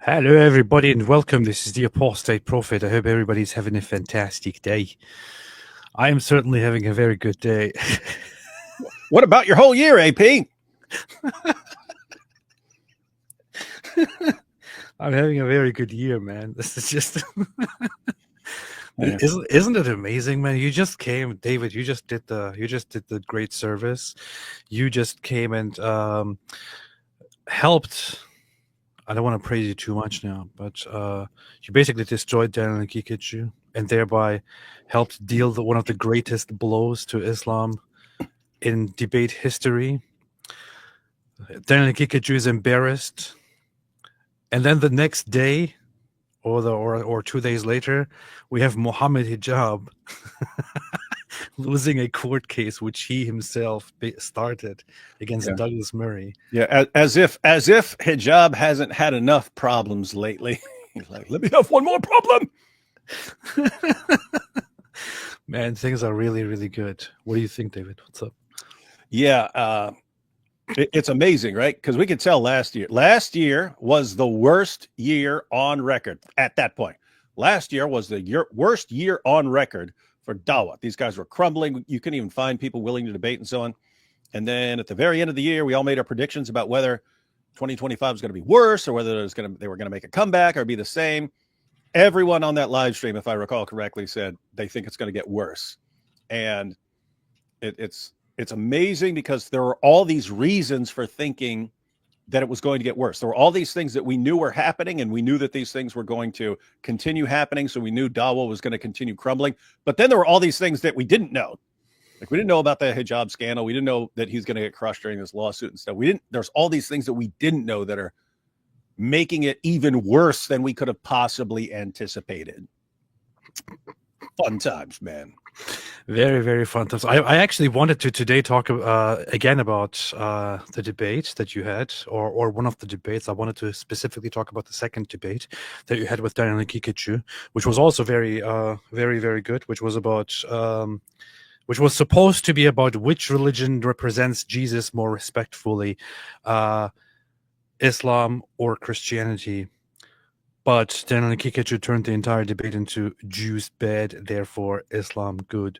Hello, everybody, and welcome. This is the Apostate Prophet. I hope everybody's having a fantastic day. I am certainly having a very good day. What about your whole year, AP? I'm having a very good year, man. This is just... Isn't it amazing, man? You just came, David. You just did the great service. You just came and helped. I don't want to praise you too much now, but you basically destroyed Daniel and Kikiju and thereby helped deal one of the greatest blows to Islam in debate history. Daniel and Kikiju is embarrassed, and then the next day, or 2 days later, we have Mohammed Hijab losing a court case which he himself started against Douglas Murray. Yeah, as if Hijab hasn't had enough problems lately. He's like, let me have one more problem. Man, things are really, really good. What do you think, David? What's up? Yeah, it's amazing, right? Because we could tell last year was the worst year on record at that point. Last year was the worst year on record for Dawah. These guys were crumbling. You couldn't even find people willing to debate and so on. And then at the very end of the year, we all made our predictions about whether 2025 was going to be worse or whether they were going to make a comeback or be the same. Everyone on that live stream, if I recall correctly, said they think it's going to get worse. And it's amazing because there are all these reasons for thinking that it was going to get worse. There were all these things that we knew were happening, and we knew that these things were going to continue happening. So we knew Dawah was going to continue crumbling. But then there were all these things that we didn't know. Like we didn't know about the hijab scandal. We didn't know that he's going to get crushed during this lawsuit and stuff. There's all these things that we didn't know that are making it even worse than we could have possibly anticipated. Fun times, man. Very, very fun times. I actually wanted to today talk again about the debate that you had, or one of the debates. I wanted to specifically talk about the second debate that you had with Daniel and Kikiju, which was also very, very, very good. Which was about, which was supposed to be about which religion represents Jesus more respectfully, Islam or Christianity. But Daniel and Kikiju turned the entire debate into Jews bad, therefore Islam good.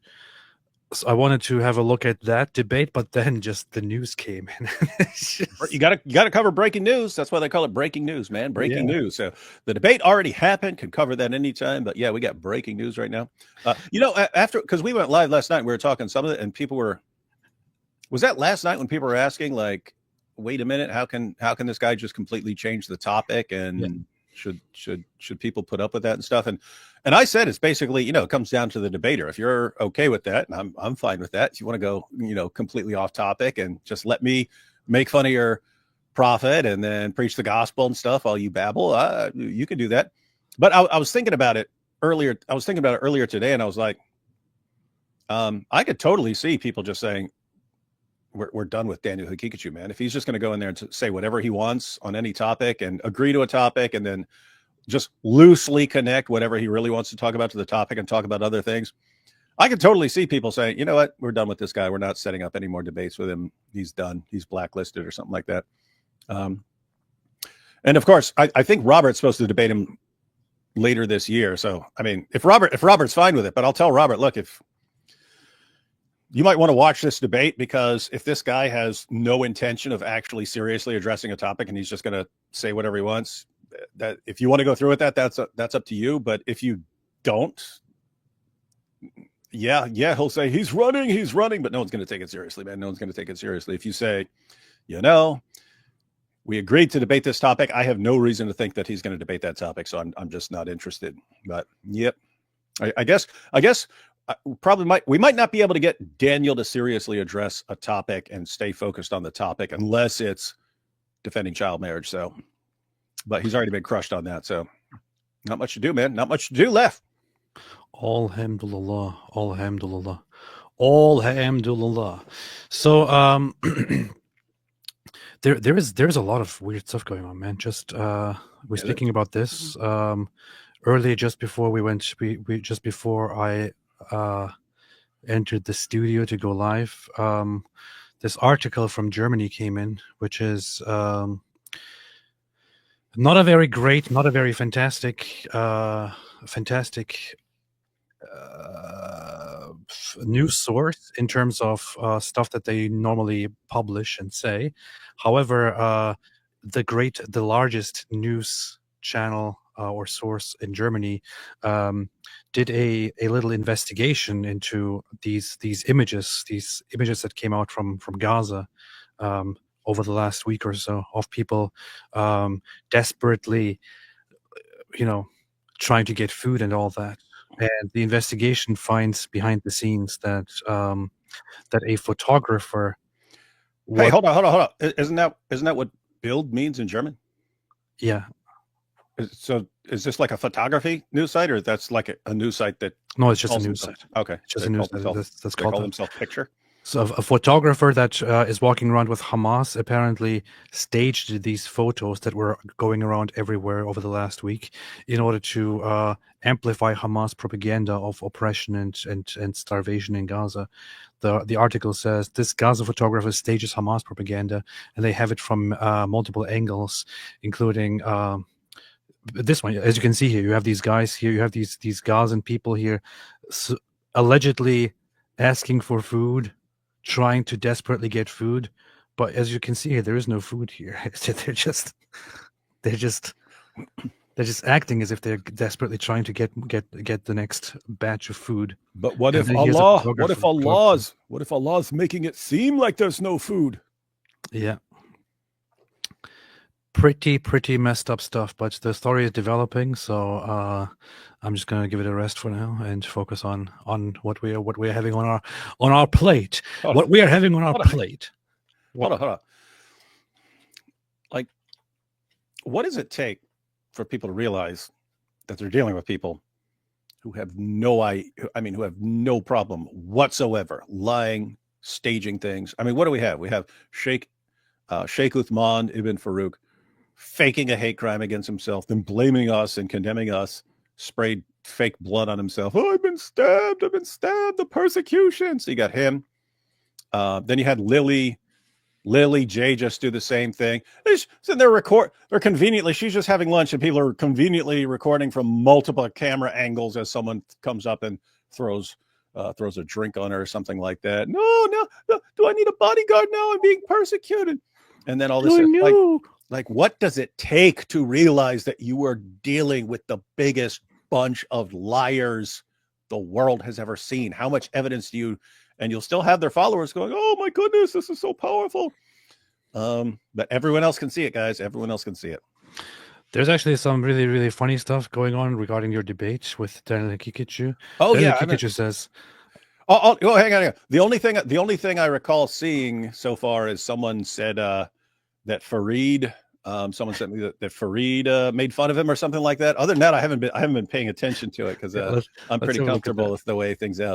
So I wanted to have a look at that debate, but then just the news came in. You gotta cover breaking news. That's why they call it breaking news, man. Breaking news. So the debate already happened. Could cover that anytime. But yeah, we got breaking news right now. Because we went live last night, we were talking some of it, and people were. Was that last night when people were asking, like, wait a minute, how can this guy just completely change the topic and should people put up with that and stuff? And I said it's basically, it comes down to the debater. If you're okay with that, and I'm fine with that. If you want to go, completely off topic and just let me make fun of your prophet and then preach the gospel and stuff while you babble, you can do that. But I was thinking about it earlier. I was thinking about it earlier today, and I was like, I could totally see people just saying, we're done with Daniel Kikiju, man. If he's just going to go in there and say whatever he wants on any topic and agree to a topic and then just loosely connect whatever he really wants to talk about to the topic and talk about other things, I could totally see people saying, you know what, we're done with this guy. We're not setting up any more debates with him. He's done. He's blacklisted or something like that. And of course, I think Robert's supposed to debate him later this year. So, I mean, if Robert's fine with it, but I'll tell Robert, look, if You might want to watch this debate, because if this guy has no intention of actually seriously addressing a topic and he's just going to say whatever he wants, that if you want to go through with that, that's up to you. But if you don't, yeah, he'll say he's running, but no one's going to take it seriously, man. No one's going to take it seriously. If you say, we agreed to debate this topic, I have no reason to think that he's going to debate that topic, so I'm just not interested. But yep, I guess we might not be able to get Daniel to seriously address a topic and stay focused on the topic unless it's defending child marriage. So, but he's already been crushed on that. So not much to do, man. Not much to do left. Alhamdulillah, alhamdulillah, alhamdulillah. So, there's a lot of weird stuff going on, man. Just we're speaking about this earlier, just before just before I entered the studio to go live. This article from Germany came in, which is not a very great, not a very fantastic news source in terms of stuff that they normally publish and say. However, the largest news channel or source in Germany did a little investigation into these images that came out from Gaza over the last week or so, of people desperately, trying to get food and all that. And the investigation finds behind the scenes that that a photographer. Hey, hold on. Isn't that what "build" means in German? Yeah. So is this like a photography news site, or that's like a news site that? No, it's just a news site. Okay, it's just a news site. That's called. Call themselves Picture. So a photographer that is walking around with Hamas apparently staged these photos that were going around everywhere over the last week in order to amplify Hamas propaganda of oppression and starvation in Gaza. The article says this Gaza photographer stages Hamas propaganda, and they have it from multiple angles, including this one. As you can see here, you have these guys here, you have these Gazan people here, allegedly asking for food, trying to desperately get food, but as you can see here, there is no food here. They're just acting as if they're desperately trying to get the next batch of food. But what if Allah's making it seem like there's no food? Yeah. Pretty messed up stuff, but the story is developing, so I'm just gonna give it a rest for now and focus on what we're having on our plate. What we are having on our plate. Hold on. Like, what does it take for people to realize that they're dealing with people who have who have no problem whatsoever lying, staging things? I mean, what do we have? We have Sheikh Uthman ibn Farouk faking a hate crime against himself, then blaming us and condemning us, sprayed fake blood on himself. Oh, I've been stabbed, the persecution. So you got him. Then you had Lily J just do the same thing. They're conveniently, she's just having lunch and people are conveniently recording from multiple camera angles as someone comes up and throws a drink on her or something like that. No, do I need a bodyguard now? I'm being persecuted. And then all this like, what does it take to realize that you are dealing with the biggest bunch of liars the world has ever seen? How much evidence do you, and you'll still have their followers going, oh my goodness, this is so powerful. But everyone else can see it, guys. Everyone else can see it. There's actually some really, really funny stuff going on regarding your debate with Daniel Kikichu. Kikichu says, Oh, hang on. The only thing I recall seeing so far is someone said that Fareed, someone sent me that Fareed made fun of him or something like that. Other than that, I haven't been paying attention to it because I'm pretty comfortable with the way things turned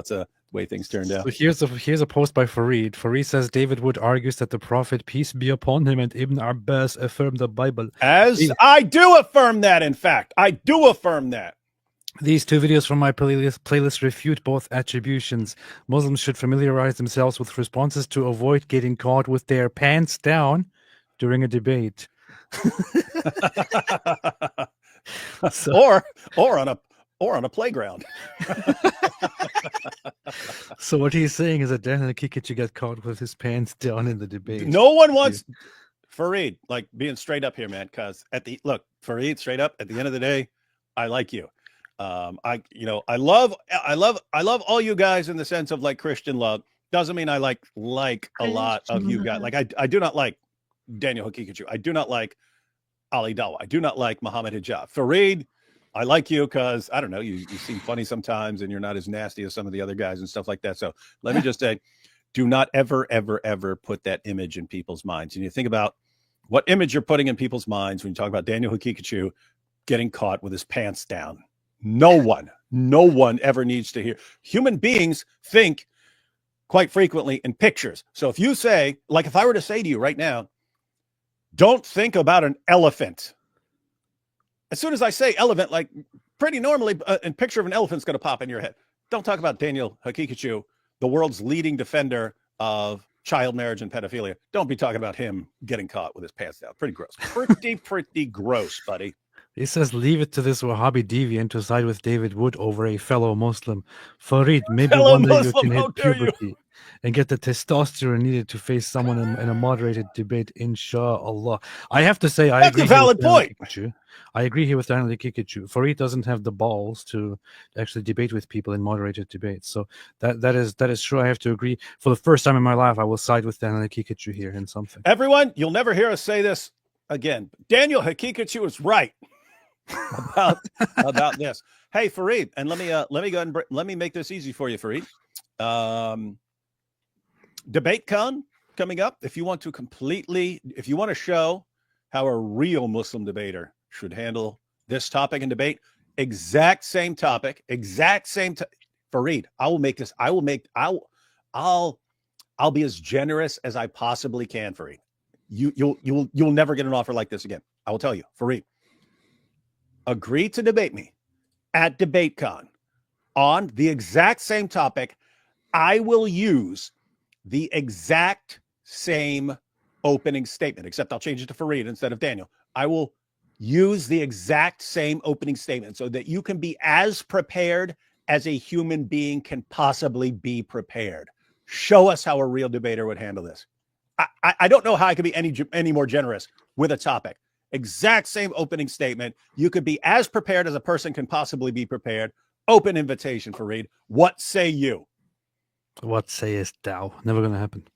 out. So here's a post by Fareed. Fareed says David Wood argues that the Prophet, peace be upon him, and Ibn Abbas affirmed the Bible. I do affirm that. In fact, I do affirm that. These two videos from my playlist refute both attributions. Muslims should familiarize themselves with responses to avoid getting caught with their pants down during a debate. or on a playground. So what he's saying is that Daniel Kikachu got caught with his pants down in the debate. No one wants Fareed, like being straight up here, man. Because Fareed, straight up. At the end of the day, I like you. I love all you guys in the sense of like Christian love. Doesn't mean I like a lot of you guys. Like I do not like Daniel Hakikachu. I do not like Ali Dawa. I do not like Mohammed Hijab. Fareed, I like you because I don't know, you seem funny sometimes and you're not as nasty as some of the other guys and stuff like that. So let me just say, do not ever, ever, ever put that image in people's minds. And you think about what image you're putting in people's minds when you talk about Daniel Hakikachu getting caught with his pants down. No one ever needs to hear. Human beings think quite frequently in pictures. So if you say, like if I were to say to you right now, don't think about an elephant. As soon as I say elephant, like pretty normally, a picture of an elephant's going to pop in your head. Don't talk about Daniel Hakikachu, the world's leading defender of child marriage and pedophilia. Don't be talking about him getting caught with his pants down. Pretty gross. Pretty gross, buddy. He says, leave it to this Wahhabi deviant to side with David Wood over a fellow Muslim. Fareed, maybe one day you can hit puberty and get the testosterone needed to face someone in a moderated debate, inshallah. I have to say, that's a valid point. I agree here with Daniel Kikachu. Fareed doesn't have the balls to actually debate with people in moderated debates. So that is true. I have to agree. For the first time in my life, I will side with Daniel Kikachu here in something. Everyone, you'll never hear us say this again. Daniel Hakikachu is right about this. Hey, Fareed, and let me go and let me make this easy for you, Fareed. DebateCon coming up. If you want to show how a real Muslim debater should handle this topic and debate, exact same topic, Fareed, I'll be as generous as I possibly can, Fareed. You'll never get an offer like this again. I will tell you, Fareed. Agree to debate me at DebateCon on the exact same topic. I will use the exact same opening statement, except I'll change it to Fareed instead of Daniel. I will use the exact same opening statement so that you can be as prepared as a human being can possibly be prepared. Show us how a real debater would handle this. I don't know how I could be any more generous with a topic. Exact same opening statement. You could be as prepared as a person can possibly be prepared. Open invitation, Fareed. What say you? What sayest thou? Never going to happen.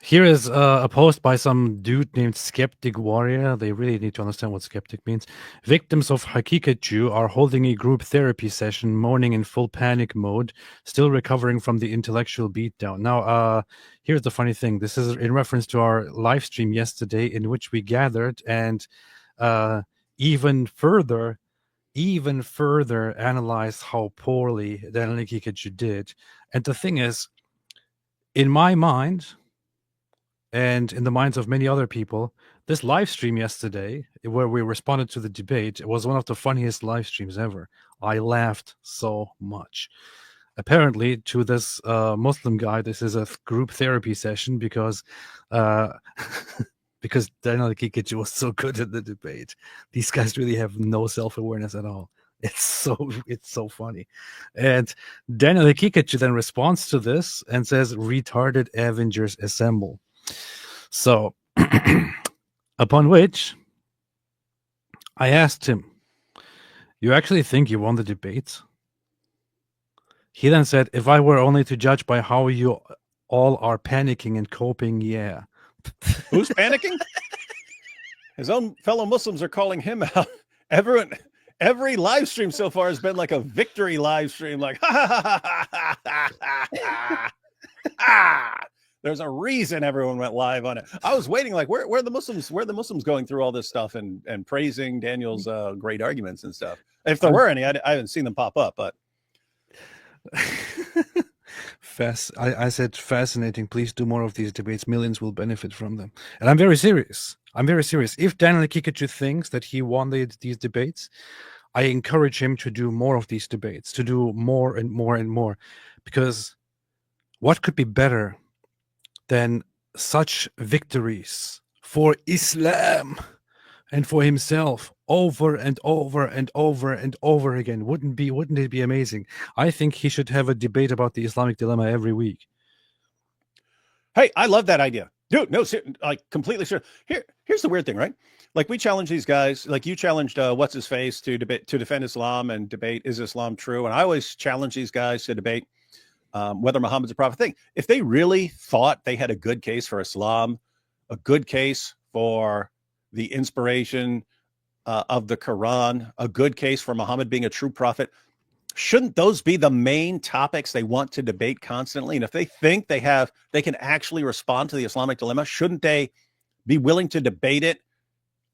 Here is a post by some dude named Skeptic Warrior. They really need to understand what skeptic means. Victims of Hakikachu are holding a group therapy session, mourning in full panic mode, still recovering from the intellectual beatdown. Now, here's the funny thing. This is in reference to our live stream yesterday in which we gathered and even further analyzed how poorly Daniel Hakikachu did. And the thing is, in my mind, and in the minds of many other people, this live stream yesterday, where we responded to the debate, was one of the funniest live streams ever. I laughed so much. Apparently, to this Muslim guy, this is a group therapy session because because Daniel Hakikachu was so good at the debate. These guys really have no self-awareness at all. It's so funny. And Daniel Hakikachu then responds to this and says, "Retarded Avengers assemble." So, upon which I asked him, "You actually think you won the debate?" He then said, "If I were only to judge by how you all are panicking and coping, yeah." Who's panicking? His own fellow Muslims are calling him out. Every live stream so far has been like a victory live stream, like There's a reason everyone went live on it. I was waiting, like, where are the Muslims going through all this stuff and praising Daniel's great arguments and stuff. If there were any, I haven't seen them pop up, but I said fascinating. Please do more of these debates. Millions will benefit from them. And I'm very serious. If Daniel Hakikachu thinks that he won these debates, I encourage him to do more of these debates, to do more and more and more. Because what could be better than such victories for Islam and for himself over and over and over and over again. Wouldn't it be amazing? I think he should have a debate about the Islamic dilemma every week. Hey, I love that idea. Dude, no, like completely sure. Here's the weird thing, right? Like we challenge these guys, like you challenged what's his face to defend Islam and debate, is Islam true? And I always challenge these guys to debate whether Muhammad's a prophet. Thing. If they really thought they had a good case for Islam, a good case for the inspiration of the Quran, a good case for Muhammad being a true prophet, shouldn't those be the main topics they want to debate constantly? And if they think they can actually respond to the Islamic dilemma, shouldn't they be willing to debate it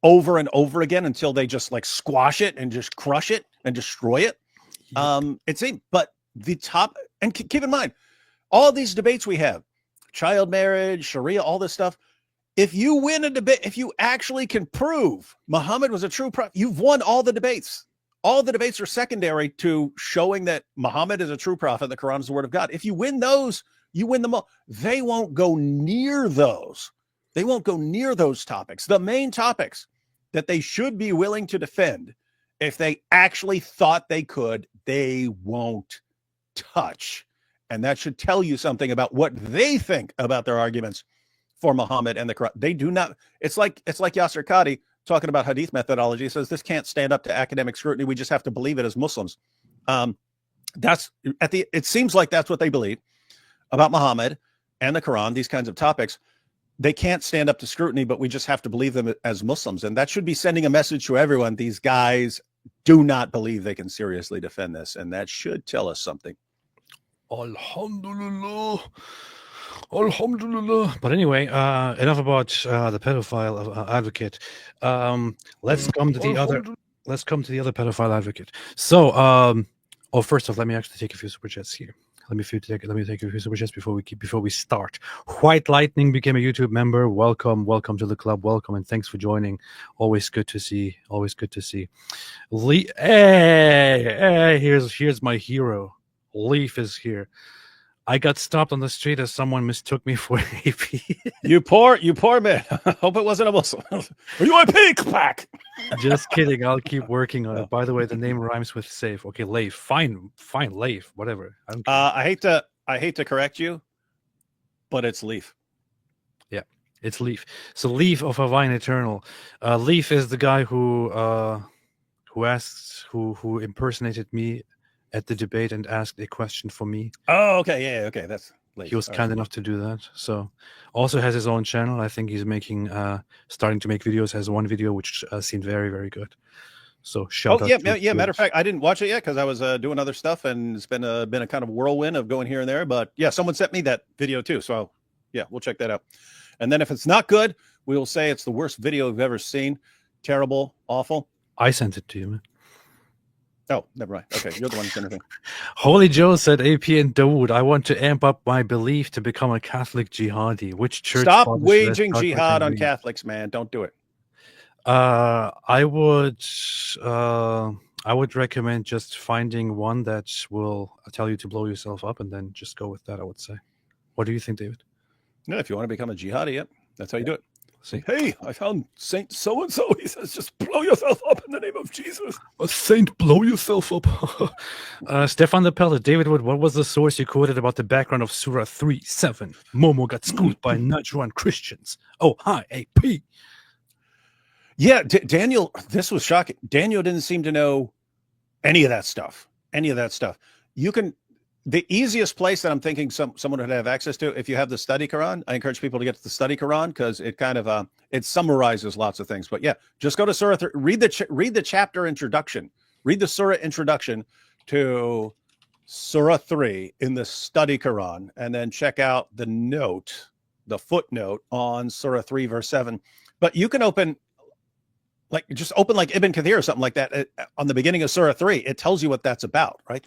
over and over again until they just like squash it and just crush it and destroy it? It seems, but the top, and keep in mind, all these debates we have, child marriage, Sharia, all this stuff, if you win a debate, if you actually can prove Muhammad was a true prophet, you've won all the debates. All the debates are secondary to showing that Muhammad is a true prophet. The Quran is the word of God. If you win those, you win them all. They won't go near those. They won't go near those topics. The main topics that they should be willing to defend, if they actually thought they could, they won't touch. And that should tell you something about what they think about their arguments for Muhammad and the Quran. They do not. It's like Yasser Qadi talking about hadith methodology. He says this can't stand up to academic scrutiny. We just have to believe it as Muslims. It seems like that's what they believe about Muhammad and the Quran, these kinds of topics. They can't stand up to scrutiny, but we just have to believe them as Muslims. And that should be sending a message to everyone. These guys do not believe they can seriously defend this. And that should tell us something. Alhamdulillah. Alhamdulillah. But anyway, enough about the pedophile advocate. Let's come to the other pedophile advocate. So, first off, let me actually take a few super chats here. Let me take a few super chats before we start. White Lightning became a YouTube member. Welcome to the club. Welcome and thanks for joining. Always good to see. Hey, here's my hero. Leaf is here. I got stopped on the street as someone mistook me for AP. You poor man. Hope it wasn't a Muslim. Are you a pig pack? Just kidding. I'll keep working on it. By the way, the name rhymes with safe. Okay, Leif. Fine, Leif. Whatever. I don't care. I hate to correct you, but it's Leaf. Yeah, it's Leaf. So Leaf of Havine Eternal. Leaf is the guy who impersonated me at the debate and asked a question for me. Oh, okay. Yeah, okay. That's late. He was kind enough to do that. So also has his own channel. I think he's starting to make videos, has one video which seemed very, very good. So shout out. Yeah. Matter of fact, I didn't watch it yet because I was doing other stuff and it's been a kind of whirlwind of going here and there. But yeah, someone sent me that video too. So yeah, we'll check that out. And then if it's not good, we will say it's the worst video we've ever seen. Terrible, awful. I sent it to you, man. Oh, never mind. Okay, you're the one who sent it. Holy Joe said, AP and Dawood, I want to amp up my belief to become a Catholic jihadi. Which church? Stop waging jihad on Catholics, man. Don't do it. I would recommend just finding one that will tell you to blow yourself up and then just go with that, I would say. What do you think, David? No, if you want to become a jihadi, yep, that's how you do it. See? Hey, I found Saint so-and-so. He says, just blow yourself up in the name of Jesus. A saint, blow yourself up. Stefan the Pellet, David Wood, what was the source you quoted about the background of Surah 3:7? Momo got schooled by Najran Christians. Oh, hi, AP. Yeah, Daniel, this was shocking. Daniel didn't seem to know any of that stuff. The easiest place that I'm thinking someone would have access to, if you have the study Quran, I encourage people to get to the study Quran because it kind of it summarizes lots of things. But yeah, just go to Surah 3, read the chapter introduction, read the Surah introduction to Surah 3 in the study Quran, and then check out the footnote on Surah 3 verse 7. But you can open Ibn Kathir or something like that on the beginning of Surah 3. It tells you what that's about, right?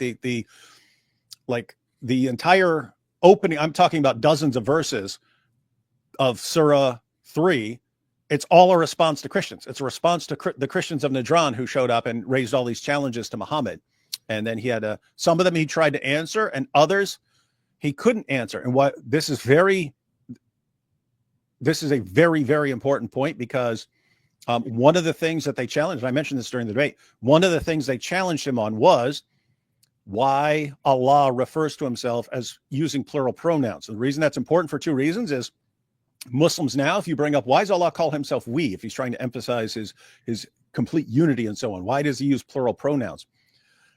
The entire opening, I'm talking about dozens of verses of Surah 3. It's all a response to Christians. It's a response to the Christians of Najran who showed up and raised all these challenges to Muhammad. And then he had some of them he tried to answer and others he couldn't answer. And this is a very, very important point because One of the things that they challenged, and I mentioned this during the debate, one of the things they challenged him on was why Allah refers to himself as using plural pronouns. And the reason that's important for two reasons is Muslims now, if you bring up, why does Allah call himself we, if he's trying to emphasize his complete unity and so on? Why does he use plural pronouns?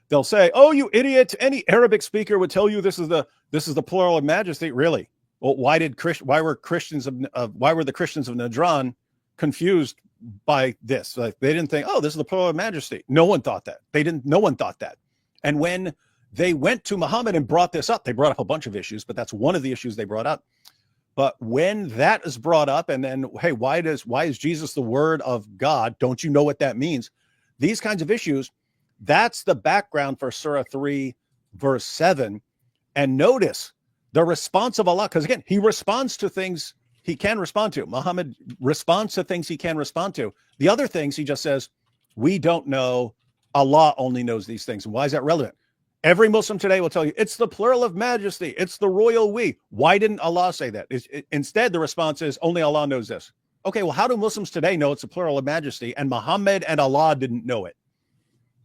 They'll say, oh, you idiot, any Arabic speaker would tell you this is the plural of majesty. Really? Well, why were the Christians of Najran confused by this? Like, they didn't think, oh, this is the plural of majesty. No one thought that. No one thought that. And when they went to Muhammad and brought this up, they brought up a bunch of issues, but that's one of the issues they brought up. But when that is brought up, and then, hey, why is Jesus the word of God? Don't you know what that means? These kinds of issues, that's the background for Surah 3, verse 7. And notice the response of Allah, because again, he responds to things he can respond to. Muhammad responds to things he can respond to. The other things, he just says, we don't know. Allah only knows these things. And why is that relevant? Every Muslim today will tell you, it's the plural of majesty. It's the royal we. Why didn't Allah say that? Instead, the response is, only Allah knows this. Okay, well, how do Muslims today know it's the plural of majesty and Muhammad and Allah didn't know it?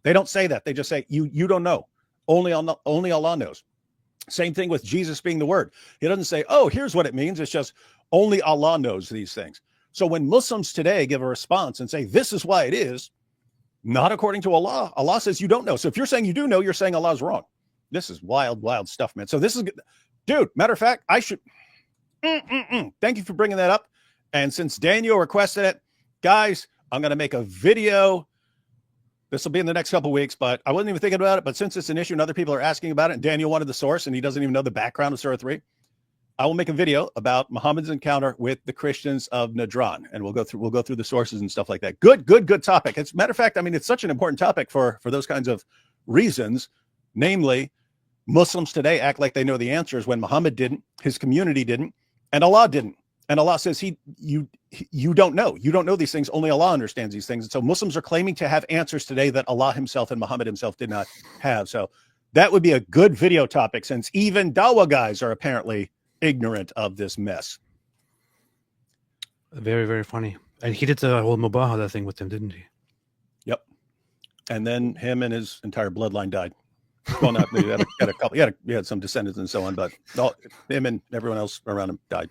They don't say that. They just say, you don't know. Only Allah knows. Same thing with Jesus being the word. He doesn't say, oh, here's what it means. It's just only Allah knows these things. So when Muslims today give a response and say, this is why it is, not according to Allah. Allah says you don't know. So if you're saying you do know, you're saying Allah's wrong. This is wild, wild stuff, man. So this is, dude, matter of fact, I should, thank you for bringing that up. And since Daniel requested it, guys, I'm going to make a video. This will be in the next couple of weeks, but I wasn't even thinking about it. But since it's an issue and other people are asking about it, and Daniel wanted the source and he doesn't even know the background of Surah 3, I will make a video about Muhammad's encounter with the Christians of Najran, and we'll go through the sources and stuff like that. Good topic. As a matter of fact, I mean, it's such an important topic for those kinds of reasons. Namely, Muslims today act like they know the answers when Muhammad didn't, his community didn't, and Allah didn't. And Allah says you don't know. You don't know these things. Only Allah understands these things. And so Muslims are claiming to have answers today that Allah himself and Muhammad himself did not have. So that would be a good video topic, since even Dawa guys are apparently ignorant of this mess. Very, very funny. And he did the whole Mubahala thing with him, didn't he? Yep. And then him and his entire bloodline died. Well, not he had a couple. He had some descendants and so on, but him and everyone else around him died.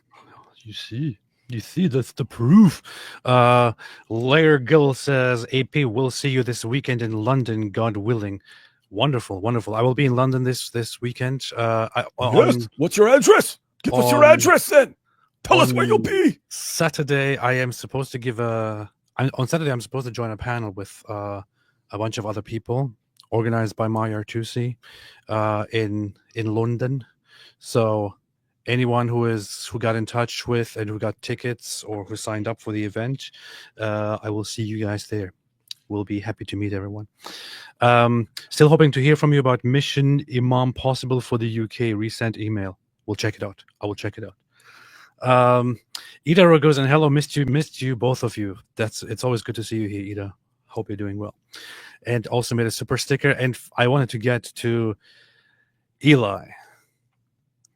You see, that's the proof. Lair Gill says, AP, we'll see you this weekend in London, God willing. Wonderful. I will be in London this weekend. What's your address? Give us your address then. Tell us where you'll be. Saturday, I am supposed to on Saturday, I'm supposed to join a panel with a bunch of other people organized by Maya Artusi in London. So anyone who got in touch with and who got tickets or who signed up for the event, I will see you guys there. We'll be happy to meet everyone. Still hoping to hear from you about Mission Imam Possible for the UK. Resend email. We'll check it out. I will check it out. Ida goes, and hello, missed you, both of you. It's always good to see you here, Ida. Hope you're doing well. And also made a super sticker. And I wanted to get to Eli.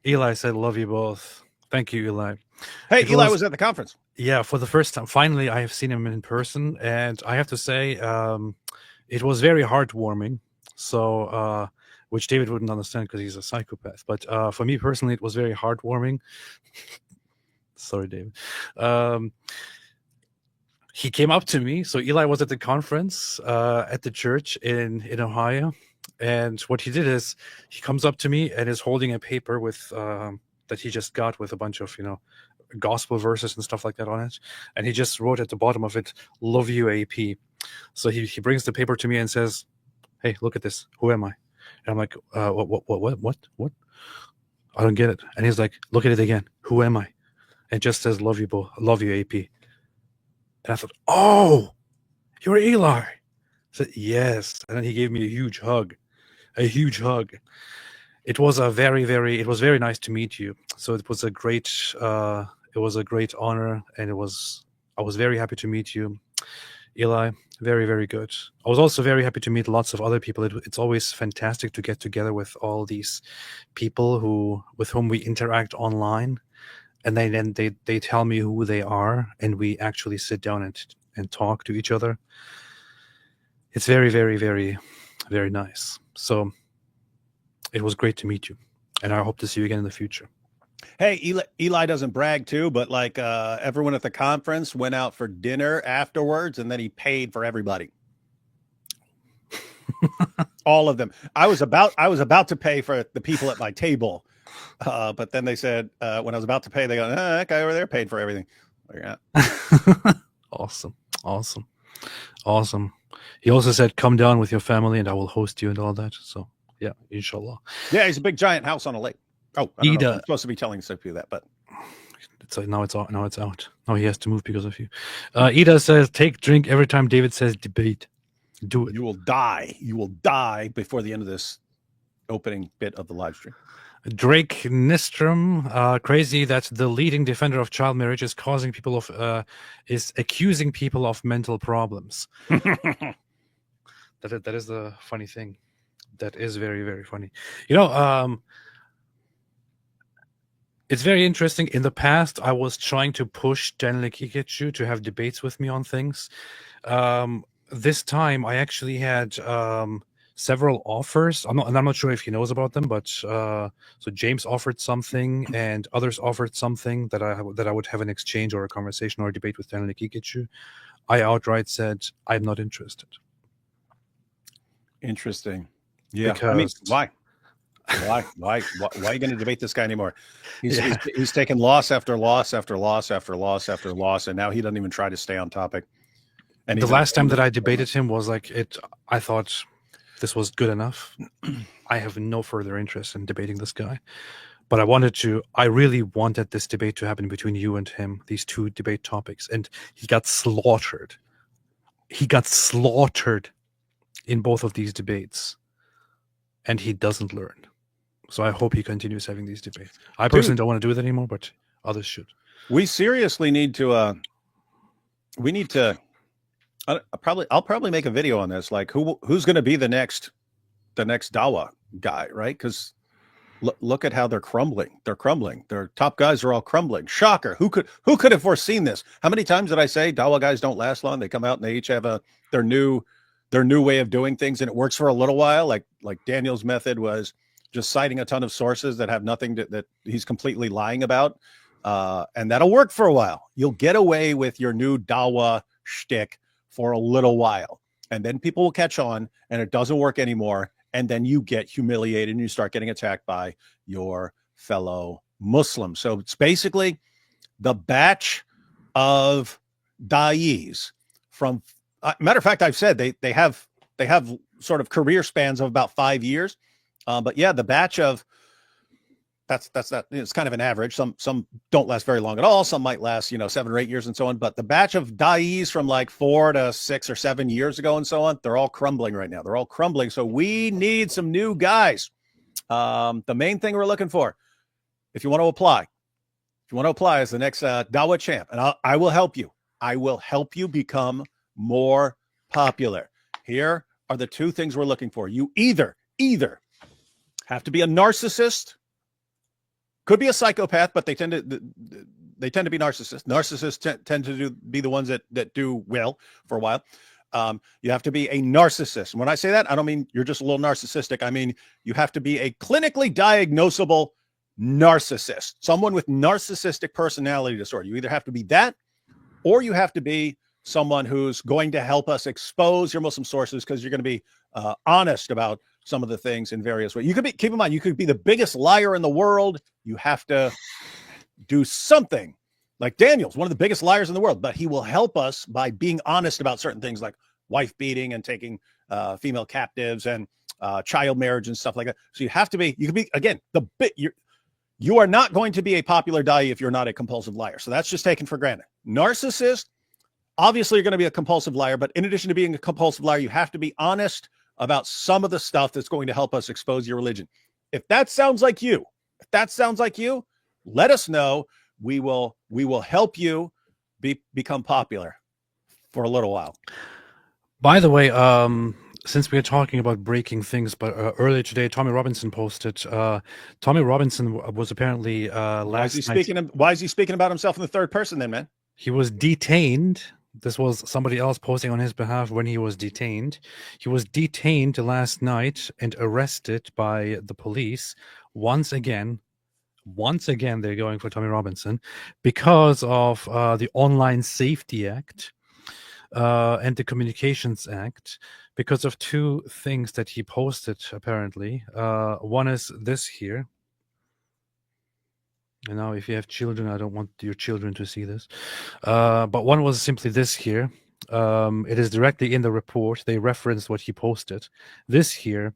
Eli said, love you both. Thank you, Eli. Hey, Eli was at the conference. Yeah, for the first time. Finally, I have seen him in person. And I have to say, it was very heartwarming. So, which David wouldn't understand because he's a psychopath. But for me personally, it was very heartwarming. Sorry, David. He came up to me. So Eli was at the conference at the church in Ohio. And what he did is he comes up to me and is holding a paper with that he just got with a bunch of, gospel verses and stuff like that on it. And he just wrote at the bottom of it, love you, AP. So he brings the paper to me and says, hey, look at this. Who am I? And I'm like, what? I don't get it. And he's like, look at it again. Who am I? And just says, love you, AP. And I thought, oh, you're Eli. I said, yes. And then he gave me a huge hug. It was very nice to meet you. So it was a great honor. And I was very happy to meet you, Eli. Very, very good. I was also very happy to meet lots of other people. It's always fantastic to get together with all these people with whom we interact online, and then they tell me who they are, and we actually sit down and talk to each other. It's very, very, very, very nice. So it was great to meet you, and I hope to see you again in the future. Hey, Eli doesn't brag too, but like everyone at the conference went out for dinner afterwards, and then he paid for everybody. All of them. I was about to pay for the people at my table, but then they said when I was about to pay, they go, that guy over there paid for everything. Like, yeah. Awesome. He also said, come down with your family and I will host you and all that. So yeah, inshallah. Yeah, he's a big giant house on a lake. Oh, I don't know if I'm supposed to be telling some people that, but it's like, now it's out. Now he has to move because of you. Ida says, take drink every time David says debate. Do it. You will die. You will die before the end of this opening bit of the live stream. Drake Nistrom, crazy that the leading defender of child marriage is accusing people of mental problems. That is the funny thing. That is very, very funny. It's very interesting. In the past, I was trying to push Daniel Kikechu to have debates with me on things. This time, I actually had several offers. I'm not sure if he knows about them, but so James offered something, and others offered something that I would have an exchange or a conversation or a debate with Daniel Kikechu. I outright said I'm not interested. Interesting. Yeah. Because, I mean, why? Why are you going to debate this guy anymore? He's taken loss after loss after loss after loss after loss, and now he doesn't even try to stay on topic. And the last time that I debated him was like it. I thought this was good enough. I have no further interest in debating this guy, but I really wanted this debate to happen between you and him. These two debate topics, and he got slaughtered. He got slaughtered in both of these debates, and he doesn't learn. So I hope he continues having these debates. I personally don't want to do it anymore, but others should. We seriously need to. We need to. I'll probably make a video on this. Like who's going to be the next Dawa guy, right? Because look at how they're crumbling. They're crumbling. Their top guys are all crumbling. Shocker. Who could have foreseen this? How many times did I say Dawa guys don't last long? They come out and they each have their new way of doing things, and it works for a little while. Like Daniel's method was just citing a ton of sources that have nothing that he's completely lying about, and that'll work for a while. You'll get away with your new Dawa shtick for a little while, and then people will catch on, and it doesn't work anymore, and then you get humiliated and you start getting attacked by your fellow Muslims. So it's basically the batch of da'is from matter of fact, I've said they have sort of career spans of about 5 years, but yeah, the batch of that's it's kind of an average. Some don't last very long at all. Some might last 7 or 8 years and so on. But the batch of da'is from like 4 to 6 or 7 years ago and so on, they're all crumbling right now. They're all crumbling. So we need some new guys. The main thing we're looking for, if you want to apply as the next Dawa champ, and I will help you. I will help you become more popular. Here are the two things we're looking for. You either have to be a narcissist, could be a psychopath, but they tend to be narcissists. Narcissists tend to be the ones that do well for a while. You have to be a narcissist. And when I say that, I don't mean you're just a little narcissistic. I mean you have to be a clinically diagnosable narcissist, someone with narcissistic personality disorder. You either have to be that, or you have to be someone who's going to help us expose your Muslim sources, because you're going to be honest about some of the things in various ways. Keep in mind, you could be the biggest liar in the world. You have to do something. Like Daniel's one of the biggest liars in the world, but he will help us by being honest about certain things like wife beating and taking female captives and child marriage and stuff like that. So you could be, again, you are not going to be a popular da'i if you're not a compulsive liar. So that's just taken for granted. Narcissist, obviously you're going to be a compulsive liar, but in addition to being a compulsive liar, you have to be honest about some of the stuff that's going to help us expose your religion. If that sounds like you, let us know. We will help you become popular for a little while. By the way, since we are talking about breaking things, but earlier today, Tommy Robinson posted. Tommy Robinson was apparently Why is he speaking about himself in the third person then, man? He was detained This was somebody else posting on his behalf when he was detained. He was detained last night and arrested by the police once again. Once again, they're going for Tommy Robinson because of the Online Safety Act and the Communications Act, because of two things that he posted, apparently. One is this here. And now, if you have children, I don't want your children to see this. But one was simply this here. It is directly in the report. They referenced what he posted. This here.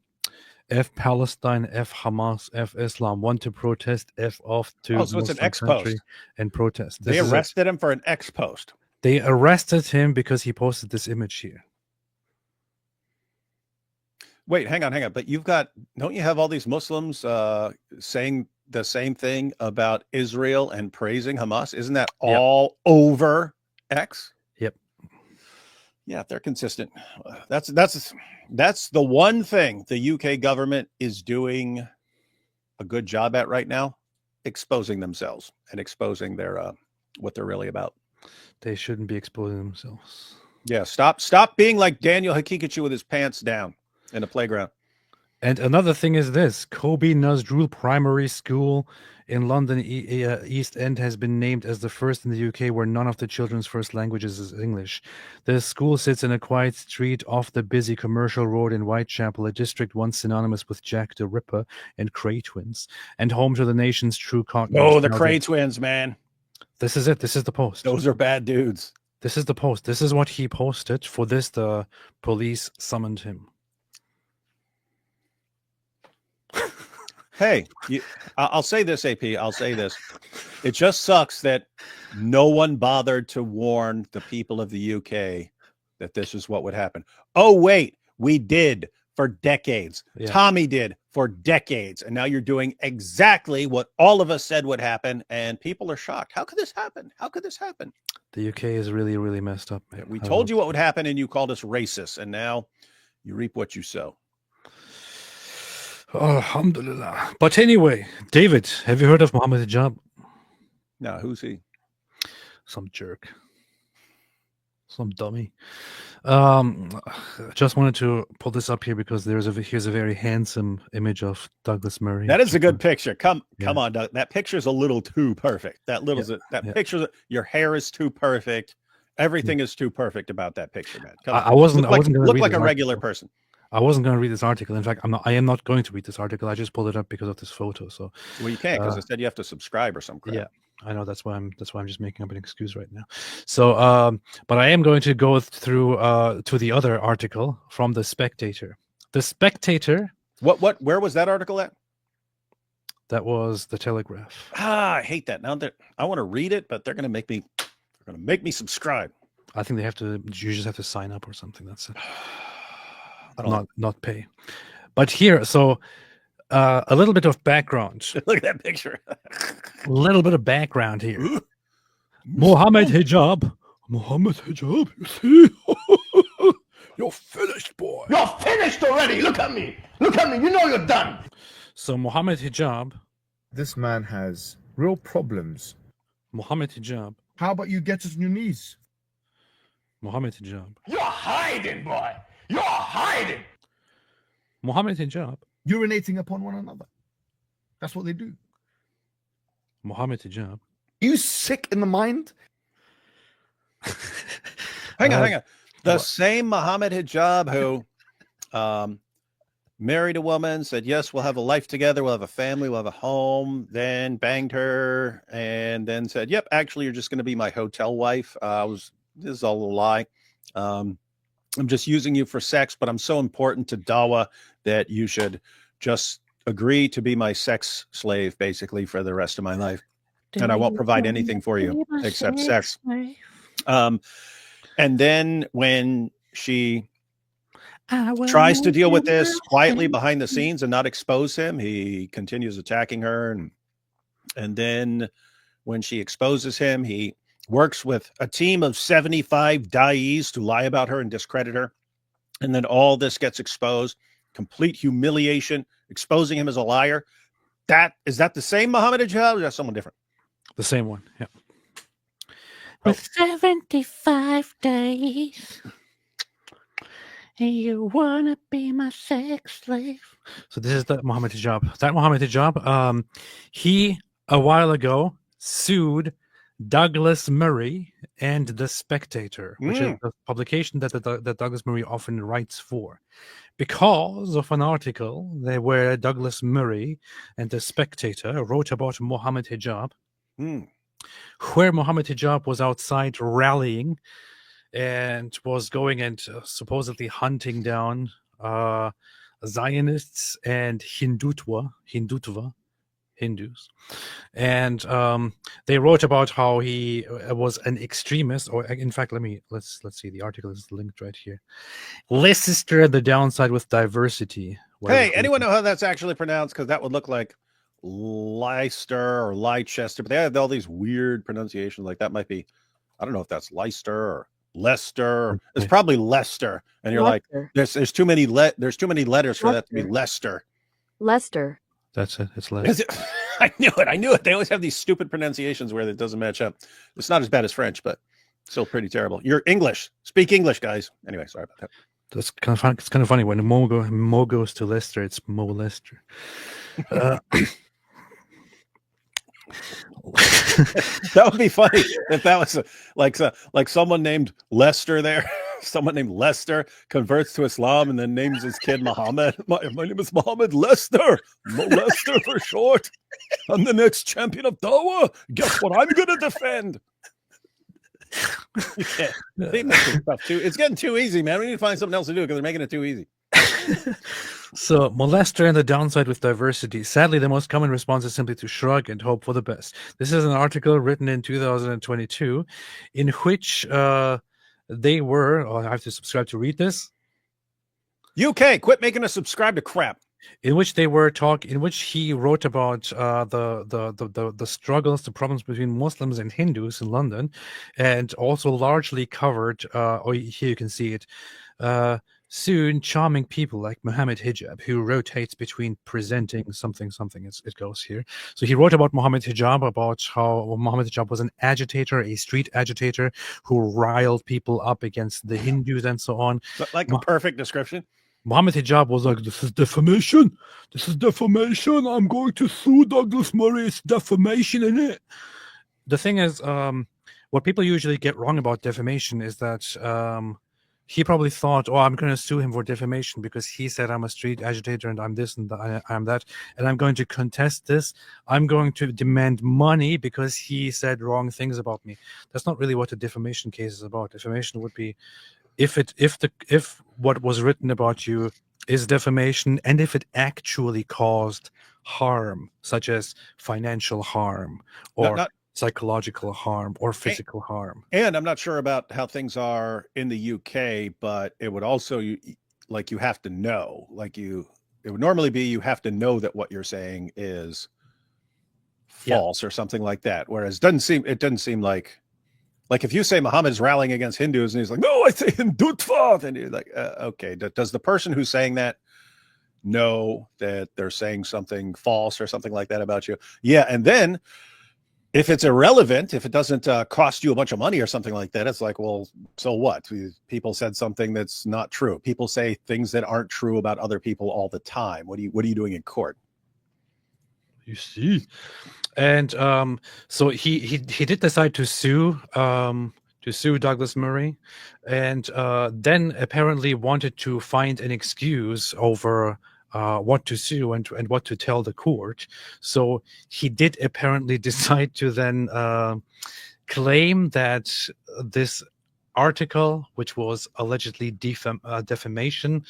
F Palestine, F Hamas, F Islam. Want to protest, F off to Oh, so it's an Muslim X country post. and protest. They arrested him for an X post. They arrested him because he posted this image here. Wait, hang on. But don't you have all these Muslims saying the same thing about Israel and praising Hamas? Isn't that all over X? Yep. Yeah, they're consistent. That's the one thing the UK government is doing a good job at right now, exposing themselves and exposing their what they're really about. They shouldn't be exposing themselves. Yeah, stop being like Daniel Hakikachi with his pants down in a playground. And another thing is this: Kobe Nazrul Primary School in London East End has been named as the first in the UK where none of the children's first languages is English. The school sits in a quiet street off the busy commercial road in Whitechapel, a district once synonymous with Jack the Ripper and Cray twins, and home to the nation's true cockney. Oh, the Cray twins, man. This is it. This is the post. Those are bad dudes. This is the post. This is what he posted. For this, the police summoned him. Hey, I'll say this, AP. I'll say this. It just sucks that no one bothered to warn the people of the UK that this is what would happen. Oh, wait, we did for decades. Yeah. Tommy did for decades. And now you're doing exactly what all of us said would happen. And people are shocked. How could this happen? How could this happen? The UK is really, really messed up. Man. We told you what would happen and you called us racist. And now you reap what you sow. Oh, alhamdulillah. But anyway, David, have you heard of Mohammed Hijab? No, who's he? Some jerk. Some dummy. Just wanted to pull this up here because here's a very handsome image of Douglas Murray. That is a good picture. Come on, Doug. That picture's a little too perfect. Picture, your hair is too perfect. Everything is too perfect about that picture, man. I wasn't going to look like a regular person. I wasn't going to read this article. In fact, I am not going to read this article. I just pulled it up because of this photo. So, well, you can't because it said you have to subscribe or some crap. Yeah, I know. That's why I'm just making up an excuse right now. So, but I am going to go through to the other article from the Spectator. The Spectator. Where was that article at? That was the Telegraph. I hate that. Now that I want to read it, but they're going to make me subscribe. I think you just have to sign up or something. That's it. Not pay. But here, so a little bit of background. Look at that picture. A little bit of background here. Mohammed Hijab, you see? You're finished, boy. You're finished already. Look at me. You know you're done. So Mohammed Hijab. This man has real problems. Mohammed Hijab. How about you get on your knees? Mohammed Hijab. You're hiding, boy. You're hiding. Mohammed Hijab. Urinating upon one another. That's what they do. Mohammed Hijab. Are you sick in the mind? Hang on. The same Mohammed Hijab who married a woman, said, yes, we'll have a life together. We'll have a family. We'll have a home. Then banged her and then said, yep, actually, you're just going to be my hotel wife. This is all a lie. I'm just using you for sex, but I'm so important to Dawa that you should just agree to be my sex slave, basically, for the rest of my life. And I won't provide anything for you except sex. And then when she tries to deal with this quietly behind the scenes and not expose him, he continues attacking her. And then when she exposes him, he works with a team of 75 da'is to lie about her and discredit her. And then all this gets exposed, complete humiliation, exposing him as a liar. Is that the same Mohammed Hijab or is that someone different? The same one, yeah. with 75 days. You wanna be my sex slave? So this is the Mohammed Hijab. That Mohammed Hijab, he a while ago sued Douglas Murray and The Spectator, which is the publication that Douglas Murray often writes for, because of an article where Douglas Murray and The Spectator wrote about Mohammed Hijab, where Mohammed Hijab was outside rallying and was going and supposedly hunting down Zionists and Hindus. And they wrote about how he was an extremist, or in fact, let's see. The article is linked right here. Leicester, the downside with diversity. Hey, anyone know how that's actually pronounced? Because that would look like Leicester or Leicester, but they have all these weird pronunciations. Like that might be, I don't know if that's Leicester or Leicester. Okay. It's probably Leicester, and you're Leicester. Like, there's too many letters for Leicester. That to be Leicester. Leicester. That's it. It's Leicester. I knew it. They always have these stupid pronunciations where it doesn't match up. It's not as bad as French, but still pretty terrible. You're English. Speak English, guys. Anyway, sorry about that. That's kind of fun. It's kind of funny when Mo goes to Leicester. It's Mo Leicester. That would be funny if that was like someone named Lester there. Someone named Lester converts to Islam and then names his kid Mohammed. My name is Mohammed Lester. Mo Lester for short. I'm the next champion of Dawah. Guess what I'm going to defend? It's getting too easy, man. We need to find something else to do because they're making it too easy. So, molester and the downside with diversity. Sadly, the most common response is simply to shrug and hope for the best. This is an article written in 2022 in which they were, I have to subscribe to read this. UK, quit making us subscribe to crap. In which they were in which he wrote about the struggles, the problems between Muslims and Hindus in London, and also largely covered, here you can see it, soon charming people like Mohammed Hijab, who rotates between presenting something, it goes here. So he wrote about Mohammed Hijab, about how Mohammed Hijab was an agitator, a street agitator who riled people up against the Hindus and so on. Like a perfect description. Mohammed Hijab was like, this is defamation. This is defamation. I'm going to sue Douglas Murray. It's defamation in it. The thing is, what people usually get wrong about defamation is that he probably thought, I'm going to sue him for defamation because he said I'm a street agitator and I'm this and I'm that, and I'm going to contest this. I'm going to demand money because he said wrong things about me. That's not really what a defamation case is about. Defamation would be if what was written about you is defamation, and if it actually caused harm, such as financial harm or psychological harm or physical harm. And I'm not sure about how things are in the UK, but it would also you have to know, it would normally be you have to know that what you're saying is false or something like that. Whereas it doesn't seem like if you say Muhammad's rallying against Hindus and he's like, no, I say Hindutva, then you're like, okay, does the person who's saying that know that they're saying something false or something like that about you? Yeah. And then if it's irrelevant, if it doesn't cost you a bunch of money or something like that, it's like, well, so what? People said something that's not true. People say things that aren't true about other people all the time. What are you doing in court? You see. And so he did decide to sue Douglas Murray, and then apparently wanted to find an excuse over what to sue and what to tell the court. So he did apparently decide to then claim that this article, which was allegedly defamation,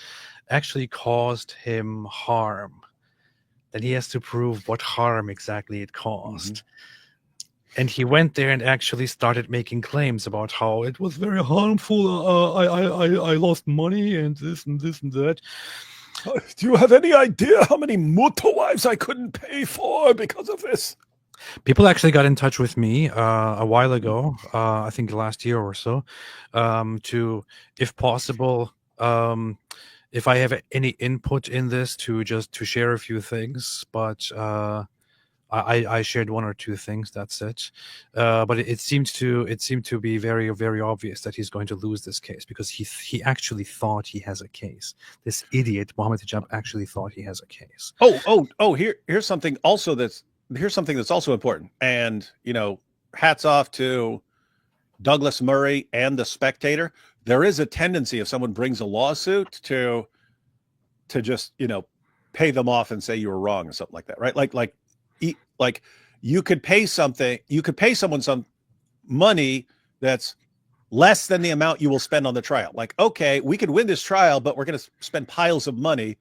actually caused him harm. Then he has to prove what harm exactly it caused. Mm-hmm. And he went there and actually started making claims about how it was very harmful. I lost money and this and this and that. Do you have any idea how many motor wives I couldn't pay for because of this? People actually got in touch with me a while ago, I think last year or so, to, if possible, if I have any input in this, to share a few things. But I shared one or two things. That's it. But it seemed to be very, very obvious that he's going to lose this case because he actually thought he has a case. This idiot Mohammed Hijab actually thought he has a case. Here's something that's also important. And hats off to Douglas Murray and The Spectator. There is a tendency if someone brings a lawsuit to just pay them off and say you were wrong or something like that, right? Like you could pay someone some money that's less than the amount you will spend on the trial. Like, okay, we could win this trial, but we're going to spend piles of money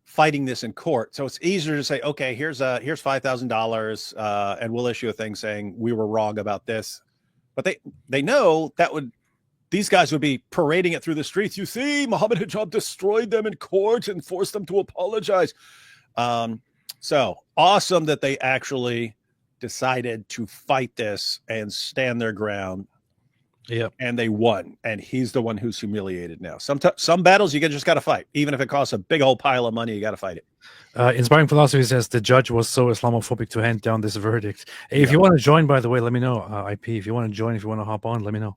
fighting this in court. So it's easier to say, okay, here's $5,000, and we'll issue a thing saying we were wrong about this. But they know these guys would be parading it through the streets. You see, Mohammed Hijab destroyed them in court and forced them to apologize. So awesome that they actually decided to fight this and stand their ground. Yeah, and they won. And he's the one who's humiliated now. Some battles you just got to fight, even if it costs a big old pile of money. You got to fight it. Inspiring Philosophy says the judge was so Islamophobic to hand down this verdict. Hey, if you want to join, by the way, let me know. IP, if you want to join, if you want to hop on, let me know.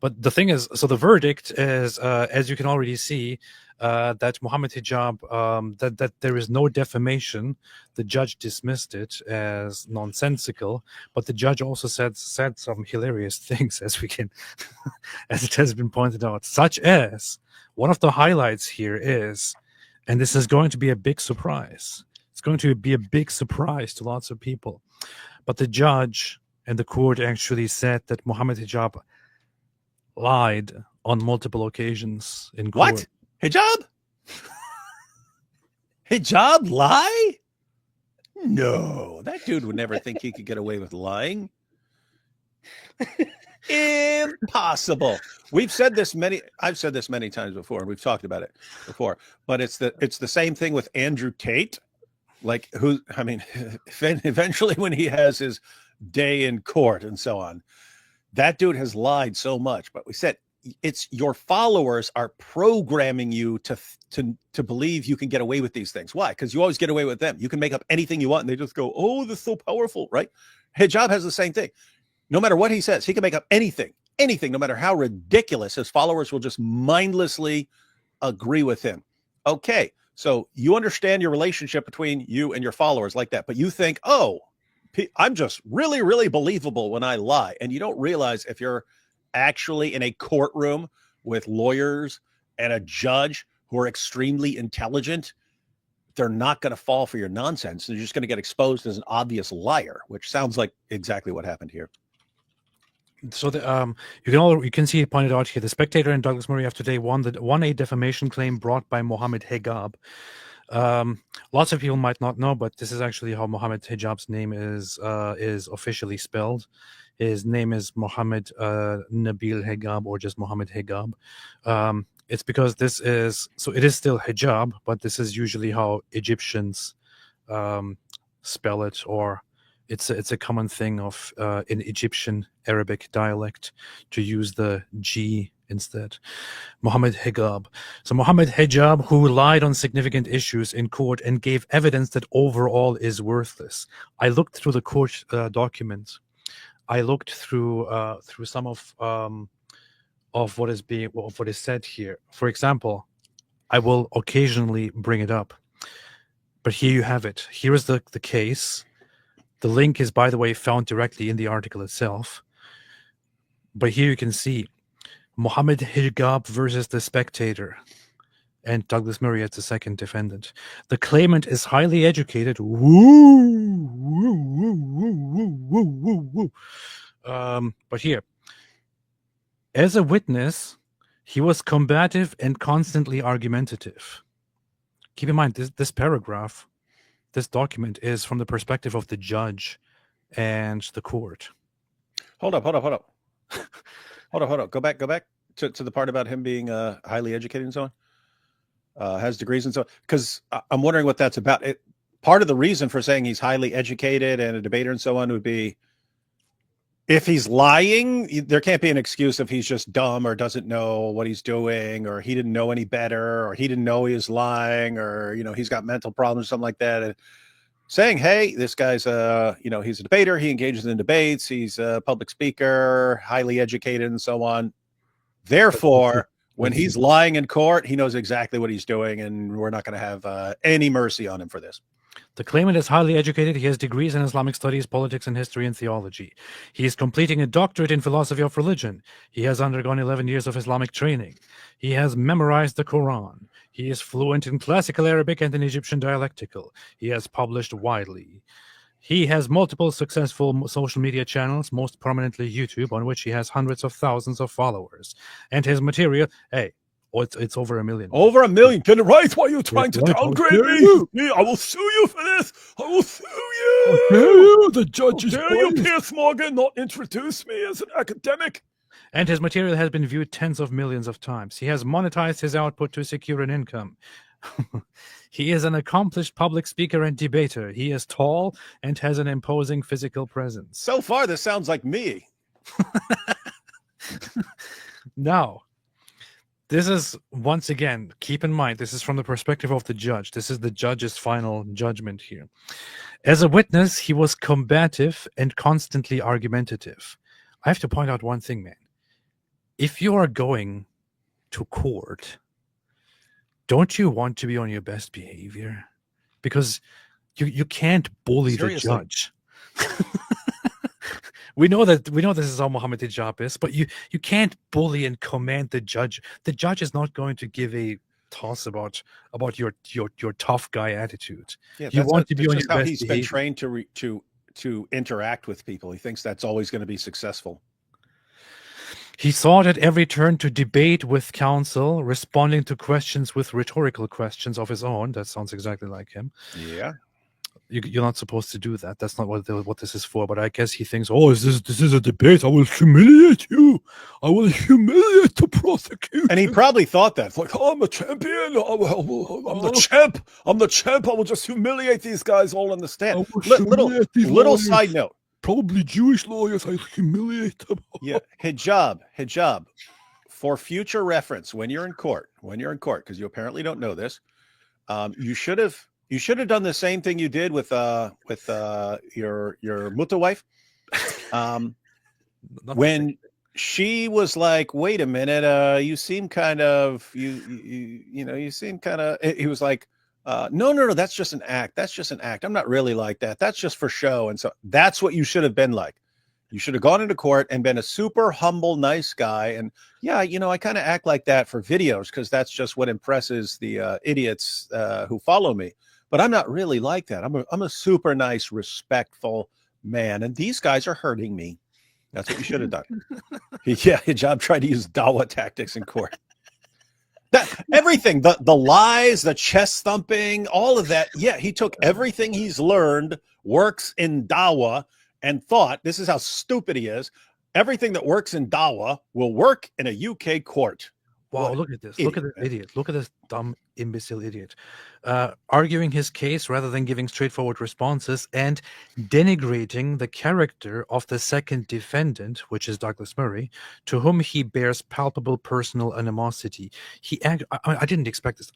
But the thing is, so the verdict is, as you can already see, that Mohammed Hijab, that there is no defamation. The judge dismissed it as nonsensical, but the judge also said some hilarious things, as we can, as it has been pointed out, such as one of the highlights here is, and this is going to be a big surprise. It's going to be a big surprise to lots of people, but the judge and the court actually said that Mohammed Hijab lied on multiple occasions in court. What? Hijab? Hijab lie? No, that dude would never think he could get away with lying. Impossible. I've said this many times before, and we've talked about it before, but it's the same thing with Andrew Tate. Eventually when he has his day in court and so on, that dude has lied so much. But we said it's your followers are programming you to believe you can get away with these things. Why? Because you always get away with them. You can make up anything you want, and they just go, "Oh, this is so powerful," right? Hijab has the same thing. No matter what he says, he can make up anything, no matter how ridiculous. His followers will just mindlessly agree with him. Okay, so you understand your relationship between you and your followers like that, but you think, oh, I'm just really, really believable when I lie. And you don't realize if you're actually in a courtroom with lawyers and a judge who are extremely intelligent, they're not going to fall for your nonsense. They're just going to get exposed as an obvious liar, which sounds like exactly what happened here. So you can see it pointed out here. The Spectator and Douglas Murray have today won a defamation claim brought by Mohammed Hijab. Lots of people might not know, but this is actually how Mohammed Hijab's name is officially spelled. His name is Mohammed Nabil Hijab, or just Mohammed Hijab. It's because it is still hijab, but this is usually how Egyptians spell it, or it's a common thing of in Egyptian Arabic dialect to use the G instead. Mohammed Hijab. So Mohammed Hijab, who lied on significant issues in court and gave evidence that overall is worthless. I looked through the court documents. I looked through some of what is said here. For example, I will occasionally bring it up, but here you have it. Here is the case. The link is, by the way, found directly in the article itself. But here you can see Mohammed Hijab versus the Spectator, and Douglas Murray as the second defendant. The claimant is highly educated. But here, as a witness, he was combative and constantly argumentative. Keep in mind, this paragraph, this document is from the perspective of the judge and the court. Hold up. Go back to the part about him being highly educated and so on, has degrees and so on, because I'm wondering what that's about. Part of the reason for saying he's highly educated and a debater and so on would be, if he's lying, there can't be an excuse if he's just dumb or doesn't know what he's doing, or he didn't know any better, or he didn't know he was lying, or he's got mental problems or something like that. And saying, hey, this guy's he's a debater. He engages in debates. He's a public speaker, highly educated, and so on. Therefore, when he's lying in court, he knows exactly what he's doing, and we're not going to have any mercy on him for this. The claimant is highly educated. He has degrees in Islamic studies, politics, and history and theology. He is completing a doctorate in philosophy of religion. He has undergone 11 years of Islamic training. He has memorized the Quran. He is fluent in classical Arabic and in Egyptian dialectical. He has published widely. He has multiple successful social media channels, most prominently YouTube, on which he has hundreds of thousands of followers. And his material, it's over 1 million. Over 1 million. Get it right. Why are you trying to downgrade me? I will sue you for this. I will sue you. The judge is Dare you, Piers Morgan, not introduce me as an academic? And his material has been viewed tens of millions of times. He has monetized his output to secure an income. He is an accomplished public speaker and debater. He is tall and has an imposing physical presence. So far, this sounds like me. Now, this is, once again, keep in mind, this is from the perspective of the judge. This is the judge's final judgment here. As a witness, he was combative and constantly argumentative. I have to point out one thing, man. If you are going to court, don't you want to be on your best behavior? Because you can't bully Seriously. the judge. We know this is how Mohammed Hijab is, but you can't bully and command the judge. The judge is not going to give a toss about your tough guy attitude. Yeah, You want to be on just your how best he's been behavior. trained to interact with people. He thinks that's always going to be successful. He sought at every turn to debate with counsel, responding to questions with rhetorical questions of his own. That sounds exactly like him. Yeah. You're not supposed to do that. That's not what this is for. But I guess he thinks, oh, this is a debate. I will humiliate you. I will humiliate the prosecution. And he probably thought that. It's like, oh, I'm a champion. I'm the champ. I'm the champ. I will just humiliate these guys all on the stand. Little side note. Probably Jewish lawyers. I humiliate them. Yeah, hijab. For future reference, when you're in court, because you apparently don't know this, you should have done the same thing you did with your mutter wife. When she was like, "Wait a minute, you seem kind of you seem kind of." He was like, "No, that's just an act. That's just an act. I'm not really like that. That's just for show." And so that's what you should have been like. You should have gone into court and been a super humble, nice guy. And yeah, I kind of act like that for videos because that's just what impresses the idiots who follow me. But I'm not really like that. I'm a super nice, respectful man. And these guys are hurting me. That's what you should have done. Yeah, Hijab tried to use dawah tactics in court. Everything, the lies, the chest thumping, all of that. Yeah, he took everything he's learned, works in dawah, and thought, this is how stupid he is. Everything that works in dawah will work in a UK court. Wow, What look at this. idiot, Look at this man. idiot. Look at this dumb, imbecile idiot. Arguing his case rather than giving straightforward responses and denigrating the character of the second defendant, which is Douglas Murray, to whom he bears palpable personal animosity. I didn't expect this.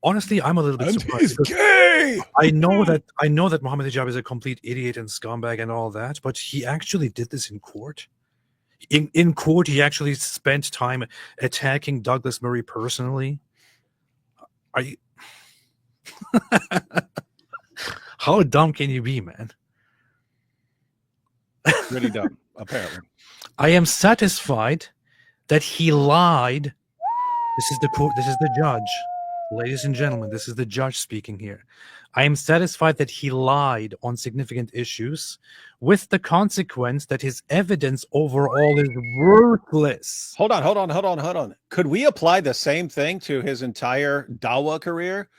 Honestly, I'm a little bit And surprised. he's because gay. I know that Mohammed Hijab is a complete idiot and scumbag and all that, but he actually did this in court. In court, he actually spent time attacking Douglas Murray personally. Are you? How dumb can you be, man? Really dumb, apparently. I am satisfied that he lied. This is the court. This is the judge. Ladies and gentlemen, this is the judge speaking here. I am satisfied that he lied on significant issues, with the consequence that his evidence overall is worthless. Hold on. Could we apply the same thing to his entire dawah career?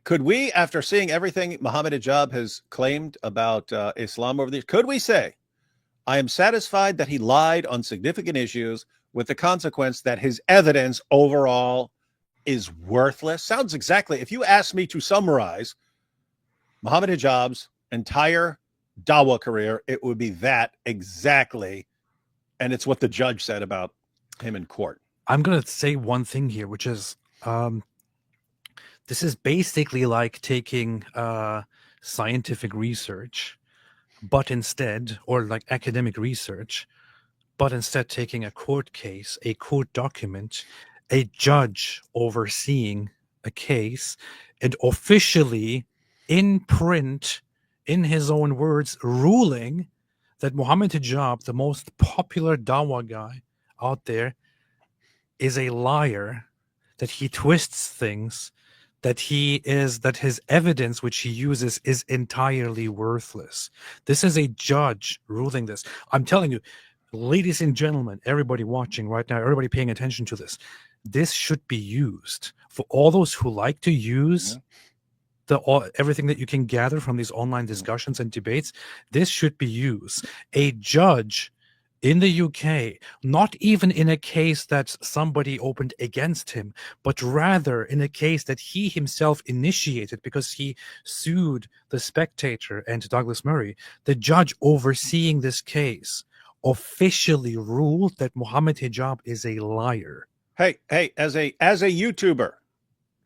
Could we, after seeing everything Mohammed Hijab has claimed about Islam over the years, could we say, I am satisfied that he lied on significant issues, with the consequence that his evidence overall is worthless? Sounds exactly, if you ask me to summarize Mohammed Hijab's entire dawah career, it would be that exactly. And it's what the judge said about him in court. I'm going to say one thing here, which is this is basically like taking scientific research, but instead, or like academic research, but instead taking a court case, a court document, a judge overseeing a case, and officially in print, in his own words, ruling that Mohammed Hijab, the most popular Dawa guy out there, is a liar, that he twists things, that his evidence which he uses is entirely worthless. This is a judge ruling this. I'm telling you, ladies and gentlemen, everybody watching right now, everybody paying attention to this, this should be used for all those who like to use everything that you can gather from these online discussions and debates. This should be used. A judge in the UK, not even in a case that somebody opened against him, but rather in a case that he himself initiated because he sued The Spectator and Douglas Murray, the judge overseeing this case officially ruled that Mohammed Hijab is a liar. Hey, as a YouTuber,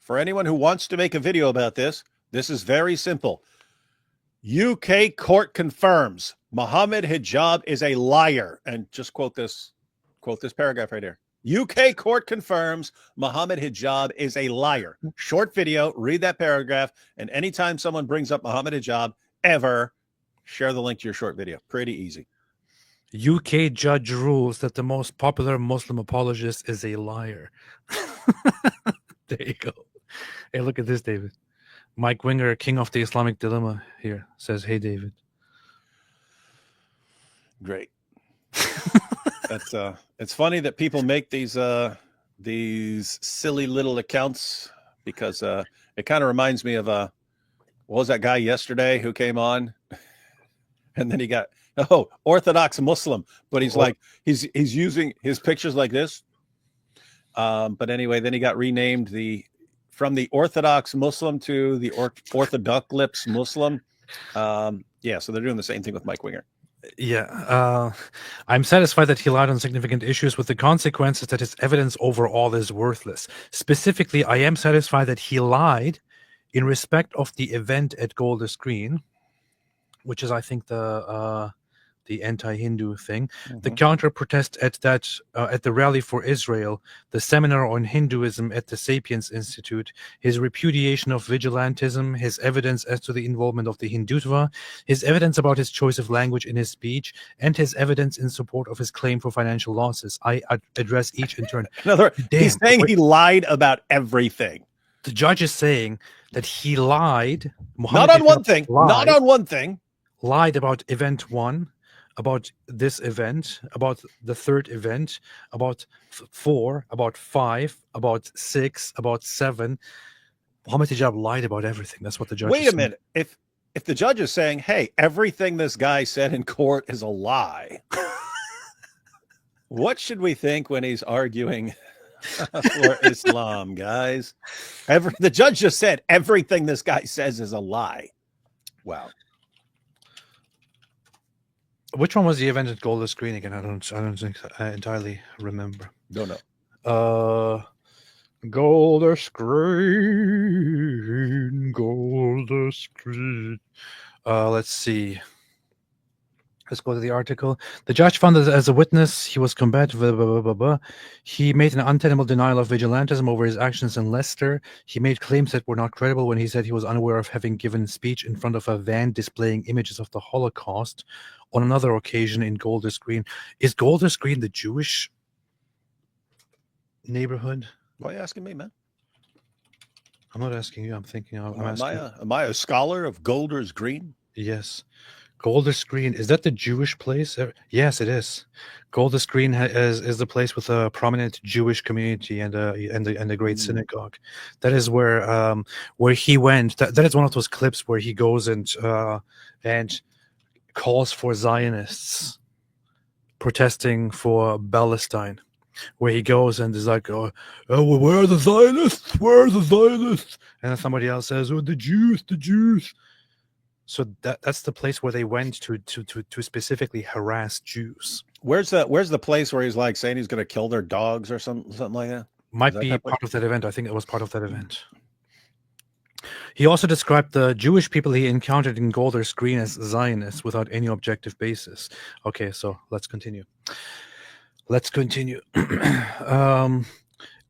for anyone who wants to make a video about this, this is very simple. UK court confirms Mohammed Hijab is a liar. And just quote this paragraph right here. UK court confirms Mohammed Hijab is a liar. Short video, read that paragraph, and anytime someone brings up Mohammed Hijab, ever, share the link to your short video. Pretty easy. UK judge rules that the most popular Muslim apologist is a liar. There you go. Hey, look at this, David. Mike Winger, king of the Islamic dilemma, here says, "Hey, David." Great. It's funny that people make these silly little accounts because it kind of reminds me of what was that guy yesterday who came on, and then he got Orthodox Muslim, but he's like he's using his pictures like this. But anyway, then he got renamed from the Orthodox Muslim to the Orthodox Muslim. Yeah, so they're doing the same thing with Mike Winger. Yeah, I'm satisfied that he lied on significant issues with the consequences that his evidence overall is worthless. Specifically, I am satisfied that he lied in respect of the event at Golders Green, which is, I think, the anti-Hindu thing, the counter-protest at the Rally for Israel, the seminar on Hinduism at the Sapiens Institute, his repudiation of vigilantism, his evidence as to the involvement of the Hindutva, his evidence about his choice of language in his speech, and his evidence in support of his claim for financial losses. I address each in turn. In other words, he's saying he lied about everything. The judge is saying that he lied. Not on one thing. Not on one thing. Lied about event 1, about this event, about the third event, about 4, about 5, about 6, about 7. Mohammed Hijab lied about everything. That's what the judge Wait a minute. If the judge is saying, hey, everything this guy said in court is a lie, what should we think when he's arguing for Islam, guys? The judge just said everything this guy says is a lie. Wow. Which one was the event at Golders Green again? I don't think I entirely remember. Don't know. Golders Green, Golders Green. Let's see. Let's go to the article. The judge found that as a witness, he was combative. Blah, blah, blah, blah. He made an untenable denial of vigilantism over his actions in Leicester. He made claims that were not credible when he said he was unaware of having given speech in front of a van displaying images of the Holocaust on another occasion in Golders Green. Is Golders Green the Jewish neighborhood? Why are you asking me, man? I'm not asking you. I'm thinking. Am I a scholar of Golders Green? Yes. Golders Green, is that the Jewish place? Yes, it is. Golders Green is the place with a prominent Jewish community and a great synagogue. That is where he went. That is one of those clips where he goes and calls for Zionists protesting for Palestine. Where he goes and is like, oh, where are the Zionists? Where are the Zionists? And then somebody else says, oh, the Jews. So that's the place where they went to specifically harass Jews. Where's the place where he's like saying he's going to kill their dogs or something like that? Might be part of that event. I think it was part of that event. He also described the Jewish people he encountered in Golder's Green as Zionists without any objective basis. Okay, so let's continue.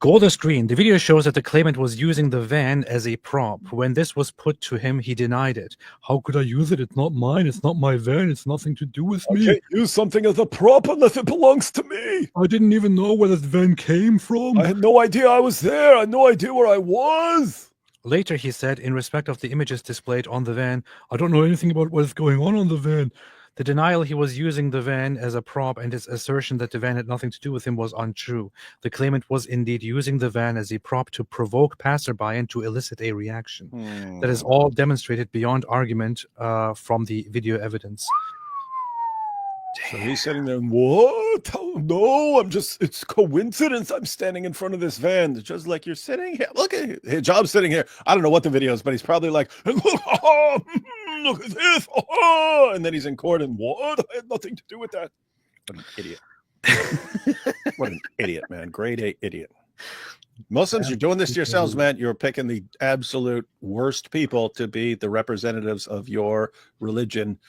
Golder's Green. The video shows that the claimant was using the van as a prop. When this was put to him, he denied it. How could I use it? It's not mine. It's not my van. It's nothing to do with me. I can't use something as a prop unless it belongs to me. I didn't even know where the van came from. I had no idea I was there. I had no idea where I was. Later, he said, in respect of the images displayed on the van, I don't know anything about what is going on the van. The denial he was using the van as a prop and his assertion that the van had nothing to do with him was untrue. The claimant was indeed using the van as a prop to provoke passerby and to elicit a reaction. That is all demonstrated beyond argument from the video evidence. So he's sitting there and what? Oh, no, it's coincidence. I'm standing in front of this van, just like you're sitting here. Look at Hijab sitting here. I don't know what the video is, but he's probably like, look at this. And then he's in court and what? I had nothing to do with that. What an idiot. What an idiot, man. Grade A idiot. Muslims, you're doing this to yourselves, man. You're picking the absolute worst people to be the representatives of your religion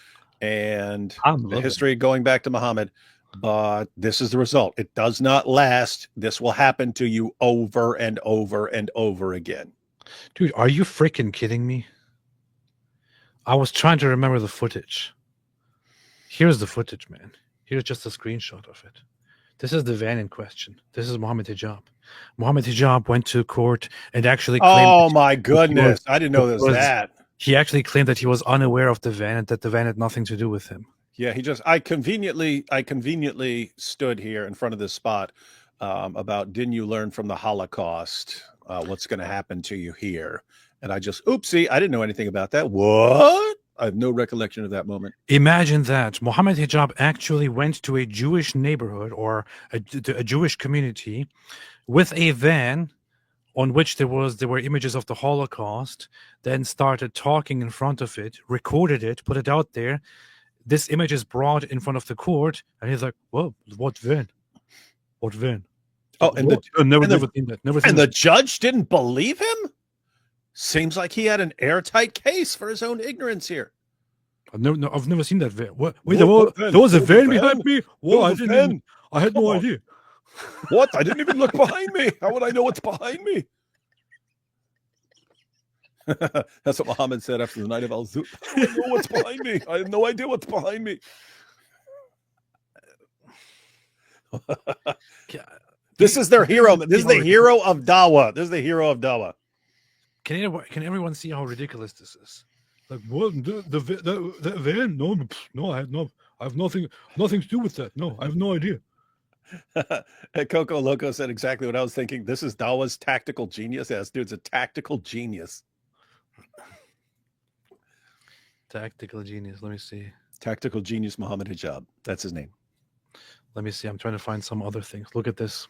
and the history going back to Muhammad. But this is the result. It does not last. This will happen to you over and over and over again. Dude, are you freaking kidding me? I was trying to remember the footage. Here's the footage, man. Here's just a screenshot of it. This is the van in question. This is Mohammed Hijab. Mohammed Hijab went to court and actually claimed... Oh, my goodness. I didn't know there was that. He actually claimed that he was unaware of the van and that the van had nothing to do with him. Yeah, I conveniently stood here in front of this spot about didn't you learn from the Holocaust what's going to happen to you here? And I just, oopsie, I didn't know anything about that. What? I have no recollection of that moment. Imagine that. Mohammed Hijab actually went to a Jewish neighborhood or a Jewish community with a van on which there were images of the Holocaust, then started talking in front of it, recorded it, put it out there. This image is brought in front of the court, and he's like, "Whoa, what van? What van?" Oh, and never seen that. Never seen and that. the judge didn't believe him? Seems like he had an airtight case for his own ignorance here. I've never seen that van. What? Wait, there was a van behind me? Whoa, I had no idea. What? I didn't even look behind me. How would I know what's behind me? That's what Muhammad said after the night of Al-Zut. I don't know what's behind me. I have no idea what's behind me. This is their hero. This is the hero of Dawah. This is the hero of Dawah. Can everyone see how ridiculous this is? Like, what? The van? No, I have nothing to do with that. No, I have no idea. Coco Loco said exactly what I was thinking. This is Dawah's tactical genius. Yes, dude's a tactical genius. Tactical genius. Let me see. Tactical genius Mohammed Hijab. That's his name. Let me see. I'm trying to find some other things. Look at this.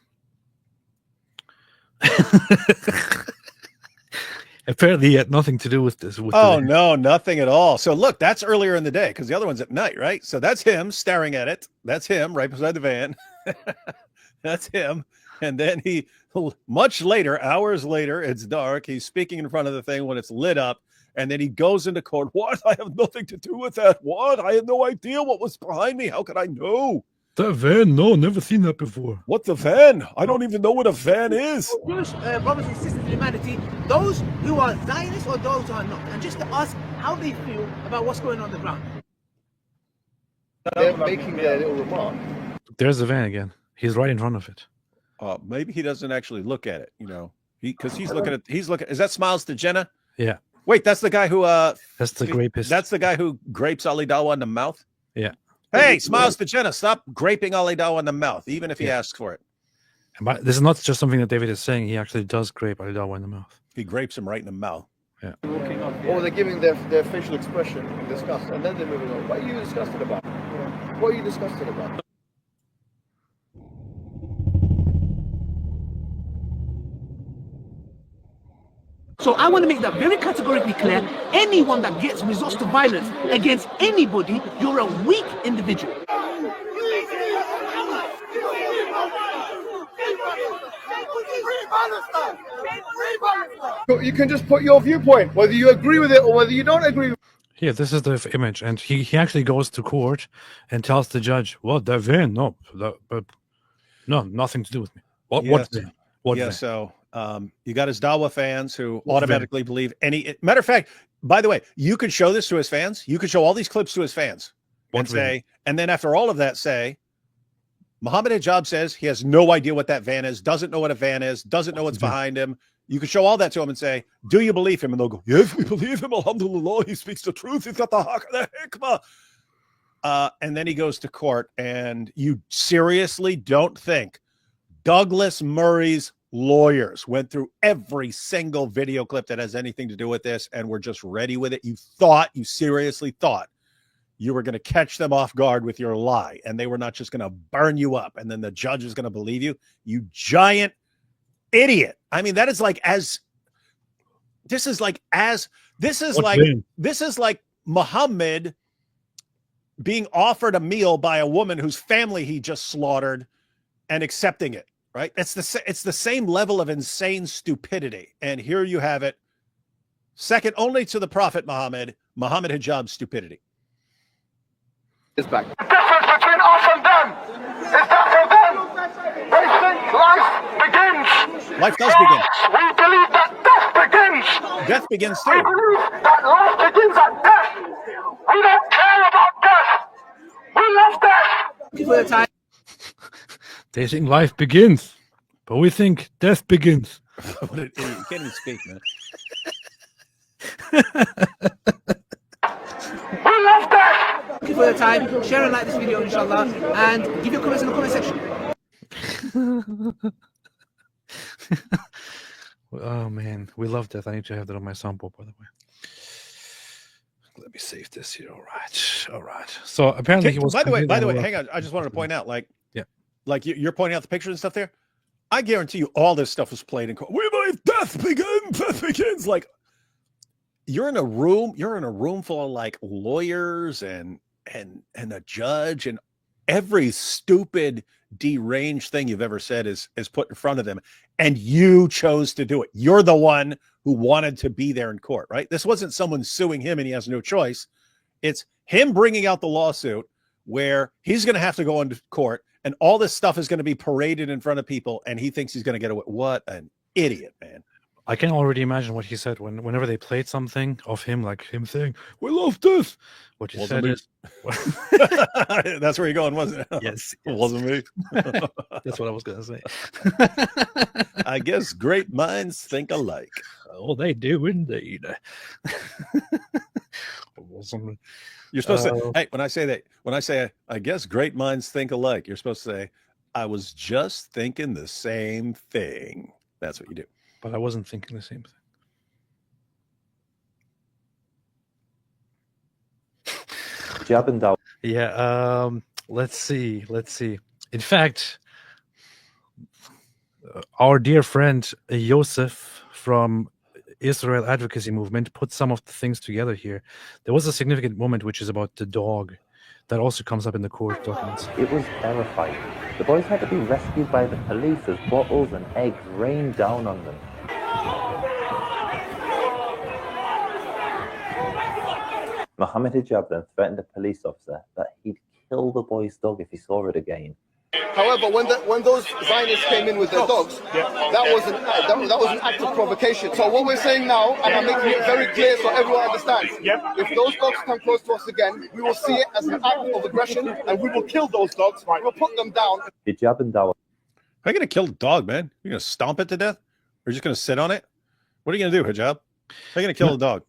Apparently, he had nothing to do with this. No, nothing at all. So look, that's earlier in the day because the other one's at night, right? So that's him staring at it. That's him right beside the van. That's him. And then he, much later, hours later, it's dark. He's speaking in front of the thing when it's lit up. And then he goes into court. What? I have nothing to do with that. What? I had no idea what was behind me. How could I know? That van? No, never seen that before. What, the van? I don't even know what a van is. Jewish brothers and sisters in humanity, those who are Zionists or those who are not, and just to ask how they feel about what's going on the ground. They're making their little remark. There's the van again. He's right in front of it. Maybe he doesn't actually look at it, you know, because he's looking. Is that Smiles to Jenna? Yeah. Wait, that's the guy who. That's the grapist. That's the guy who grapes Ali Dawah in the mouth. Yeah. Hey, Smiles to Jenna, stop graping Ali Dawah in the mouth, even if he asks for it. This is not just something that David is saying. He actually does grape Ali Dawah in the mouth. He grapes him right in the mouth. Yeah. Or they're giving their facial expression in disgust, and then they're moving on. What are you disgusted about? What are you disgusted about? So I want to make that very categorically clear. Anyone that resorts to violence against anybody, you're a weak individual. You can just put your viewpoint, whether you agree with it or whether you don't agree with Here, this is the image, and he actually goes to court and tells the judge, "Well, that van, no, but no, nothing to do with me. What Yes. van? What Yeah, van? so you got his Dawa fans who What automatically believe any. Matter of fact, by the way, you could show this to his fans. You could show all these clips to his fans What and van? say, and then after all of that, say, Mohammed Hijab says he has no idea what that van is, doesn't know what a van is, doesn't know what's van? behind him. You can show all that to him and say, do you believe him? And they'll go, yes, we believe him. Alhamdulillah, he speaks the truth. He's got the hikmah. And then he goes to court, and you seriously don't think Douglas Murray's lawyers went through every single video clip that has anything to do with this and were just ready with it? You seriously thought you were going to catch them off guard with your lie, and they were not just going to burn you up, and then the judge is going to believe you? You giant idiot. I mean, that is like this is like Muhammad being offered a meal by a woman whose family he just slaughtered and accepting it, right? It's the same level of insane stupidity. And here you have it, second only to the Prophet Muhammad Hijab stupidity. this back. The difference between us and them is that for them, they think life begins. Life does begin. We believe that death begins. Death begins We too. believe that life begins at death. We don't care about death. We love death. Thank you for your time. They think life begins, but we think death begins." What an idiot. You can't even speak, man. We love death. Thank you for your time. Share and like this video, inshallah, and give your comments in the comment section. Oh man, we love death. I need to have that on my soundboard, by the way. Let me save this here. All right. So apparently he was. By the way, completely hang on. I just wanted to point out, Yeah. like you're pointing out the pictures and stuff there. I guarantee you, all this stuff was played in court. We believe death begins. Death begins. Like you're in a room full of like lawyers and a judge, and every stupid, deranged thing you've ever said is put in front of them, and you chose to do it. You're the one who wanted to be there in court, right? This wasn't someone suing him and he has no choice. It's him bringing out the lawsuit where he's going to have to go into court, and all this stuff is going to be paraded in front of people, and he thinks he's going to get away. What an idiot, man. I can already imagine what he said whenever they played something of him, like him saying, "We love this." What he said is, that's where you're going, wasn't it? Yes, It wasn't me. That's what I was going to say. I guess great minds think alike. Oh, they do indeed. You're supposed to, hey, when I say, I guess great minds think alike, you're supposed to say, I was just thinking the same thing. That's what you do. But I wasn't thinking the same thing. Hijab and Dawa. Yeah. Let's see. In fact, our dear friend Yosef from Israel Advocacy Movement put some of the things together here. There was a significant moment which is about the dog that also comes up in the court documents. It was terrifying. The boys had to be rescued by the police as bottles and eggs rained down on them. Mohammed Hijab then threatened a police officer that he'd kill the boy's dog if he saw it again. However, when those Zionists came in with their dogs, that was an act of provocation. So what we're saying now, and I'm making it very clear so everyone understands, if those dogs come close to us again, we will see it as an act of aggression, and we will kill those dogs. We will put them down. Hijab and Dawa. How are you going to kill the dog, man? You're going to stomp it to death? Or you're just going to sit on it? What are you going to do, Hijab? How are you going to kill the dog?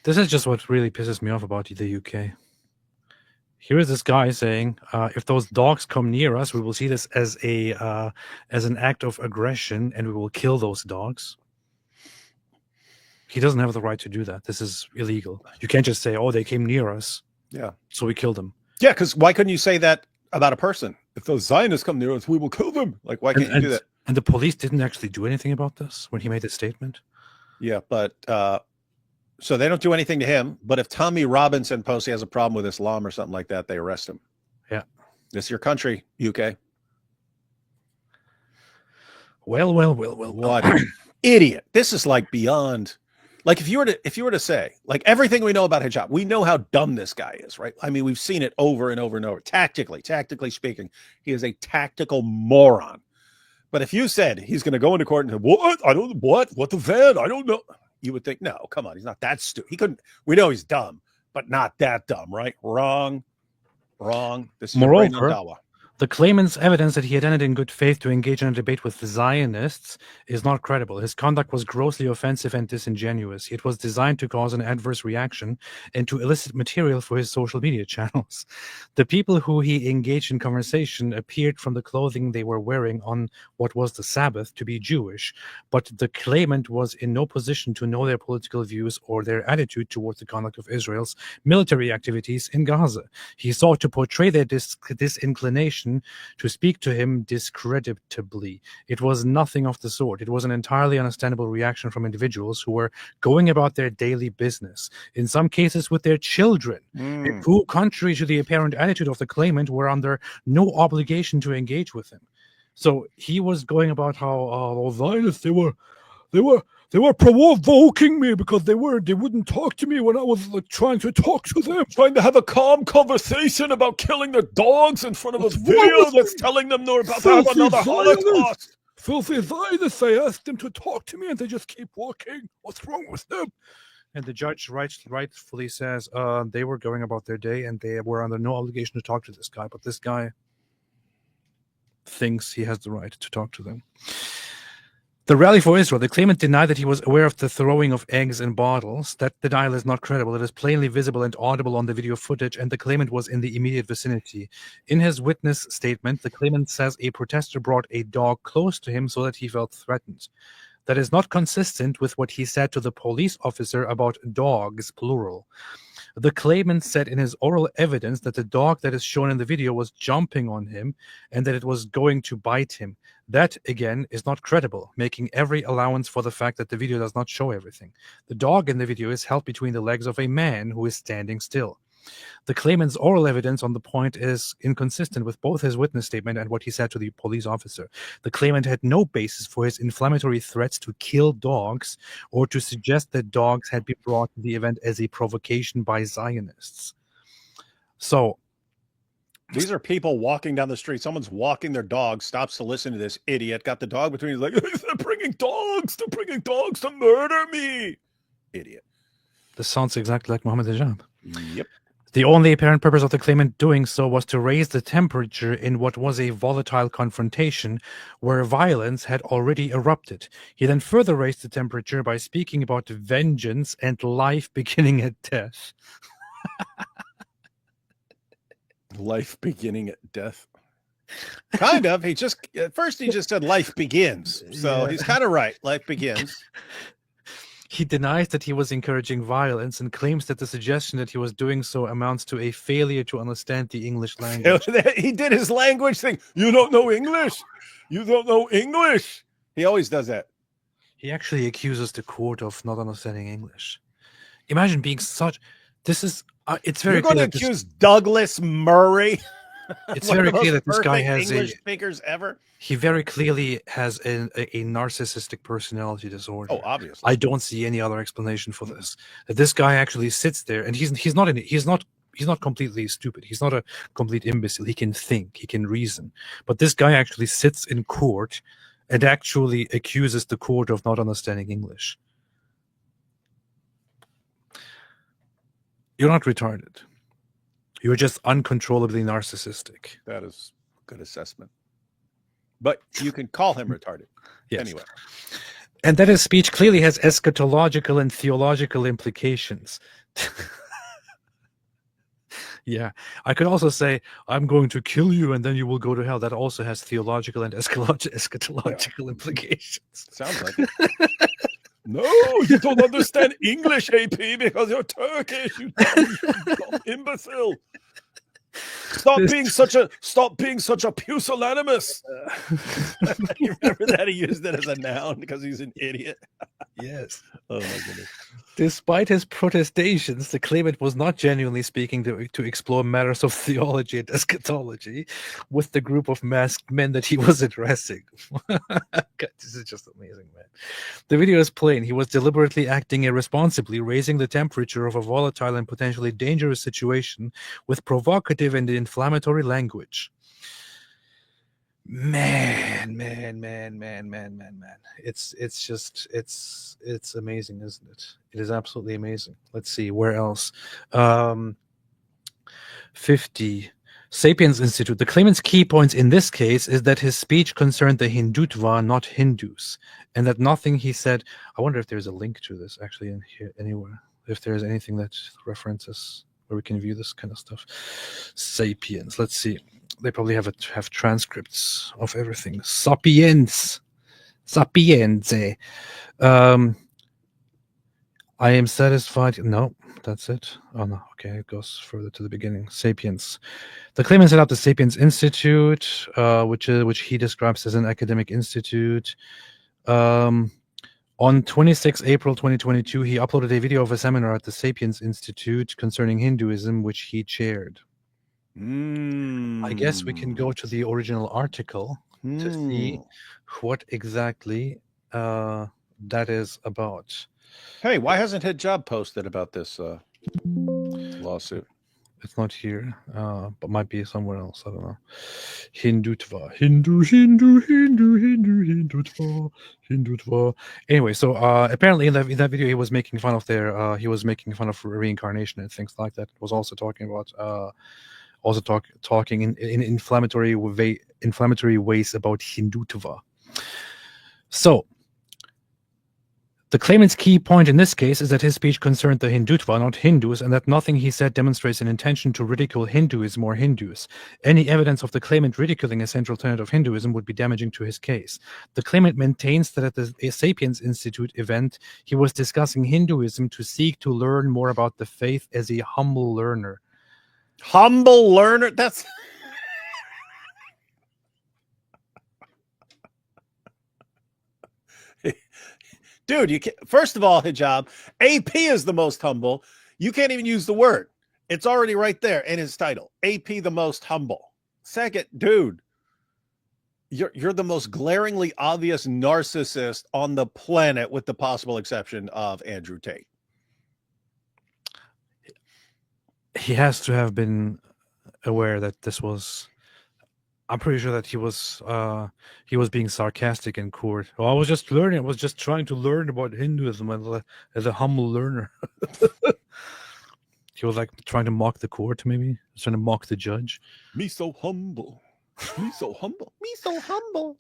This is just what really pisses me off about the UK. Here is this guy saying, if those dogs come near us, we will see this as an act of aggression, and we will kill those dogs. He doesn't have the right to do that. This is illegal. You can't just say, oh, they came near us, so we killed them. Yeah, because why couldn't you say that about a person? If those Zionists come near us, we will kill them. Like, why can't you do that? And the police didn't actually do anything about this when he made this statement? Yeah, but... so they don't do anything to him, but if Tommy Robinson posts he has a problem with Islam or something like that, they arrest him. Yeah. This is your country, UK. Well. What? idiot. This is like beyond. Like if you were to say, like, everything we know about hijab, we know how dumb this guy is, right? I mean, we've seen it over and over and over. Tactically speaking, he is a tactical moron. But if you said he's going to go into court and say, what the van? I don't know. You would think, no, come on, he's not that stupid. He couldn't. We know he's dumb, but not that dumb, right? Wrong. This is Moreover, the claimant's evidence that he attended in good faith to engage in a debate with the Zionists is not credible. His conduct was grossly offensive and disingenuous. It was designed to cause an adverse reaction and to elicit material for his social media channels. The people who he engaged in conversation appeared from the clothing they were wearing on what was the Sabbath to be Jewish, but the claimant was in no position to know their political views or their attitude towards the conduct of Israel's military activities in Gaza. He sought to portray their disinclination to speak to him discreditably. It was nothing of the sort. It was an entirely understandable reaction from individuals who were going about their daily business, in some cases with their children, who, contrary to the apparent attitude of the claimant, were under no obligation to engage with him. So he was going about how Zionists, they were provoking me because they wouldn't talk to me when I was like trying to talk to them. Trying to have a calm conversation about killing the dogs in front of a video that's telling them they're about to have another Holocaust. Filthy Zionists, I asked them to talk to me and they just keep walking. What's wrong with them? And the judge rightfully says they were going about their day and they were under no obligation to talk to this guy. But this guy thinks he has the right to talk to them. The Rally for Israel, the claimant denied that he was aware of the throwing of eggs in bottles. That denial is not credible. It is plainly visible and audible on the video footage, and the claimant was in the immediate vicinity. In his witness statement, the claimant says a protester brought a dog close to him so that he felt threatened. That is not consistent with what he said to the police officer about dogs, plural. The claimant said in his oral evidence that the dog that is shown in the video was jumping on him and that it was going to bite him. That, again, is not credible, making every allowance for the fact that the video does not show everything. The dog in the video is held between the legs of a man who is standing still. The claimant's oral evidence on the point is inconsistent with both his witness statement and what he said to the police officer. The claimant had no basis for his inflammatory threats to kill dogs or to suggest that dogs had been brought to the event as a provocation by Zionists. So, these are people walking down the street. Someone's walking their dog, stops to listen to this idiot, got the dog between his legs. They're bringing dogs to murder me. Idiot. This sounds exactly like Mohammed Hijab. Yep. The only apparent purpose of the claimant doing so was to raise the temperature in what was a volatile confrontation where violence had already erupted. He then further raised the temperature by speaking about vengeance and life beginning at death. Life beginning at death. Kind of. At first he just said life begins. So he's kind of right. Life begins. He denies that he was encouraging violence and claims that the suggestion that he was doing so amounts to a failure to understand the English language. He did his language thing. You don't know English. You don't know English. He always does that. He actually accuses the court of not understanding English. Imagine being such. This is. It's very. You're going to accuse Douglas Murray. It's very clear that this guy has English speakers ever. He very clearly has a narcissistic personality disorder. Oh, obviously. I don't see any other explanation for this. That this guy actually sits there, and he's not completely stupid. He's not a complete imbecile. He can think, he can reason. But this guy actually sits in court and actually accuses the court of not understanding English. You're not retarded. You're just uncontrollably narcissistic. That is a good assessment. But you can call him retarded. Yes. Anyway. And that his speech clearly has eschatological and theological implications. Yeah. I could also say, I'm going to kill you and then you will go to hell. That also has theological and eschatological implications. Sounds like it. No, you don't understand English, AP, because you're Turkish, you dumb imbecile. Stop being such a pusillanimous. You remember that he used it as a noun because he's an idiot. Yes. Oh my goodness. Despite his protestations, the claimant was not genuinely speaking to explore matters of theology and eschatology with the group of masked men that he was addressing. God, this is just amazing, man. The video is plain. He was deliberately acting irresponsibly, raising the temperature of a volatile and potentially dangerous situation with provocative and inflammatory language. Man. It's amazing, isn't it? It is absolutely amazing. Let's see, where else? 50. Sapiens Institute. The claimant's key points in this case is that his speech concerned the Hindutva, not Hindus, and that nothing he said. I wonder if there's a link to this actually in here anywhere. If there's anything that references where we can view this kind of stuff. Sapiens. Let's see. They probably have transcripts of everything. Sapiens. I am satisfied. No, that's it. Oh no. Okay, it goes further to the beginning. Sapiens. The claimant set up the Sapiens Institute, which he describes as an academic institute. On 26 April 2022, he uploaded a video of a seminar at the Sapiens Institute concerning Hinduism, which he chaired. I guess we can go to the original article to see what exactly that is about. Hey, why hasn't Hijab posted about this lawsuit? It's not here, but might be somewhere else. I don't know. Hindutva. Anyway, so apparently in that video he was making fun of reincarnation and things like that. Was also talking about talking in inflammatory ways about Hindutva. So the claimant's key point in this case is that his speech concerned the Hindutva, not Hindus, and that nothing he said demonstrates an intention to ridicule Hinduism or Hindus. Any evidence of the claimant ridiculing a central tenet of Hinduism would be damaging to his case. The claimant maintains that at the Sapiens Institute event, he was discussing Hinduism to seek to learn more about the faith as a humble learner. Humble learner? That's... Dude, you can't. First of all, Hijab, AP is the most humble. You can't even use the word. It's already right there in his title. AP the most humble. Second, dude, you're the most glaringly obvious narcissist on the planet, with the possible exception of Andrew Tate. He has to have been aware that this was... I'm pretty sure that he was being sarcastic in court. Well, I was just learning. I was just trying to learn about Hinduism as a humble learner. He was like trying to mock the court, maybe trying to mock the judge. Me so humble. Me so humble. Me so humble.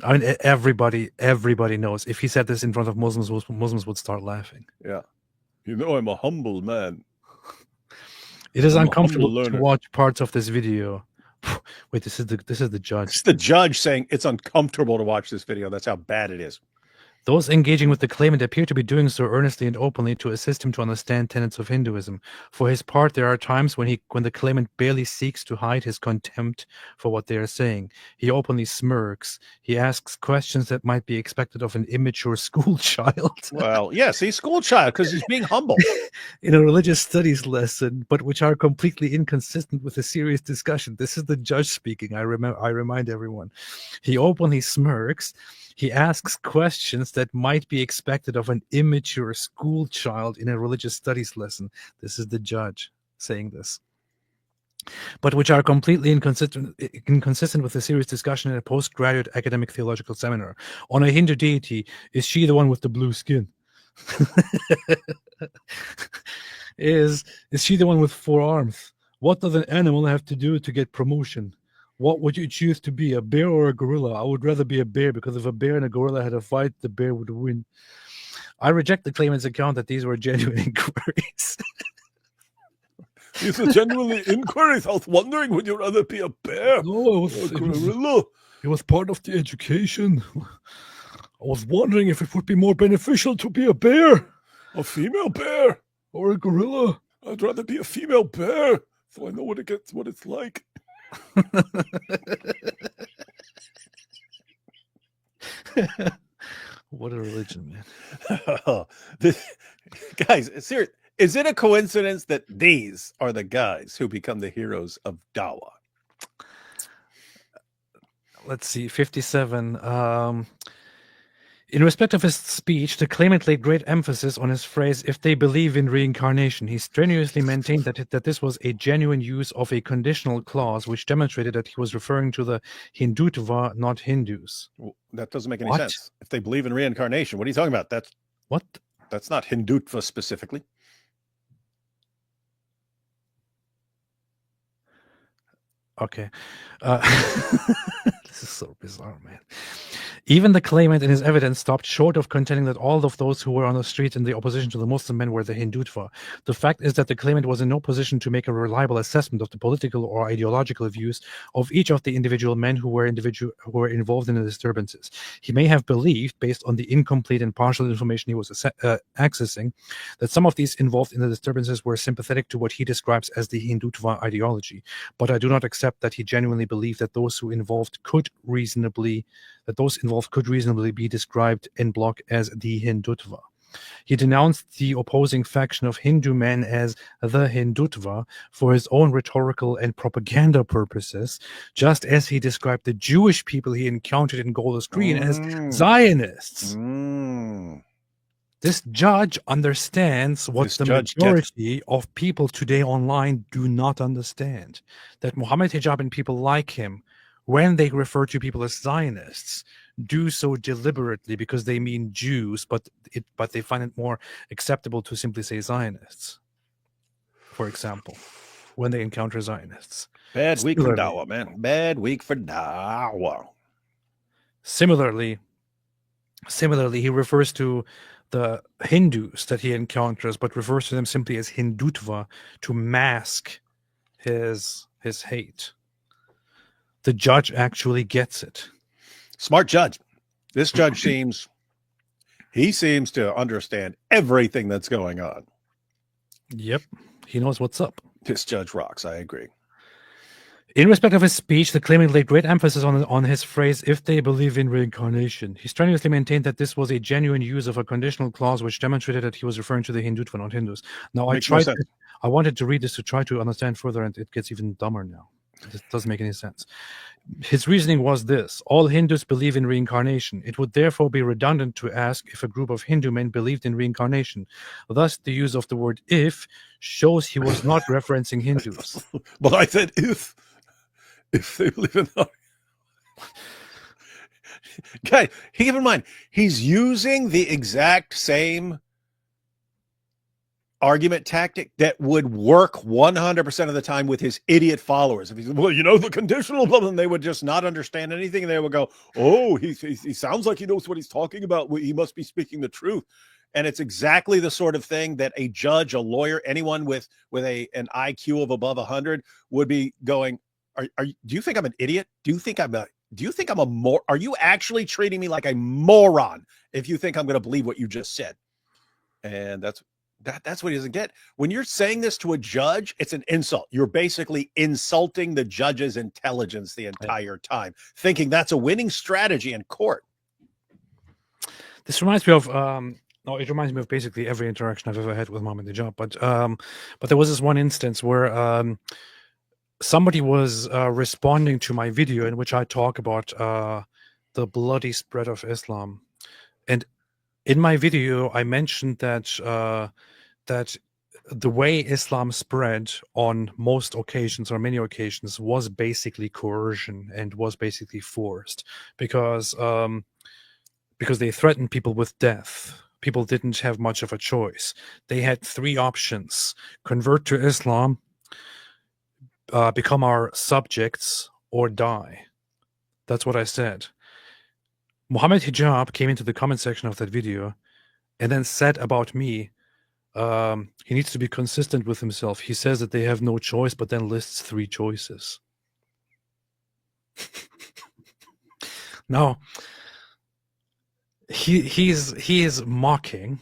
I mean, everybody knows if he said this in front of Muslims would start laughing. Yeah, you know, I'm a humble man. It is uncomfortable to watch parts of this video. Wait, this is the judge. It's the judge saying it's uncomfortable to watch this video. That's how bad it is. Those engaging with the claimant appear to be doing so earnestly and openly to assist him to understand tenets of Hinduism. For his part, there are times when the claimant barely seeks to hide his contempt for what they are saying. He openly smirks. He asks questions that might be expected of an immature school child. Well, yes, he's school child because he's being humble. In a religious studies lesson, but which are completely inconsistent with a serious discussion. This is the judge speaking. I remind everyone. He openly smirks. He asks questions that might be expected of an immature school child in a religious studies lesson. This is the judge saying this. But which are completely inconsistent with a serious discussion in a postgraduate academic theological seminar. On a Hindu deity, is she the one with the blue skin? Is she the one with 4 arms? What does an animal have to do to get promotion? What would you choose to be, a bear or a gorilla? I would rather be a bear, because if a bear and a gorilla had a fight, the bear would win. I reject the claimant's account that these were genuine inquiries. These are genuinely inquiries. I was wondering, would you rather be a bear No, or a gorilla? It was part of the education. I was wondering if it would be more beneficial to be a bear. A female bear? Or a gorilla. I'd rather be a female bear, so I know what it's like. What a religion, man. Guys, serious. Is it a coincidence that these are the guys who become the heroes of Dawa? Let's see, 57. In respect of his speech, the claimant laid great emphasis on his phrase, if they believe in reincarnation. He strenuously maintained that this was a genuine use of a conditional clause, which demonstrated that he was referring to the Hindutva, not Hindus. That doesn't make any What? sense. If they believe in reincarnation, what are you talking about? What? That's not Hindutva specifically. Okay. This is so bizarre, man. Even the claimant in his evidence stopped short of contending that all of those who were on the street in the opposition to the Muslim men were the Hindutva. The fact is that the claimant was in no position to make a reliable assessment of the political or ideological views of each of the individual men who were involved in the disturbances. He may have believed, based on the incomplete and partial information he was accessing, that some of these involved in the disturbances were sympathetic to what he describes as the Hindutva ideology. But I do not accept that he genuinely believed that those involved could reasonably be described in block as the Hindutva. He denounced the opposing faction of Hindu men as the Hindutva for his own rhetorical and propaganda purposes, just as he described the Jewish people he encountered in Golders Green as Zionists. This judge understands what the majority of people today online do not understand, that Mohammed Hijab and people like him, when they refer to people as Zionists, do so deliberately because they mean Jews, but they find it more acceptable to simply say Zionists, for example, when they encounter Zionists. Bad week for Dawa, man. Bad week for Dawa. Similarly, he refers to the Hindus that he encounters, but refers to them simply as Hindutva to mask his hate. The judge actually gets it. Smart judge. This judge seems to understand everything that's going on. Yep. He knows what's up. This judge rocks. I agree. In respect of his speech, the claimant laid great emphasis on his phrase, if they believe in reincarnation. He strenuously maintained that this was a genuine use of a conditional clause which demonstrated that he was referring to the Hindutva, not Hindus. Now, I wanted to read this to try to understand further, and it gets even dumber now. This doesn't make any sense. His reasoning was this: all Hindus believe in reincarnation. It would therefore be redundant to ask if a group of Hindu men believed in reincarnation. Thus, the use of the word if shows he was not referencing Hindus. But I said if they believe in Guys, keep in mind, he's using the exact same argument tactic that would work 100% of the time with his idiot followers. If he's, well, the conditional blah, and they would just not understand anything, and they would go, oh, he sounds like he knows what he's talking about. He must be speaking the truth. And it's exactly the sort of thing that a judge, a lawyer, anyone with an IQ of above 100 would be going, do you think I'm an idiot? Do you think I'm a are you actually treating me like a moron if you think I'm going to believe what you just said? And that's what he doesn't get. When you're saying this to a judge, it's an insult. You're basically insulting the judge's intelligence the entire time, thinking that's a winning strategy in court. This reminds me of it reminds me of basically every interaction I've ever had with Mohammed Hijab. But there was this one instance where somebody was responding to my video in which I talk about the bloody spread of Islam, and in my video I mentioned that the way Islam spread on most occasions, or many occasions, was basically coercion and was basically forced, because they threatened people with death. People didn't have much of a choice. They had three options: convert to Islam, become our subjects, or die. That's what I said. Mohammed Hijab came into the comment section of that video and then said about me, he needs to be consistent with himself. He says that they have no choice, but then lists three choices. Now, he is mocking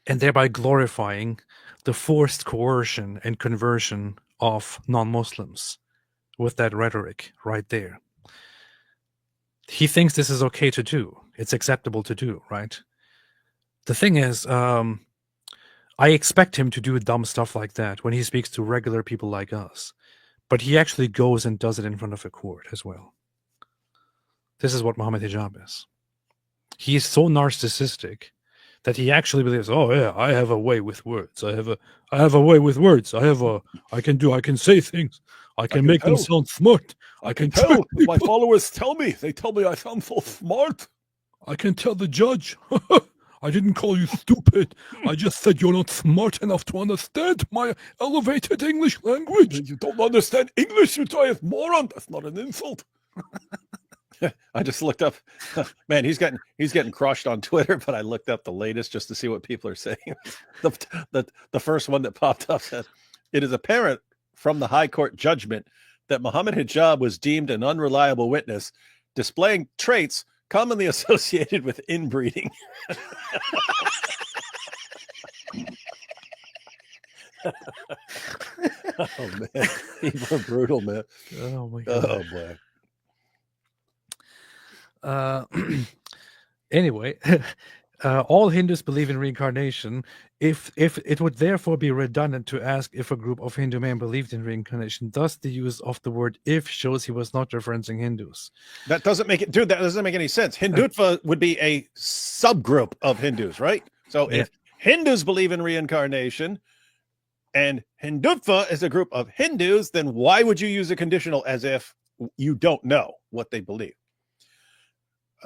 and thereby glorifying the forced coercion and conversion of non-Muslims with that rhetoric right there. He thinks this is okay to do. It's acceptable to do, right? The thing is, I expect him to do dumb stuff like that when he speaks to regular people like us. But he actually goes and does it in front of a court as well. This is what Mohammed Hijab is. He is so narcissistic that he actually believes, oh yeah, I have a way with words. I have a way with words. I can say things. I can make them sound smart. I can tell my followers they tell me I sound so smart. I can tell the judge. I didn't call you stupid. I just said you're not smart enough to understand my elevated English language. You don't understand English, you giant moron. That's not an insult. I just looked up, man, he's getting crushed on Twitter, but I looked up the latest just to see what people are saying. The first one that popped up said, it is apparent from the High Court judgment that Mohammed Hijab was deemed an unreliable witness, displaying traits commonly associated with inbreeding. Oh, man. People are brutal, man. Oh, my God. Oh, boy. Anyway, all Hindus believe in reincarnation. If it would therefore be redundant to ask if a group of Hindu men believed in reincarnation, thus the use of the word "if" shows he was not referencing Hindus. That doesn't make it, dude. That doesn't make any sense. Hindutva would be a subgroup of Hindus, right? So if Hindus believe in reincarnation, and Hindutva is a group of Hindus, then why would you use a conditional as if you don't know what they believe?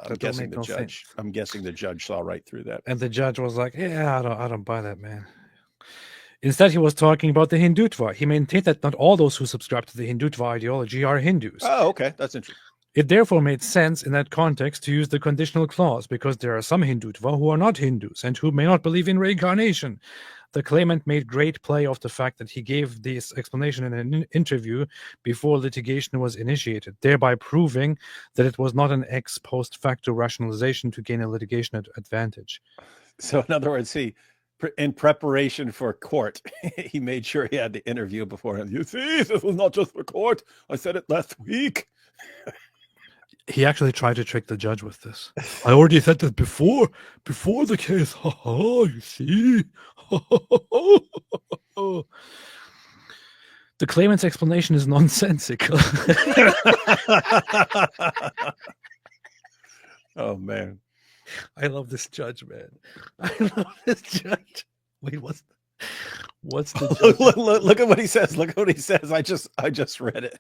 I'm guessing the judge saw right through that. And the judge was like, yeah, I don't buy that, man. Instead, he was talking about the Hindutva. He maintained that not all those who subscribe to the Hindutva ideology are Hindus. Oh, okay. That's interesting. It therefore made sense in that context to use the conditional clause because there are some Hindutva who are not Hindus and who may not believe in reincarnation. The claimant made great play of the fact that he gave this explanation in an interview before litigation was initiated, thereby proving that it was not an ex post facto rationalization to gain a litigation advantage. So, in other words, in preparation for court, he made sure he had the interview beforehand. You see, this was not just for court. I said it last week. He actually tried to trick the judge with this. I already said this before the case. You see. The claimant's explanation is nonsensical. Oh, man. I love this judge, man. I love this judge. Wait, what's the judge? Look at what he says. Look at what he says. I just read it.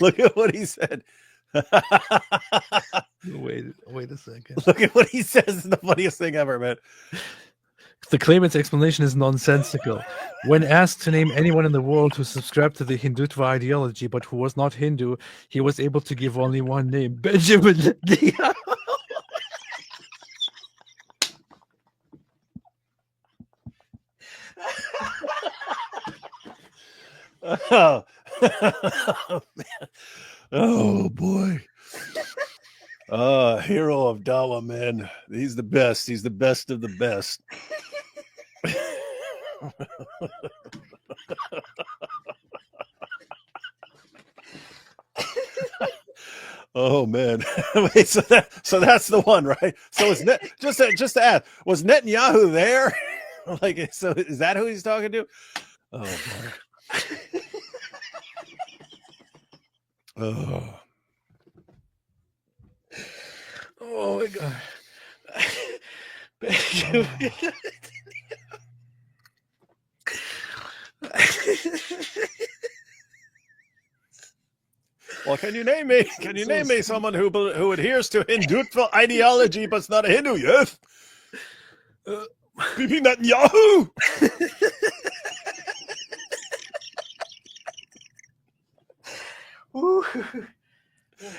Look at what he said. Wait a second. Look at what he says. It's the funniest thing ever, man. The claimant's explanation is nonsensical. When asked to name anyone in the world who subscribed to the Hindutva ideology but who was not Hindu, he was able to give only one name: Benjamin Netanyahu. Oh, man. Oh, boy. Hero of Dawa, man. He's the best. He's the best of the best. Oh, man. Wait, so that's the one, right? So is just to ask, was Netanyahu there? Like, so is that who he's talking to? Oh, boy. Oh. Oh my God. Well, can you name me? Can you name me someone who adheres to Hindutva ideology but's not a Hindu? Yes. Bibi Netanyahu.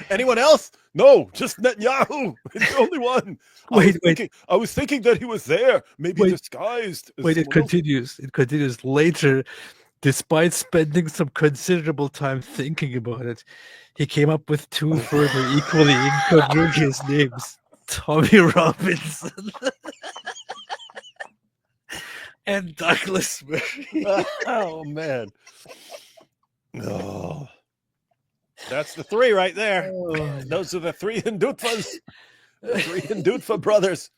Anyone else? No, just Netanyahu. He's the only one. I was thinking that he was there, maybe disguised. It continues. It continues later. Despite spending some considerable time thinking about it, he came up with two further equally incongruous names: Tommy Robinson and Douglas Murray. Oh, man. Oh. That's the three right there. Oh. Those are the three Hindutvas. Three Hindutva brothers.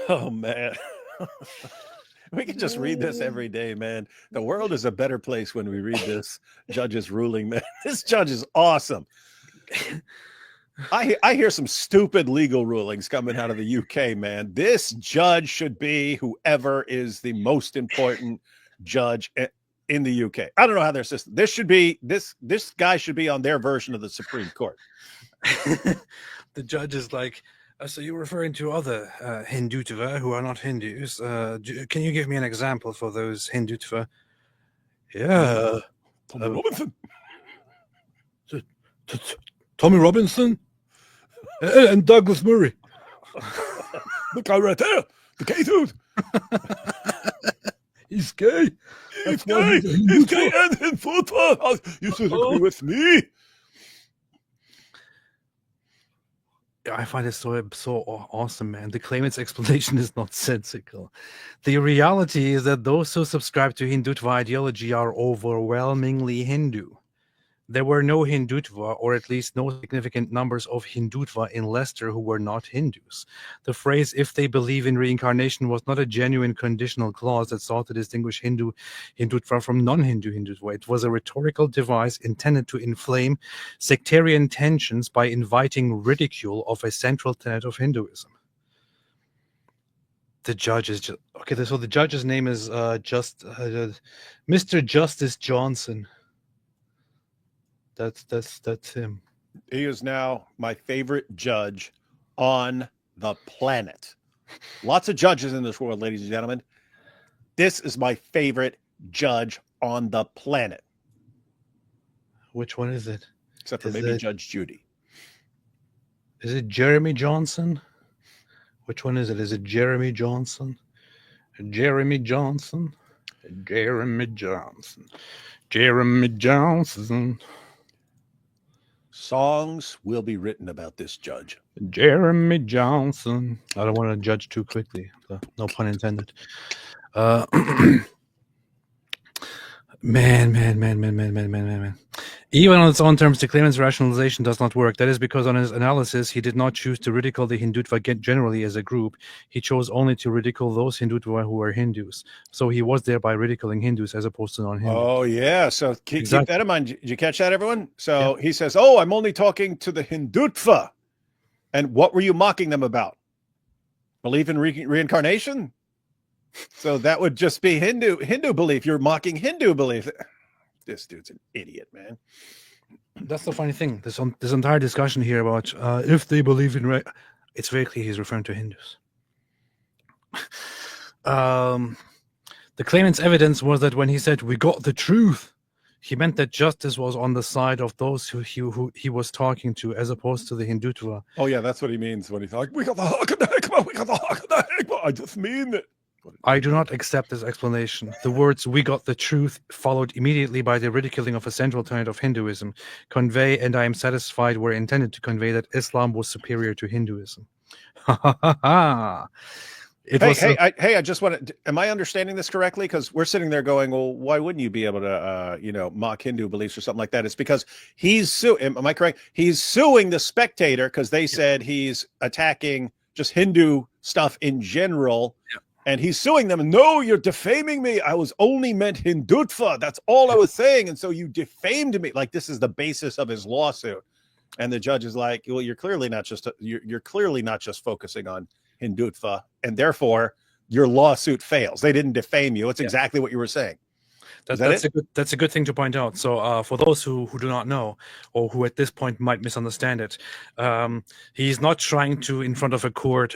Oh man. We can just read this every day, man. The world is a better place when we read this judge's ruling, man. This judge is awesome. I hear some stupid legal rulings coming out of the UK, man. This judge should be whoever is the most important judge in the UK. I don't know how their system. This should be this guy should be on their version of the Supreme Court. The judge is like, so you're referring to other Hindutva who are not Hindus. Can you give me an example for those Hindutva? Yeah. Tommy Robinson. Tommy Robinson and Douglas Murray. The guy right there. The gay dude. He's gay. He's gay. He's gay and in football. You should agree with me. I find it so awesome, man. The claimant's explanation is nonsensical. The reality is that those who subscribe to Hindutva ideology are overwhelmingly Hindu. There were no Hindutva, or at least no significant numbers of Hindutva in Leicester who were not Hindus. The phrase, if they believe in reincarnation, was not a genuine conditional clause that sought to distinguish Hindutva from non-Hindu Hindutva. It was a rhetorical device intended to inflame sectarian tensions by inviting ridicule of a central tenet of Hinduism. The judge is just... Okay, so the judge's name is Mr. Justice Johnson. That's him. He is now my favorite judge on the planet. Lots of judges in this world, ladies and gentlemen. This is my favorite judge on the planet. Which one is it? Except for maybe Judge Judy. Is it Jeremy Johnson? Which one is it? Is it Jeremy Johnson? Jeremy Johnson? Jeremy Johnson. Jeremy Johnson. Songs will be written about this judge. Jeremy Johnson. I don't want to judge too quickly. So no pun intended. Man. Even on its own terms, the claimant's rationalization does not work. That is because on his analysis, he did not choose to ridicule the Hindutva generally as a group. He chose only to ridicule those Hindutva who were Hindus. So he was thereby ridiculing Hindus as opposed to non-Hindus. Oh, yeah. So keep that in mind. Did you catch that, everyone? So He says, oh, I'm only talking to the Hindutva. And what were you mocking them about? Belief in reincarnation? So that would just be Hindu belief. You're mocking Hindu belief. This dude's an idiot, man. That's the funny thing. This entire discussion here about if they believe in it's very clear he's referring to Hindus. The claimant's evidence was that when he said we got the truth, he meant that justice was on the side of those who he was talking to, as opposed to the Hindutva. Oh yeah, that's what he means when he's like, we got the hawk and the hikmah, we got the hawk and the hikmah. I just mean that. I do not accept this explanation. The words "we got the truth" followed immediately by the ridiculing of a central tenet of Hinduism. Convey, and I am satisfied, were intended to convey that Islam was superior to Hinduism. I just want to. Am I understanding this correctly? Because we're sitting there going, well, why wouldn't you be able to, mock Hindu beliefs or something like that? It's because he's suing. Am I correct? He's suing the Spectator because they said he's attacking just Hindu stuff in general. Yeah. And he's suing them. No, you're defaming me. I was only meant Hindutva. That's all I was saying. And so you defamed me. Like, this is the basis of his lawsuit. And the judge is like, well, you're clearly not just focusing on Hindutva, and therefore your lawsuit fails. They didn't defame you. It's exactly what you were saying. That's a good thing to point out. So for those who do not know, or who at this point might misunderstand it, he's not trying to, in front of a court,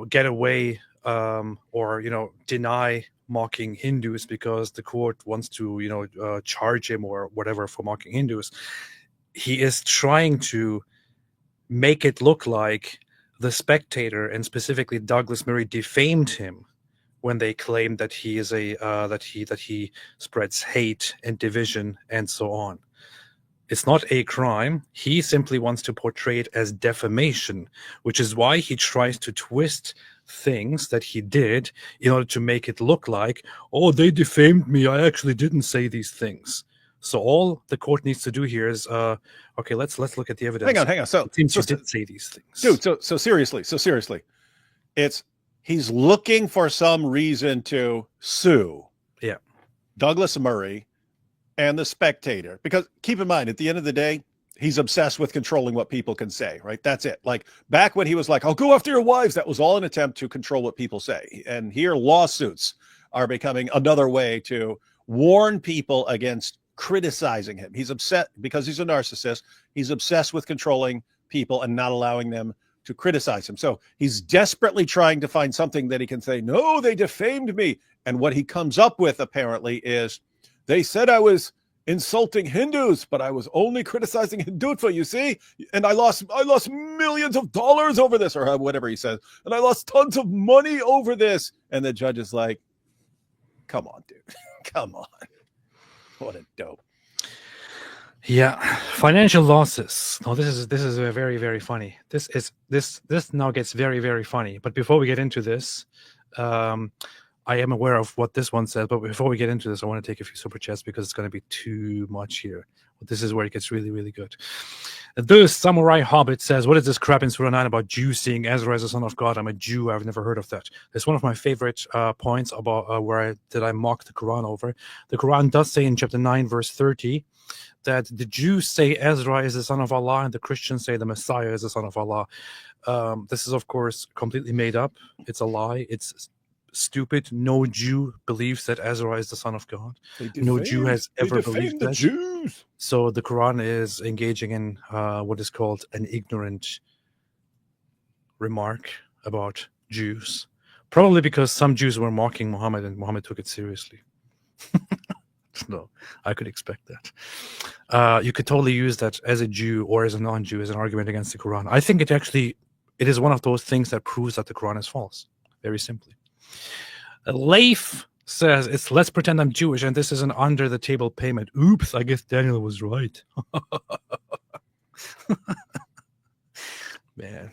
get away or deny mocking Hindus because the court wants to charge him or whatever for mocking Hindus. He is trying to make it look like the Spectator, and specifically Douglas Murray, defamed him when they claimed that he is that he spreads hate and division and so on. It's not a crime. He simply wants to portray it as defamation, which is why he tries to twist things that he did in order to make it look like, oh, they defamed me. I actually didn't say these things. So all the court needs to do here is, okay, let's look at the evidence. Hang on. So it seems you did say these things, dude. So seriously, he's looking for some reason to sue. Yeah, Douglas Murray and the Spectator, because keep in mind, at the end of the day, he's obsessed with controlling what people can say, right? That's it. Like back when he was like, "I'll go after your wives," that was all an attempt to control what people say. And here, lawsuits are becoming another way to warn people against criticizing him. He's upset because he's a narcissist. He's obsessed with controlling people and not allowing them to criticize him. So he's desperately trying to find something that he can say, "No, they defamed me." And what he comes up with apparently is, "They said I was insulting Hindus, but I was only criticizing Hindutva, you see? And I lost millions of dollars over this," or whatever he says. "And I lost tons of money over this." And the judge is like, "Come on, dude. Come on." What a dope. Yeah, financial losses. No, this is very, very funny. This now gets very, very funny. But before we get into this, I am aware of what this one says. But before we get into this, I want to take a few super chats because it's going to be too much here. But this is where it gets really, really good. The Samurai Hobbit says, "What is this crap in Surah 9 about Jews seeing Ezra as the son of God? I'm a Jew. I've never heard of that." It's one of my favorite points about where I mock the Quran over. The Quran does say in chapter 9, verse 30, that the Jews say Ezra is the son of Allah and the Christians say the Messiah is the son of Allah. This is, of course, completely made up. It's a lie. It's stupid. No Jew believes that Ezra is the son of God. No Jew has ever believed that. Jews. So the Quran is engaging in what is called an ignorant remark about Jews. Probably because some Jews were mocking Muhammad and Muhammad took it seriously. No, I could expect that. You could totally use that as a Jew or as a non-Jew as an argument against the Quran. I think it is one of those things that proves that the Quran is false. Very simply. Leif says, "It's let's pretend I'm Jewish and this is an under the table payment. Oops, I guess Daniel was right." Man.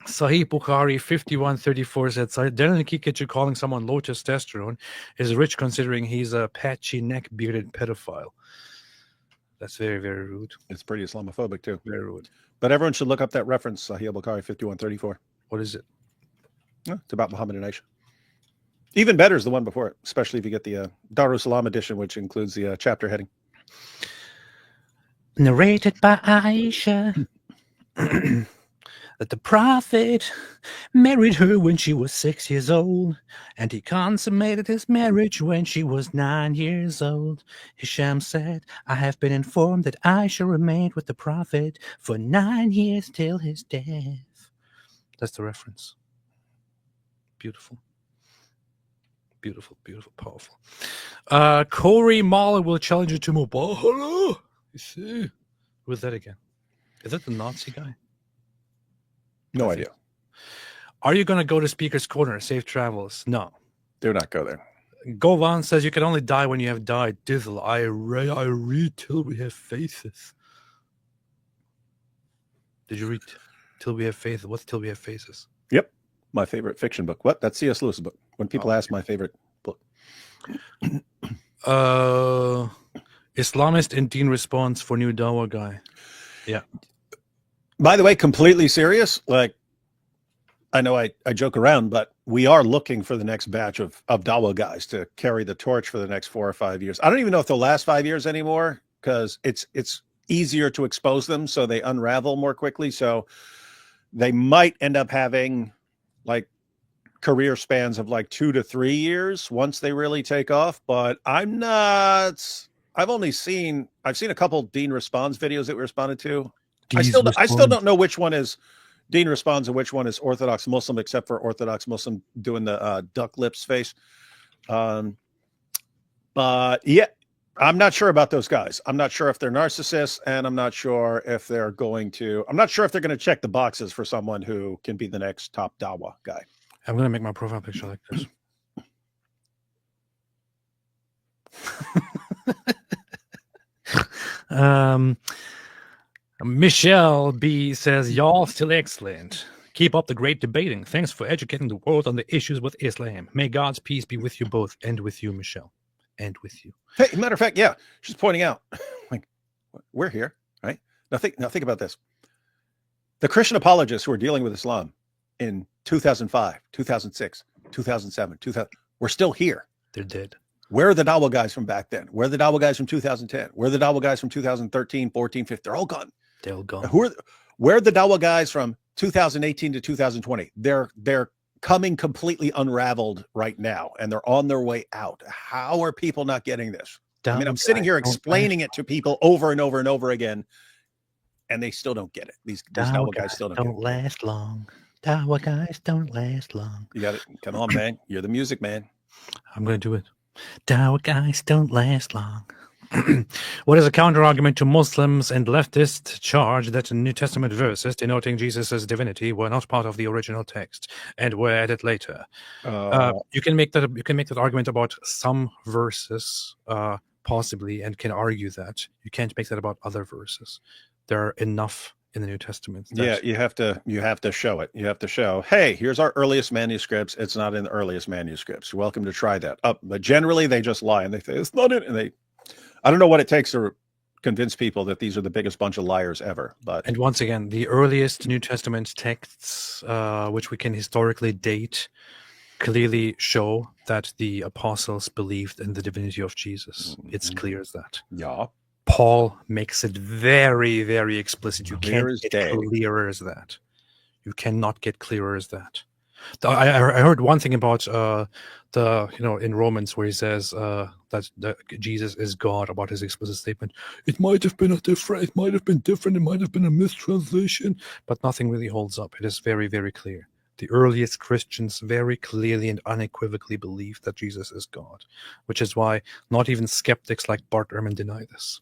Sahih Bukhari 5134 said, "Daniel Kikichu calling someone low testosterone is rich considering he's a patchy neck bearded pedophile." That's very, very rude. It's pretty Islamophobic too. Very rude. But everyone should look up that reference, Sahih Bukhari 5134. What is it? It's about Muhammad and Aisha. Even better is the one before it, especially if you get the Darussalam edition, which includes the chapter heading. Narrated by Aisha. That the Prophet married her when she was 6 years old, and he consummated his marriage when she was 9 years old. Hisham said, "I have been informed that Aisha remained with the Prophet for 9 years till his death." That's the reference. Beautiful. Beautiful, beautiful, powerful. Corey Mahler will challenge you to Mubahala. You see? Who is that again? Is that the Nazi guy? No idea. Are you going to go to Speaker's Corner? Safe travels. No. Do not go there. Govan says you can only die when you have died. Dizzle, I read till we have faces. Did you read Till We Have Faces? What's Till We Have Faces? Yep. My favorite fiction book. What? That's C.S. Lewis' book. When people ask my favorite book. Islamist and Dean response for new Dawa guy. Yeah. By the way, completely serious. Like, I know I joke around, but we are looking for the next batch of Dawa guys to carry the torch for the next 4 or 5 years. I don't even know if they'll last 5 years anymore because it's easier to expose them so they unravel more quickly. So they might end up having like career spans of like 2 to 3 years once they really take off. But I've seen a couple Dean Responds videos that we responded to. I still don't know which one is Dean Responds and which one is Orthodox Muslim, except for Orthodox Muslim doing the duck lips face. But yeah, I'm not sure about those guys. I'm not sure if they're narcissists, and I'm not sure if they're going to check the boxes for someone who can be the next top Dawa guy. I'm going to make my profile picture like this. Michelle B says, "Y'all still excellent. Keep up the great debating. Thanks for educating the world on the issues with Islam. May God's peace be with you both and with you, Michelle." and with you. Hey, matter of fact, yeah, she's pointing out, like, we're here, right? Now think about this. The Christian apologists who are dealing with Islam in 2005, 2006, 2007, 2000, we're still here. They're dead. Where are the Dawah guys from back then? Where are the Dawah guys from 2010? Where are the Dawah guys from 2013, 14, 15? They're all gone. They're all gone. Where are the Dawah guys from 2018 to 2020? They're coming completely unraveled right now, and they're on their way out. How are people not getting this? I mean, I'm sitting here explaining it to people over and over and over again, and they still don't get it. These Dawah guys still don't get it. Last long. Dawah guys don't last long. You got it. Come on, man. You're the music man. I'm going to do it. Dawah guys don't last long. What is a counter-argument to Muslims and leftists' charge that New Testament verses denoting Jesus' divinity were not part of the original text and were added later? You can make that argument about some verses, possibly, and can argue that. You can't make that about other verses. There are enough in the New Testament. Yeah, you have to show it. You have to show, hey, here's our earliest manuscripts. It's not in the earliest manuscripts. You're welcome to try that. But generally, they just lie and they say it's not in. And I don't know what it takes to convince people that these are the biggest bunch of liars ever. But and once again, the earliest New Testament texts, which we can historically date, clearly show that the apostles believed in the divinity of Jesus. Mm-hmm. It's clear as that. Yeah. Paul makes it very, very explicit. You Clear can't get clearer as that. You cannot get clearer as that. I heard one thing about in Romans where he says that Jesus is God, about his explicit statement. It might have been different. It might have been a mistranslation, but nothing really holds up. It is very, very clear. The earliest Christians very clearly and unequivocally believed that Jesus is God, which is why not even skeptics like Bart Ehrman deny this.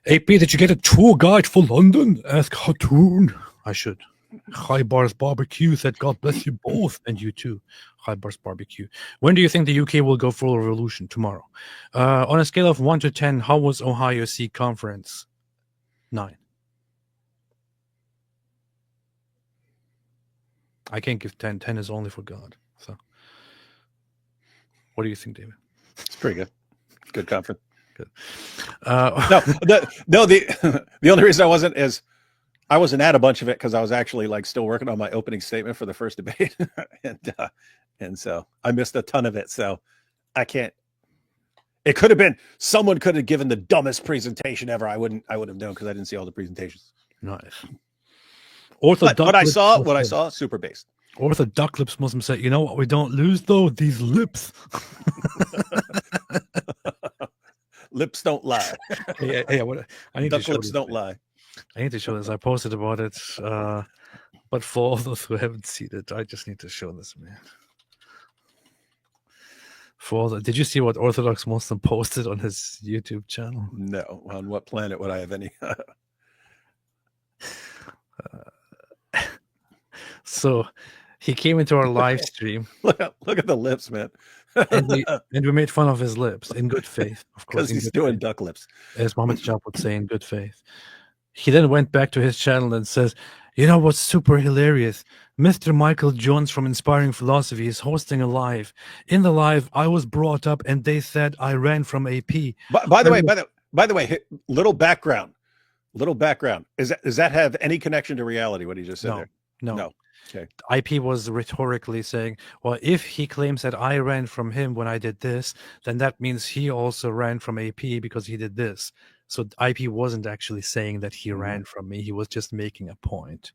AP, did you get a tour guide for London? Ask Hatoun. I should. Hi Bars Barbecue said, God bless you both, and you too. Hi Bars Barbecue. When do you think the UK will go full revolution? Tomorrow. On a scale of 1 to 10, how was Ohio Sea Conference? 9. I can't give 10. 10 is only for God. So, what do you think, David? It's pretty good. Good conference. Good. The only reason I wasn't is I wasn't at a bunch of it because I was actually like still working on my opening statement for the first debate, and so I missed a ton of it. So I can't. It could have been someone could have given the dumbest presentation ever. I would have known because I didn't see all the presentations. Nice. What I saw, super based. Orthodox lips Muslim said, you know what we don't lose though? These lips. Lips don't lie. Yeah. I need Duck to show lips this, don't man. lie. I need to show this. I posted about it, but for all those who haven't seen it, I just need to show this, man. Did you see what Orthodox Muslim posted on his YouTube channel? No. On what planet would I have any? So he came into our live stream. Look at the lips, man. and we made fun of his lips in good faith, of course. Because he's doing duck lips. As Mohammed Hijab would say, in good faith. He then went back to his channel and says, you know what's super hilarious? Mr. Michael Jones from Inspiring Philosophy is hosting a live. In the live, I was brought up and they said I ran from AP. By the way, little background. Does that have any connection to reality, what he just said there? No. Okay. IP was rhetorically saying, well, if he claims that I ran from him when I did this, then that means he also ran from AP because he did this. So IP wasn't actually saying that he ran from me. He was just making a point.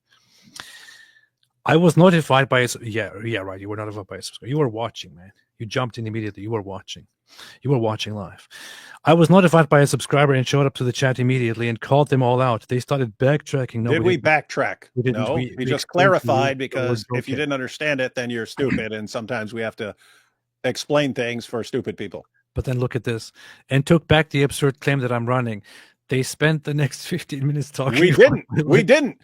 I was notified by his... Yeah, right. You were notified by his subscriber. You were watching, man. You jumped in immediately. You were watching live. I was notified by a subscriber and showed up to the chat immediately and called them all out. They started backtracking. Did we backtrack? We didn't. No, we just clarified because if you didn't understand it, then you're stupid. And sometimes we have to explain things for stupid people. But then look at this. And took back the absurd claim that I'm running. They spent the next 15 minutes talking. We didn't.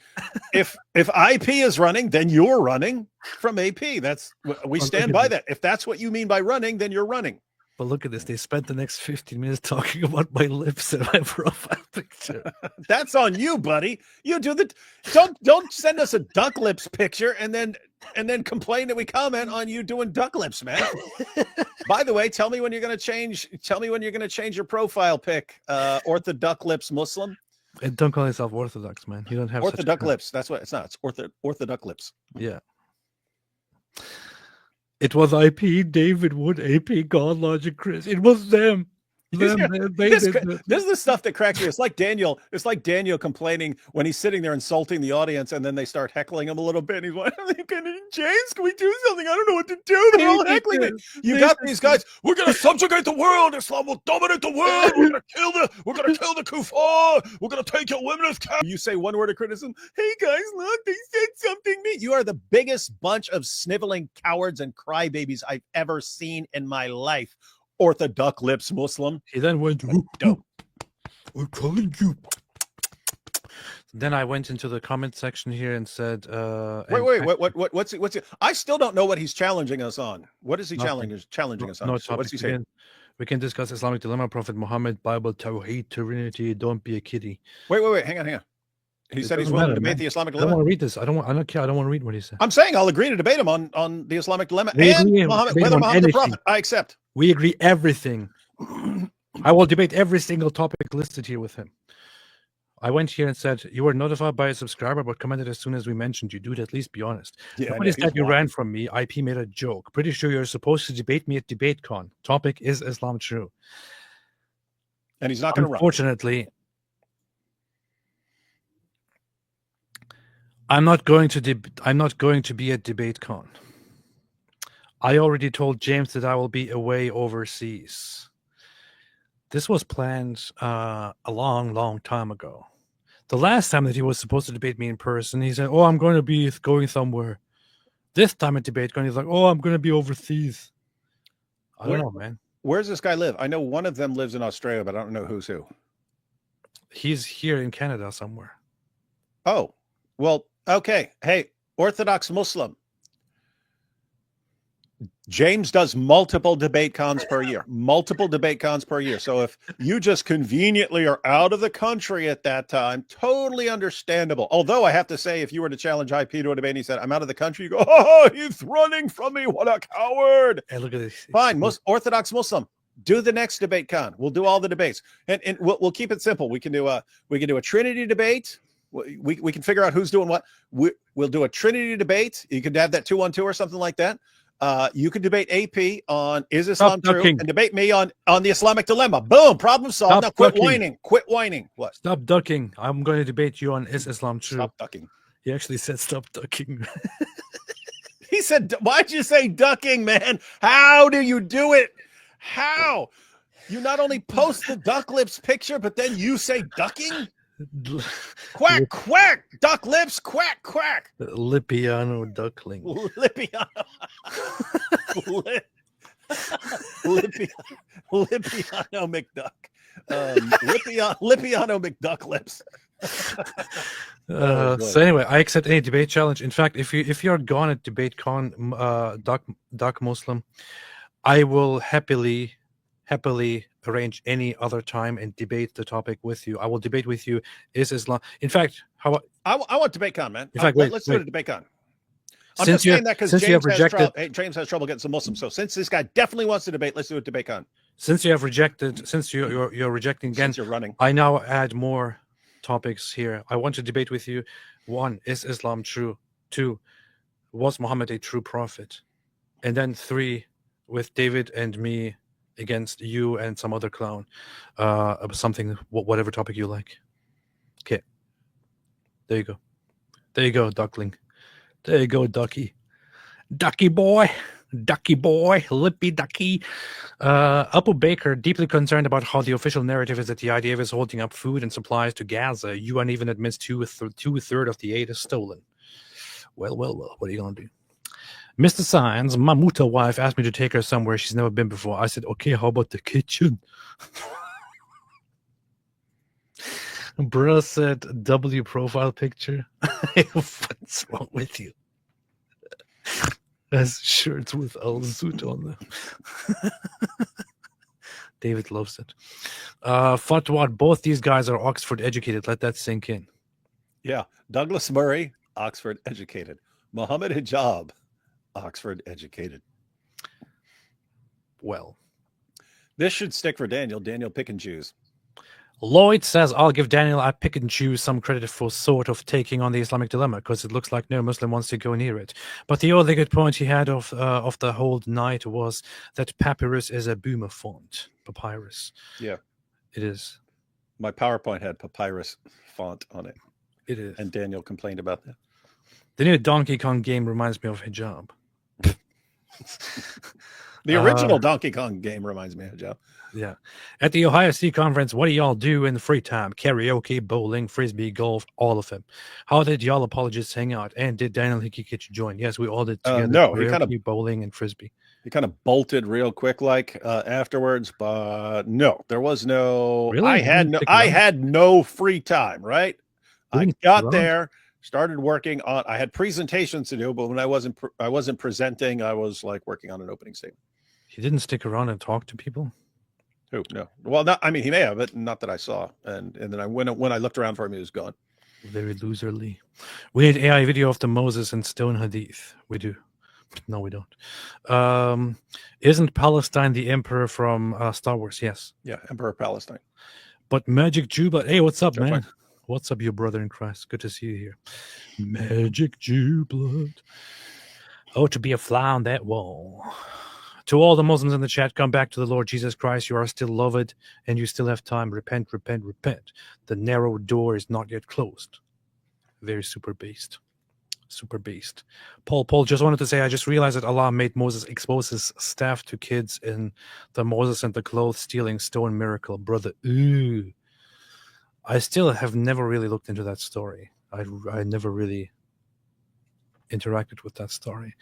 If IP is running, then you're running from AP. We stand by that. If that's what you mean by running, then you're running. But look at this. They spent the next 15 minutes talking about my lips and my profile picture. That's on you, buddy. You do don't send us a duck lips picture and then and then complain that we comment on you doing duck lips, man. By the way, tell me when you're going to change. Tell me when you're going to change your profile pic. Orthoduck lips Muslim. And don't call yourself Orthodox, man. You don't have Orthoduck lips. That's what it's not. It's Orthoduck lips. Yeah. It was IP, David Wood, AP, God, Logic, Chris. It was them. This is the stuff that cracks me. It's like Daniel. It's like Daniel complaining when he's sitting there insulting the audience, and then they start heckling him a little bit. And he's like, "James, can we do something? I don't know what to do." They're all heckling me. You got these guys. We're gonna subjugate the world. Islam will dominate the world. We're gonna kill the kuffar. We're gonna take your women as captives. You say one word of criticism. Hey guys, look, they said something mean. You are the biggest bunch of sniveling cowards and crybabies I've ever seen in my life. Orthoduck lips Muslim. He then went, Dope. "We're calling you." Then I went into the comment section here and said, wait, what's it? I still don't know what he's challenging us on. What is he challenging us on? No So what's he topic. saying? We can discuss Islamic dilemma, Prophet Muhammad, Bible, Tawheed, Trinity. Don't be a kiddie. Wait. Hang on. He said he's doesn't willing to matter, debate man. the Islamic I don't want dilemma. to read this. I don't care. I don't want to read what he said. I'm saying I'll agree to debate him on the Islamic dilemma We and agree Muhammad, debate whether on Muhammad the anything. Prophet. I accept. We agree everything. I will debate every single topic listed here with him. I went here and said, "You were notified by a subscriber, but commented as soon as we mentioned you. Dude, at least be honest." Yeah, Nobody said you ran from me. IP made a joke. Pretty sure you're supposed to debate me at DebateCon. Topic is Islam true? And he's not going to run. Unfortunately, I'm not going to be at DebateCon. I already told James that I will be away overseas. This was planned a long time ago. The last time that he was supposed to debate me in person, he said, "Oh, I'm going to be going somewhere." This time at DebateCon, he's like, "Oh, I'm going to be overseas." I don't know, man. Where does this guy live? I know one of them lives in Australia, but I don't know who's who. He's here in Canada somewhere. Oh, well, okay. Hey, Orthodox Muslim. James does multiple debate cons per year. So if you just conveniently are out of the country at that time, totally understandable. Although I have to say, if you were to challenge IP to a debate and he said, "I'm out of the country," you go, "Oh, he's running from me. What a coward." Hey, look at this. Fine. Orthodox Muslim. Do the next debate con. We'll do all the debates. And we'll keep it simple. We can do a Trinity debate. We can figure out who's doing what. We'll do a Trinity debate. You could have that 2-on-2 or something like that. You could debate AP on is Islam true, and debate me on the Islamic dilemma. Boom, problem solved. Stop now quit ducking. whining. Quit whining. What? Stop ducking. I'm going to debate you on is Islam true. Stop ducking. He actually said stop ducking. He said, "Why'd you say ducking, man? How do you do it? How? You not only post the duck lips picture, but then you say ducking? Quack, quack, duck lips, quack, quack. Lipiano duckling. Lipiano. Lipiano McDuck. Lipiano McDuck lips. So anyway, I accept any debate challenge. In fact, if you're gone at DebateCon, Duck Muslim, I will happily arrange any other time and debate the topic with you. I will debate with you. Is Islam? In fact, I want DebateCon, man. In fact, let's do it at DebateCon. I'm Since just saying that because James has trouble getting some Muslims. So since this guy definitely wants to debate, let's do it at DebateCon. Since you have rejected, since you're rejecting again, Since you're running. I now add more topics here. I want to debate with you. 1, is Islam true? 2, was Muhammad a true prophet? And then 3, with David and me against you and some other clown, something, whatever topic you like. Okay, there you go, duckling. There you go, ducky boy, lippy ducky. Abu Baker, deeply concerned about how the official narrative is that the IDF is holding up food and supplies to Gaza. UN even admits two-thirds of the aid is stolen. Well, what are you gonna do? Mr. Science, my Muta wife asked me to take her somewhere she's never been before. I said, okay, how about the kitchen? Bro said, W profile picture. What's wrong with you? That's shirts with Al Zoot on them. David loves it. Fatwa, both these guys are Oxford educated. Let that sink in. Yeah. Douglas Murray, Oxford educated. Mohammed Hijab, Oxford educated. Well, This should stick for Daniel. Daniel, pick and choose. Lloyd says, I'll give Daniel I pick and choose some credit for sort of taking on the Islamic dilemma because it looks like no Muslim wants to go near it. But the only good point he had of the whole night was that papyrus is a boomer font. Papyrus. Yeah. It is. My PowerPoint had papyrus font on it. It is. And Daniel complained about that. The new Donkey Kong game reminds me of Hijab. The original Donkey Kong game reminds me of Hijab. Yeah. At the Ohio State Conference, what do y'all do in the free time? Karaoke, bowling, frisbee, golf, all of them. How did y'all apologists hang out? And did Daniel Hikikich join? Yes, we all did together. No, he karaoke, kind of bowling and frisbee. He kind of bolted real quick, afterwards. But no, there was no. Really? I had no free time. Right. I Didn't got stick there, started working on. I had presentations to do, but when I wasn't presenting, I was like working on an opening statement. He didn't stick around and talk to people. Who? No. Well, not. I mean, he may have, but not that I saw. And then when I looked around for him, he was gone. Very loserly. We need AI video of the Moses and Stone Hadith. We do. No, we don't. Isn't Palestine the emperor from Star Wars? Yes. Yeah, Emperor of Palestine. But Magic Jew, but hey, what's up, That's man? fine. What's up, you brother in Christ? Good to see you here. Magic Jew blood. Oh, to be a fly on that wall. To all the Muslims in the chat, come back to the Lord Jesus Christ. You are still loved, and you still have time. Repent, repent, repent. The narrow door is not yet closed. Very super based. Super based. Paul, just wanted to say, I just realized that Allah made Moses expose his staff to kids in the Moses and the clothes stealing stone miracle. Brother, ooh. I still have never really looked into that story. I never really interacted with that story.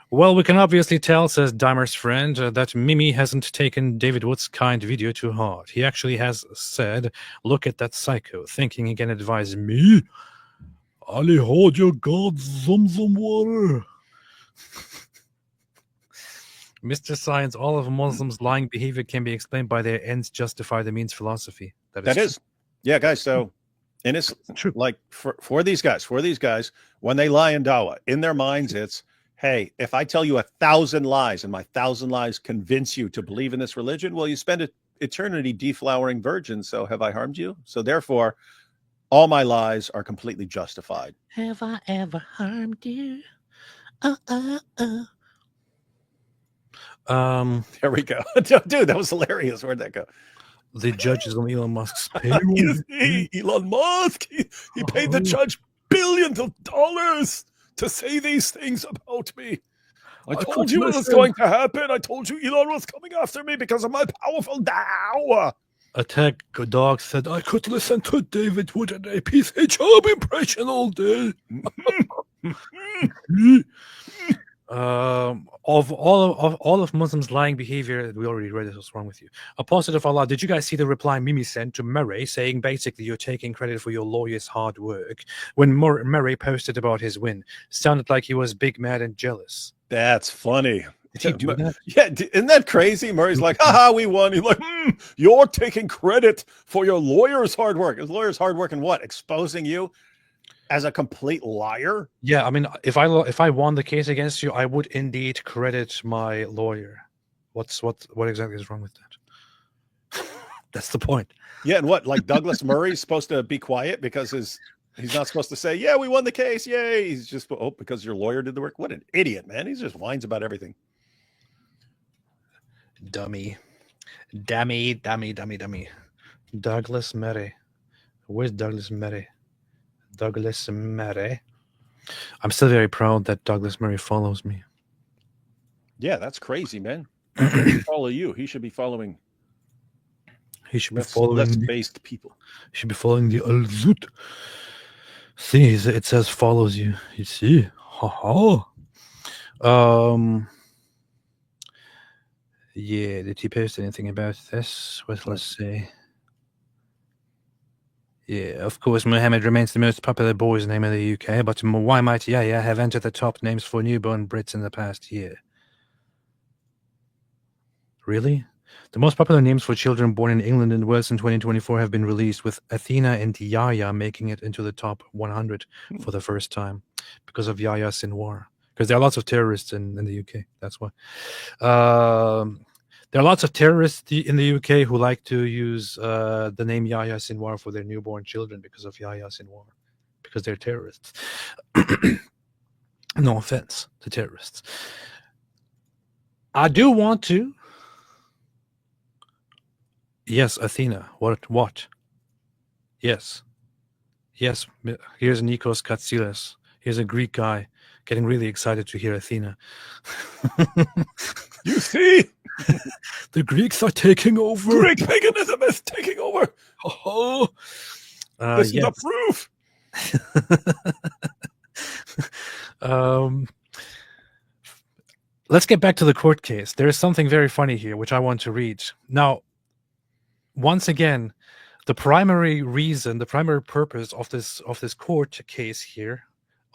Well, we can obviously tell, says Dahmer's friend, that Mimi hasn't taken David Wood's kind video to heart. He actually has said, look at that psycho, thinking he can advise me. Ali, hold your God's Zum water. Mr. Science, all of Muslims' lying behavior can be explained by their ends justify the means philosophy. That is. Yeah, guys. So, and it's true. Like for these guys, when they lie in dawah, in their minds, it's, hey, if I tell you 1,000 lies and my 1,000 lies convince you to believe in this religion, well, you spend eternity deflowering virgins. So have I harmed you? So therefore, all my lies are completely justified. Have I ever harmed you? There we go. Dude, that was hilarious. Where'd that go? The judge is on Elon Musk's pay. Elon Musk, he paid the judge billions of dollars to say these things about me. I told you it was going to happen. I told you Elon was coming after me because of my powerful dawah. Attack Dog said, I could listen to David Wood and AP's Hijab impression all day. Of all of Muslims' lying behavior, we already read this. What's wrong with you? Apostle of Allah, did you guys see the reply Mimi sent to Murray saying basically you're taking credit for your lawyer's hard work when Murray posted about his win? Sounded like he was big, mad, and jealous. That's funny. Did he do that? Yeah, isn't that crazy? Murray's like, haha, we won. He's like, you're taking credit for your lawyer's hard work. His lawyer's hard work and what? Exposing you as a complete liar? Yeah, I mean, if I won the case against you, I would indeed credit my lawyer. What exactly is wrong with that? That's the point. Yeah, and what? Like Douglas Murray's supposed to be quiet because he's not supposed to say, yeah, we won the case. Yay. He's just, because your lawyer did the work. What an idiot, man. He just whines about everything. Dummy. Douglas Murray. Where's Douglas Murray? Douglas Murray. I'm still very proud that Douglas Murray follows me. Yeah, that's crazy, man. He should follow you. He should be following. He should be following less-based people. He should be following the Al-Zut. See, it says follows you. You see? Ha ha. Yeah, did he post anything about this? Let's see. Yeah, of course, Mohammed remains the most popular boy's name in the UK, but why might Yahya have entered the top names for newborn Brits in the past year? Really? The most popular names for children born in England and Wales in 2024 have been released, with Athena and Yahya making it into the top 100 for the first time. because of Yahya Sinwar. Because there are lots of terrorists in the UK. That's why. There are lots of terrorists in the UK who like to use the name Yahya Sinwar for their newborn children because of Yahya Sinwar, because they're terrorists. No offense to terrorists. I do want to. Yes, Athena. What? Yes. Yes. Here's Nikos Katsilas. Here's a Greek guy getting really excited to hear Athena. You see? The Greeks are taking over. Greek paganism is taking over. Oh, This is yes. the proof. Let's get back to the court case. There is something very funny here, which I want to read. Now, once again, the primary reason, the primary purpose of this court case here,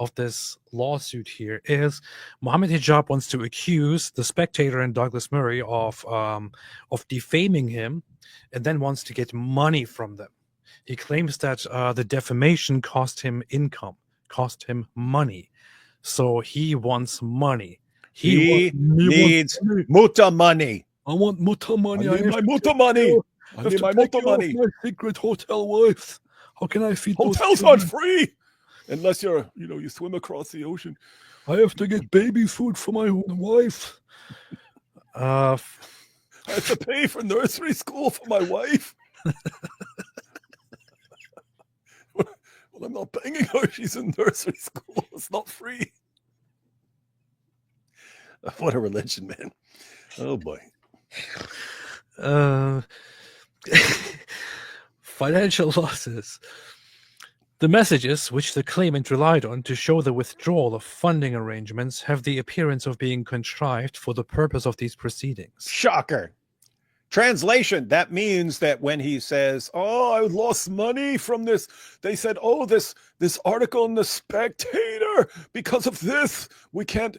of this lawsuit here, is Mohammed Hijab wants to accuse the Spectator and Douglas Murray of defaming him, and then wants to get money from them. He claims that the defamation cost him income, cost him money, so he wants money. He needs muta money. I want muta money. I need my muta money. I need my muta money. My secret hotel wives. How can I feed Hotels aren't free unless you swim across the ocean. I have to get baby food for my wife. I have to pay for nursery school for my wife. Well, I'm not banging her. She's in nursery school. It's not free. What a religion, man. Oh, boy. Financial losses. The messages which the claimant relied on to show the withdrawal of funding arrangements have the appearance of being contrived for the purpose of these proceedings. Shocker. Translation, that means that when he says, oh, I lost money from this, they said, oh, this article in the Spectator, because of this, we can't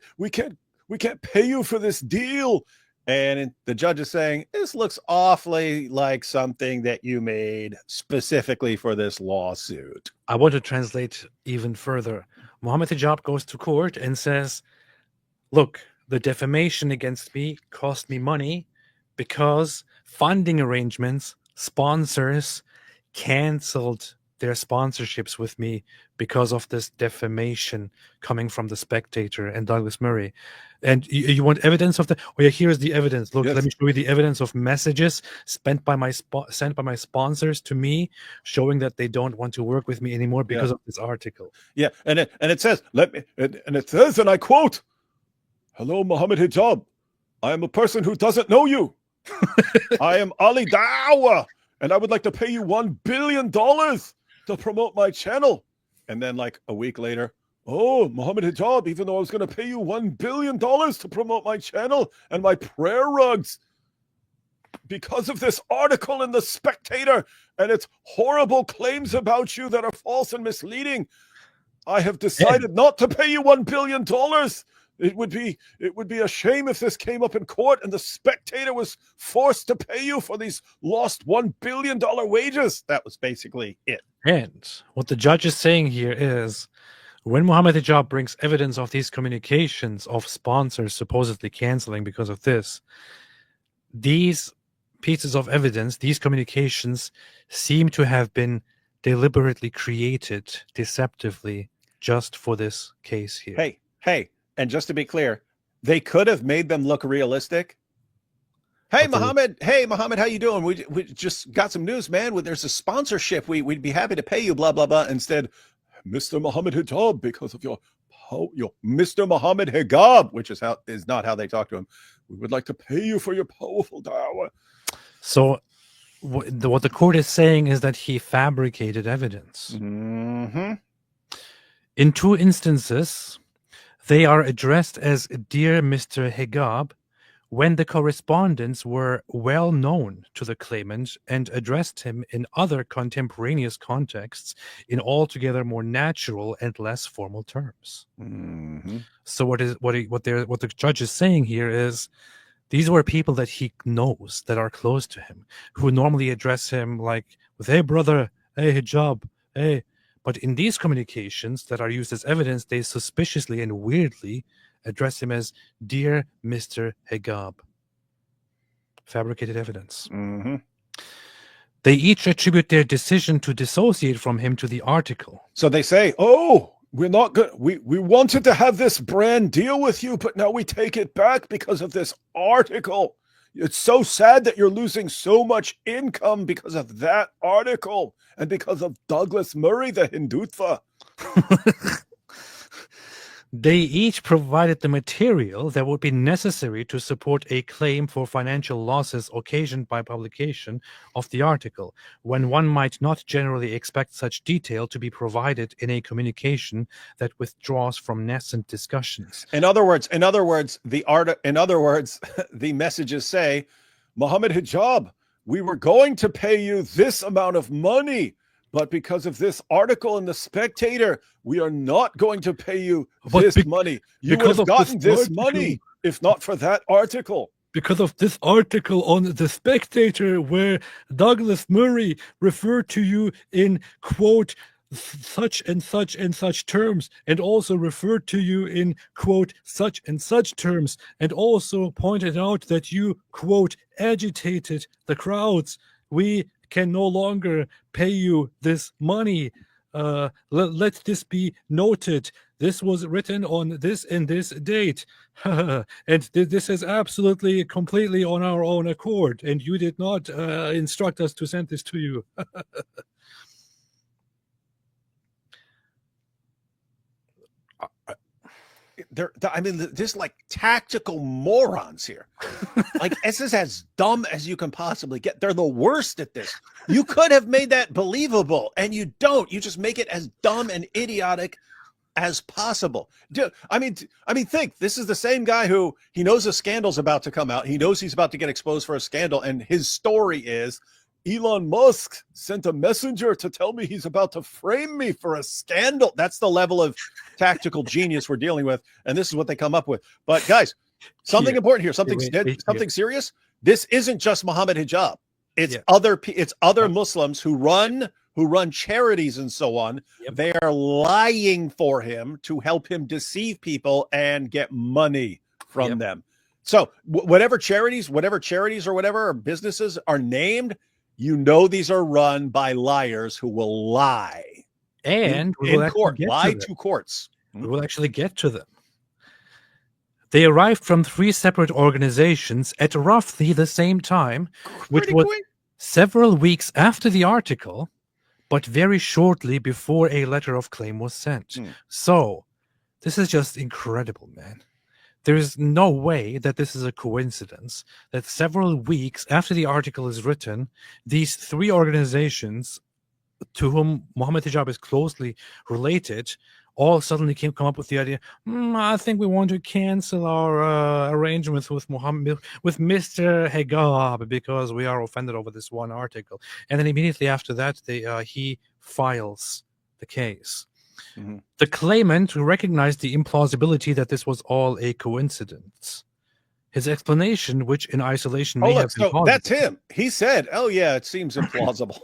pay you for this deal. And the judge is saying, this looks awfully like something that you made specifically for this lawsuit. I want to translate even further. Mohammed Hijab goes to court and says, look, the defamation against me cost me money because funding arrangements, sponsors canceled their sponsorships with me because of this defamation coming from the Spectator and Douglas Murray. And you want evidence of that? Oh yeah, here's the evidence. Look, Yes. Let me show you the evidence of messages sent by my sponsors to me, showing that they don't want to work with me anymore because of this article. Yeah, and it says, and I quote, hello, Mohammed Hijab. I am a person who doesn't know you. I am Ali Dawa, and I would like to pay you $1 billion to promote my channel. And then like a week later, oh, Mohammed Hijab, even though I was going to pay you $1 billion to promote my channel and my prayer rugs, because of this article in the Spectator and its horrible claims about you that are false and misleading, I have decided not to pay you $1 billion. It would be a shame if this came up in court and the Spectator was forced to pay you for these lost $1 billion wages. That was basically it. And what the judge is saying here is, when Mohammed Hijab brings evidence of these communications of sponsors supposedly canceling because of this, these pieces of evidence, these communications seem to have been deliberately created deceptively just for this case here. Hey. And just to be clear, they could have made them look realistic. Hey, Mohammed, how you doing? We just got some news, man. There's a sponsorship. We'd be happy to pay you, blah, blah, blah. Instead, Mr. Mohammed Hijab, because of your Mr. Mohammed Hijab, which is not how they talk to him. We would like to pay you for your powerful dawah. So what the court is saying is that he fabricated evidence. Mm-hmm. In two instances, they are addressed as Dear Mr. Hijab when the correspondents were well known to the claimant and addressed him in other contemporaneous contexts in altogether more natural and less formal terms. Mm-hmm. So what the judge is saying here is these were people that he knows, that are close to him, who normally address him like with, hey brother, hey Hijab, hey. But in these communications that are used as evidence, they suspiciously and weirdly address him as Dear Mr. Hijab. Fabricated evidence. Mm-hmm. They each attribute their decision to dissociate from him to the article. So they say, oh, we're not good. We wanted to have this brand deal with you, but now we take it back because of this article. It's so sad that you're losing so much income because of that article and because of Douglas Murray, the Hindutva. They each provided the material that would be necessary to support a claim for financial losses occasioned by publication of the article, when one might not generally expect such detail to be provided in a communication that withdraws from nascent discussions. In other words, the messages say, Mohammed Hijab, we were going to pay you this amount of money, but because of this article in the Spectator, we are not going to pay you this money. You would have gotten this money if not for that article. Because of this article on the Spectator where Douglas Murray referred to you in, quote, such and such and such terms, and also referred to you in, quote, such and such terms, and also pointed out that you, quote, agitated the crowds. We can no longer pay you this money. Let this be noted. This was written on this and this date. And this is absolutely, completely on our own accord. And you did not instruct us to send this to you. There's like tactical morons here. Like, this is as dumb as you can possibly get. They're the worst at this. You could have made that believable, and you don't. You just make it as dumb and idiotic as possible. Dude, think this is the same guy who he knows a scandal's about to come out. He knows he's about to get exposed for a scandal, and his story is Elon Musk sent a messenger to tell me he's about to frame me for a scandal. That's the level of tactical genius we're dealing with, and this is what they come up with. But guys, something important here, something serious. This isn't just Mohammed Hijab. It's other Muslims who run charities and so on. Yep. They are lying for him to help him deceive people and get money from them. So whatever charities or whatever businesses are named, you know these are run by liars who will lie. And in court, lie to courts. We will actually get to them. They arrived from 3 separate organizations at roughly the same time, which was several weeks after the article, but very shortly before a letter of claim was sent. So this is just incredible, man. There is no way that this is a coincidence that several weeks after the article is written, these 3 organizations to whom Mohammed Hijab is closely related all suddenly come up with the idea, I think we want to cancel our arrangements with Mr. Hijab because we are offended over this one article. And then immediately after that, he files the case. Mm-hmm. The claimant recognized the implausibility that this was all a coincidence. His explanation, which in isolation may have been that's him. He said, "Oh yeah, it seems implausible."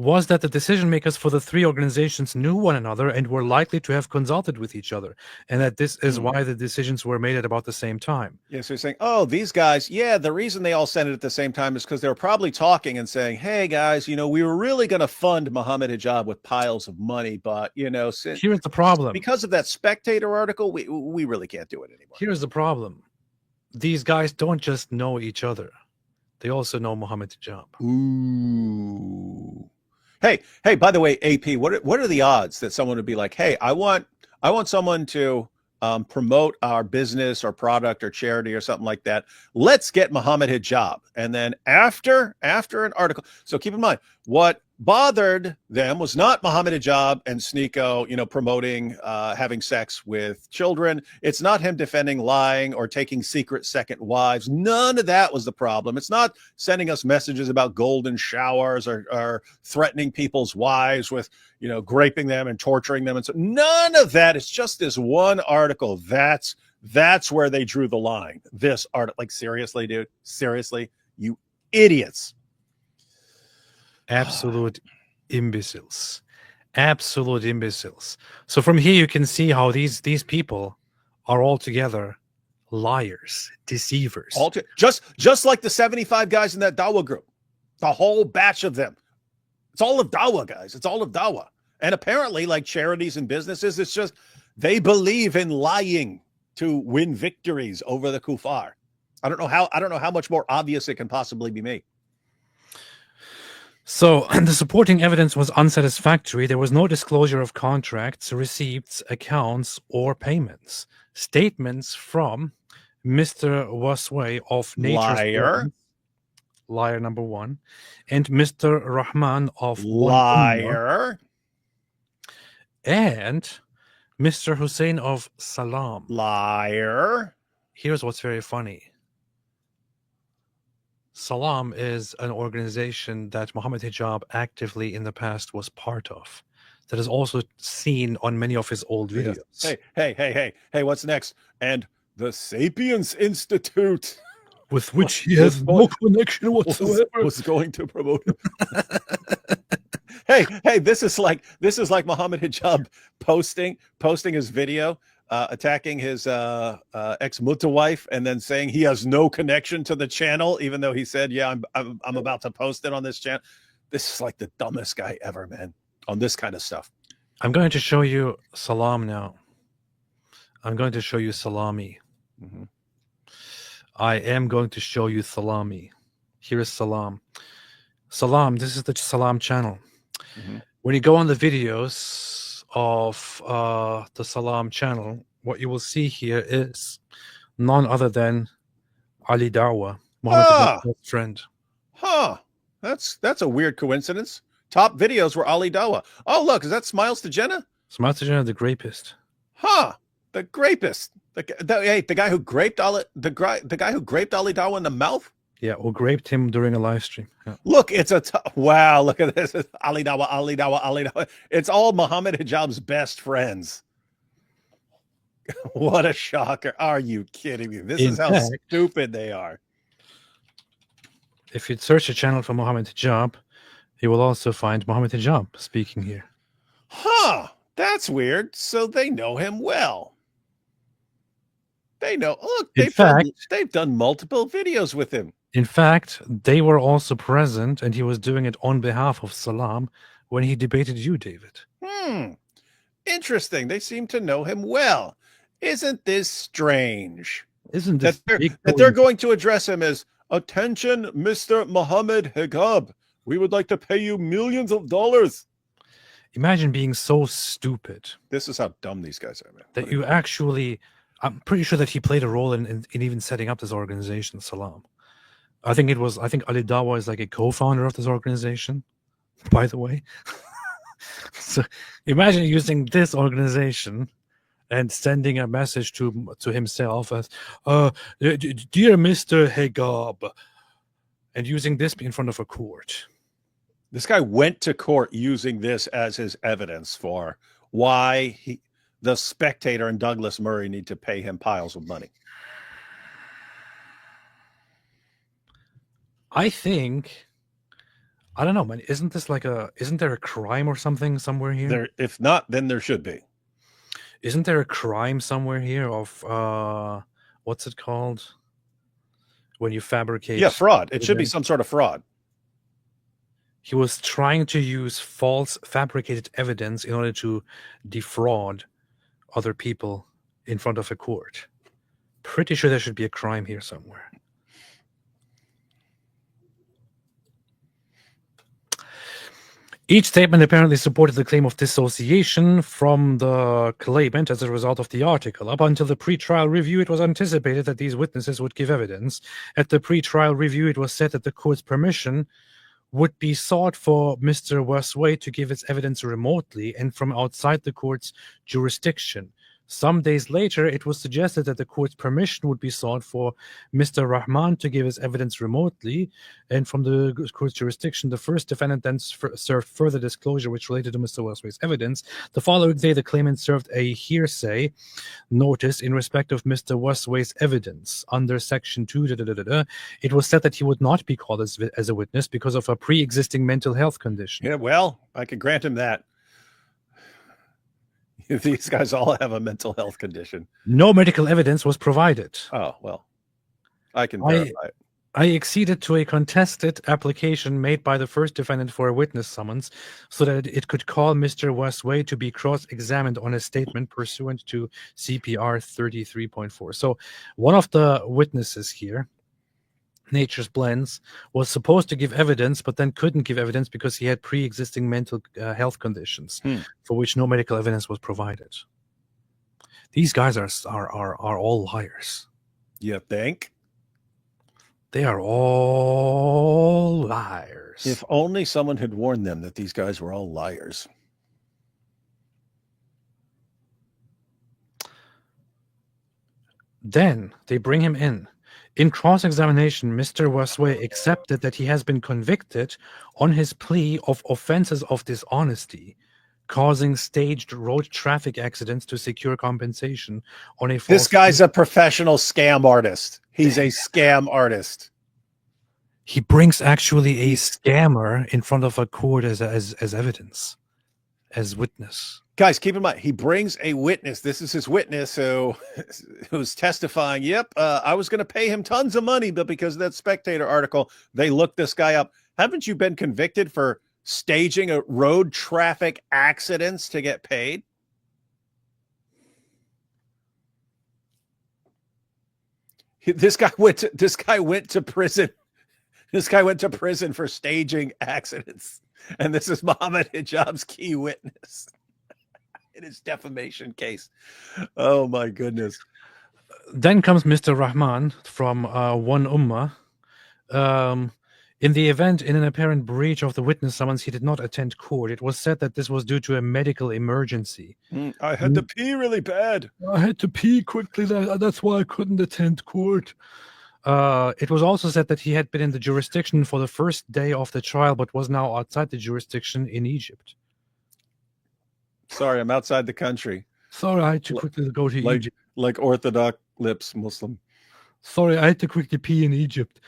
Was that the decision makers for the 3 organizations knew one another and were likely to have consulted with each other, and that this is why the decisions were made at about the same time. Yeah, so you're saying, oh, these guys, the reason they all sent it at the same time is because they were probably talking and saying, hey, guys, we were really going to fund Mohammed Hijab with piles of money, but, here's the problem. Because of that Spectator article, we really can't do it anymore. Here's the problem. These guys don't just know each other. They also know Mohammed Hijab. Ooh. Hey, by the way, AP, what are the odds that someone would be like, hey, I want someone to promote our business or product or charity or something like that. Let's get Mohammed Hijab. And then after an article. So keep in mind, what bothered them was not Mohammed Hijab and Sneeko, promoting having sex with children. It's not him defending lying or taking secret second wives. None of that was the problem. It's not sending us messages about golden showers or threatening people's wives with, graping them and torturing them. And so none of that. It's just this one article. That's where they drew the line. This article, like, seriously, dude, seriously, you idiots. Absolute imbeciles. Absolute imbeciles. So from here you can see how these people are all together liars, deceivers. Just like the 75 guys in that Dawa group, the whole batch of them. It's all of Dawa, guys. It's all of Dawa. And apparently, like charities and businesses, it's just they believe in lying to win victories over the kuffar. I don't know how much more obvious it can possibly be made. So the supporting evidence was unsatisfactory. There was no disclosure of contracts, receipts, accounts, or payments. Statements from Mr. Wasway of Nature's liar number one, and Mr. Rahman of Liar, and Mr. Hussein of Salam. Liar. Here's what's very funny. Salam is an organization that Mohammed Hijab actively in the past was part of. That is also seen on many of his old videos. Hey, what's next? And the Sapiens Institute, with which he has no connection whatsoever, was going to promote him. hey, this is like Mohammed Hijab posting his video attacking his ex-mutta wife and then saying he has no connection to the channel, even though he said, yeah, I'm about to post it on this channel. This is like the dumbest guy ever, man, on this kind of stuff. I'm going to show you Salam now. I'm going to show you Salami. Mm-hmm. I am going to show you Salami. Here is Salam. Salam, this is the Salam channel. Mm-hmm. When you go on the videos of the Salam channel, what you will see here is none other than Ali Dawa, Muhammad's best friend. Huh. That's a weird coincidence. Top videos were Ali Dawa. Oh, look, is that Smiles to Jenna? Smiles to Jenna, the grapist. Huh. The grapist. The guy who graped Ali Dawa in the mouth? Yeah, or graped him during a live stream. Yeah. Look, it's wow, look at this. Ali Dawa. It's all Mohammed Hijab's best friends. What a shocker. Are you kidding me? This is how stupid they are. If you search the channel for Mohammed Hijab, you will also find Mohammed Hijab speaking here. Huh. That's weird. So they know him well. They know. Look, they've done multiple videos with him. In fact, they were also present, and he was doing it on behalf of Salam when he debated you, David. Interesting. They seem to know him well. Isn't this strange? Isn't this that they're going to address him as, attention, Mr. Mohammed Hijab. We would like to pay you millions of dollars. Imagine being so stupid. This is how dumb these guys are, man. That you actually... I'm pretty sure that he played a role in even setting up this organization, Salam. I think Ali Dawa is like a co-founder of this organization, by the way. So imagine using this organization and sending a message to himself as, dear Mr. Hijab, and using this in front of a court. This guy went to court using this as his evidence for why the Spectator and Douglas Murray need to pay him piles of money. I don't know, man. Isn't there a crime or something somewhere here? If not, then there should be. Isn't there a crime somewhere here of what's it called? When you fabricate? Yeah, fraud. It should be some sort of fraud. He was trying to use false fabricated evidence in order to defraud other people in front of a court. Pretty sure there should be a crime here somewhere. Each statement apparently supported the claim of dissociation from the claimant as a result of the article. Up until the pre-trial review, it was anticipated that these witnesses would give evidence. At the pre-trial review, it was said that the court's permission would be sought for Mr. Wasway to give its evidence remotely and from outside the court's jurisdiction. Some days later, it was suggested that the court's permission would be sought for Mr. Rahman to give his evidence remotely and from the court's jurisdiction. The first defendant then served further disclosure which related to Mr. Wasway's evidence. The following day, the claimant served a hearsay notice in respect of Mr. Wasway's evidence. Under Section 2, it was said that he would not be called as a witness because of a pre-existing mental health condition. Yeah, well, I can grant him that. These guys all have a mental health condition. No medical evidence was provided. Oh, well, I can verify it. I acceded to a contested application made by the first defendant for a witness summons so that it could call Mr. Westway to be cross-examined on a statement pursuant to CPR 33.4. So one of the witnesses here, Nature's Blends, was supposed to give evidence, but then couldn't give evidence because he had pre-existing mental health conditions for which no medical evidence was provided. These guys are all liars. You think? They are all liars. If only someone had warned them that these guys were all liars. Then they bring him in. In cross-examination, Mr. Westway accepted that he has been convicted on his plea of offenses of dishonesty, causing staged road traffic accidents to secure compensation on a false... This guy's a professional scam artist. He's a scam artist. He brings actually a scammer in front of a court as evidence, as witness. Guys, keep in mind, he brings a witness. This is his witness who's testifying. Yep, I was going to pay him tons of money, but because of that Spectator article, they looked this guy up. Haven't you been convicted for staging a road traffic accidents to get paid? This guy went to prison. This guy went to prison for staging accidents. And this is Mohammed Hijab's key witness in his defamation case. Oh my goodness. Then comes Mr. Rahman from One Ummah. In the event, in an apparent breach of the witness summons, he did not attend court. It was said that this was due to a medical emergency. I had to pee really bad. I had to pee quickly. That's why I couldn't attend court. It was also said that he had been in the jurisdiction for the first day of the trial, but was now outside the jurisdiction in Egypt. Sorry, I'm outside the country. Sorry, I had to quickly go to Egypt. Like Orthodox lips Muslim. Sorry, I had to quickly pee in Egypt.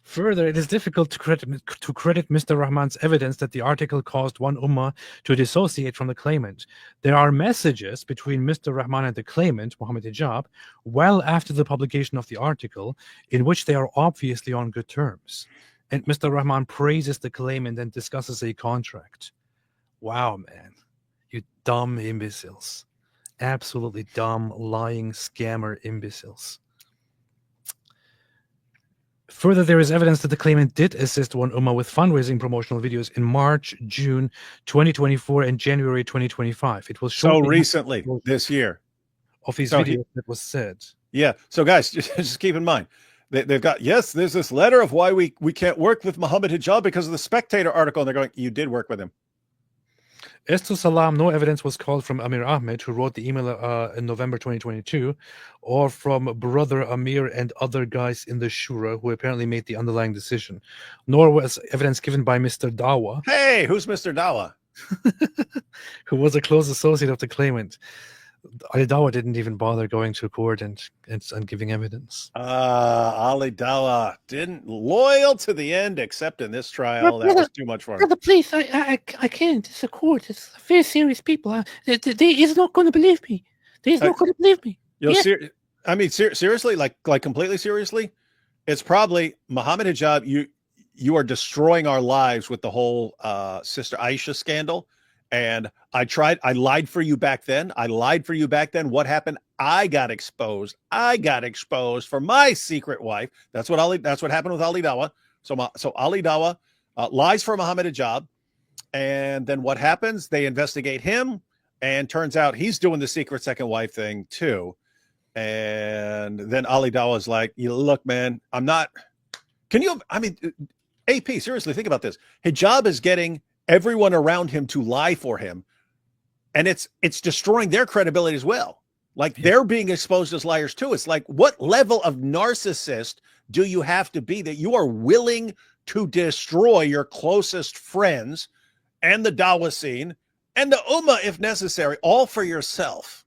Further, it is difficult to credit Mr. Rahman's evidence that the article caused One Ummah to dissociate from the claimant. There are messages between Mr. Rahman and the claimant, Mohammed Hijab, well after the publication of the article, in which they are obviously on good terms. And Mr. Rahman praises the claimant and discusses a contract. Wow, man. You dumb imbeciles. Absolutely dumb, lying, scammer imbeciles. Further, there is evidence that the claimant did assist One Ummah with fundraising promotional videos in March, June 2024, and January 2025. It was so recently, this year. Of these videos that was said. Yeah. So, guys, just keep in mind, they've got, yes, there's this letter of why we can't work with Mohammed Hijab because of the Spectator article. And they're going, you did work with him. As to Salam, no evidence was called from Amir Ahmed, who wrote the email in November 2022, or from brother Amir and other guys in the Shura who apparently made the underlying decision. Nor was evidence given by Mr. Dawa. Hey, who's Mr. Dawa? Who was a close associate of the claimant. Ali Dawa didn't even bother going to court and giving evidence. Ali Dawa didn't loyal to the end, except in this trial. That was too much for him. Brother, please, I can't. It's a court. It's very serious people. He's not going to believe me. He's not going to believe me. I mean, seriously, like completely seriously, it's probably Mohammed Hijab. You are destroying our lives with the whole Sister Aisha scandal. And I lied for you back then. What happened? I got exposed for my secret wife. That's what happened with Ali Dawa. So Ali Dawa lies for Mohammed Hijab. And then what happens? They investigate him, and turns out he's doing the secret second wife thing too. And then Ali Dawa is like, look, man, I'm not. AP, seriously, think about this. Hijab is getting everyone around him to lie for him, and it's destroying their credibility as well. Like, they're being exposed as liars too. It's like, what level of narcissist do you have to be that you are willing to destroy your closest friends and the Dawa scene and the Ummah if necessary, all for yourself?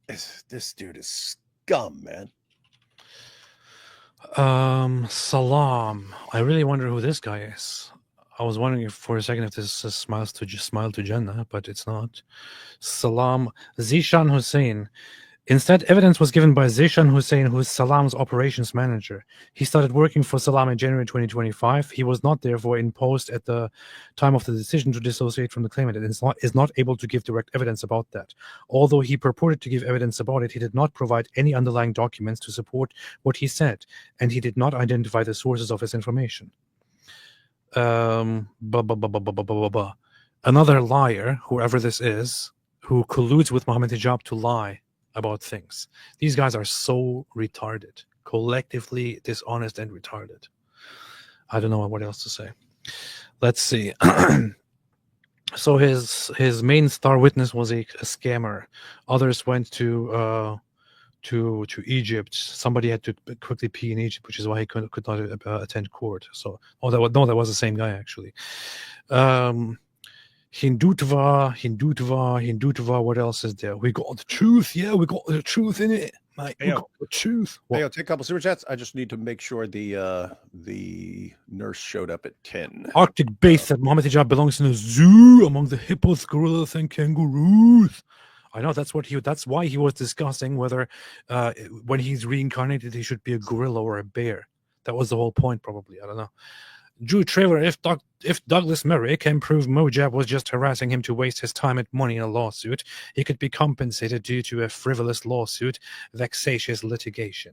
This dude is scum, man. Salam. I really wonder who this guy is. I was wondering if for a second if this is Smile to Jannah, but it's not. Salam Zishan Hussein. Instead, evidence was given by Zishan Hussein, who is Salam's operations manager. He started working for Salam in January 2025. He was not therefore in post at the time of the decision to dissociate from the claimant and is not able to give direct evidence about that. Although he purported to give evidence about it, he did not provide any underlying documents to support what he said, and he did not identify the sources of his information. Another liar, whoever this is, who colludes with Mohammed Hijab to lie about things. These guys are so retarded, collectively dishonest and retarded. I don't know what else to say. Let's see. So his main star witness was a scammer. Others went to Egypt. Somebody had to quickly pee in Egypt, which is why he could not attend court. So, that was the same guy actually. Hindutva. What else is there? We got the truth. Yeah, we got the truth in it, mate. We got the truth. Hey, I'll take a couple super chats. I just need to make sure the nurse showed up at 10. Arctic Base that Mohammed Hijab belongs in a zoo among the hippos, gorillas, and kangaroos. I know that's why he was discussing whether when he's reincarnated he should be a gorilla or a bear. That was the whole point, probably. I don't know. Drew Trevor, if Douglas Murray can prove Mojab was just harassing him to waste his time and money in a lawsuit, he could be compensated due to a frivolous lawsuit, vexatious litigation.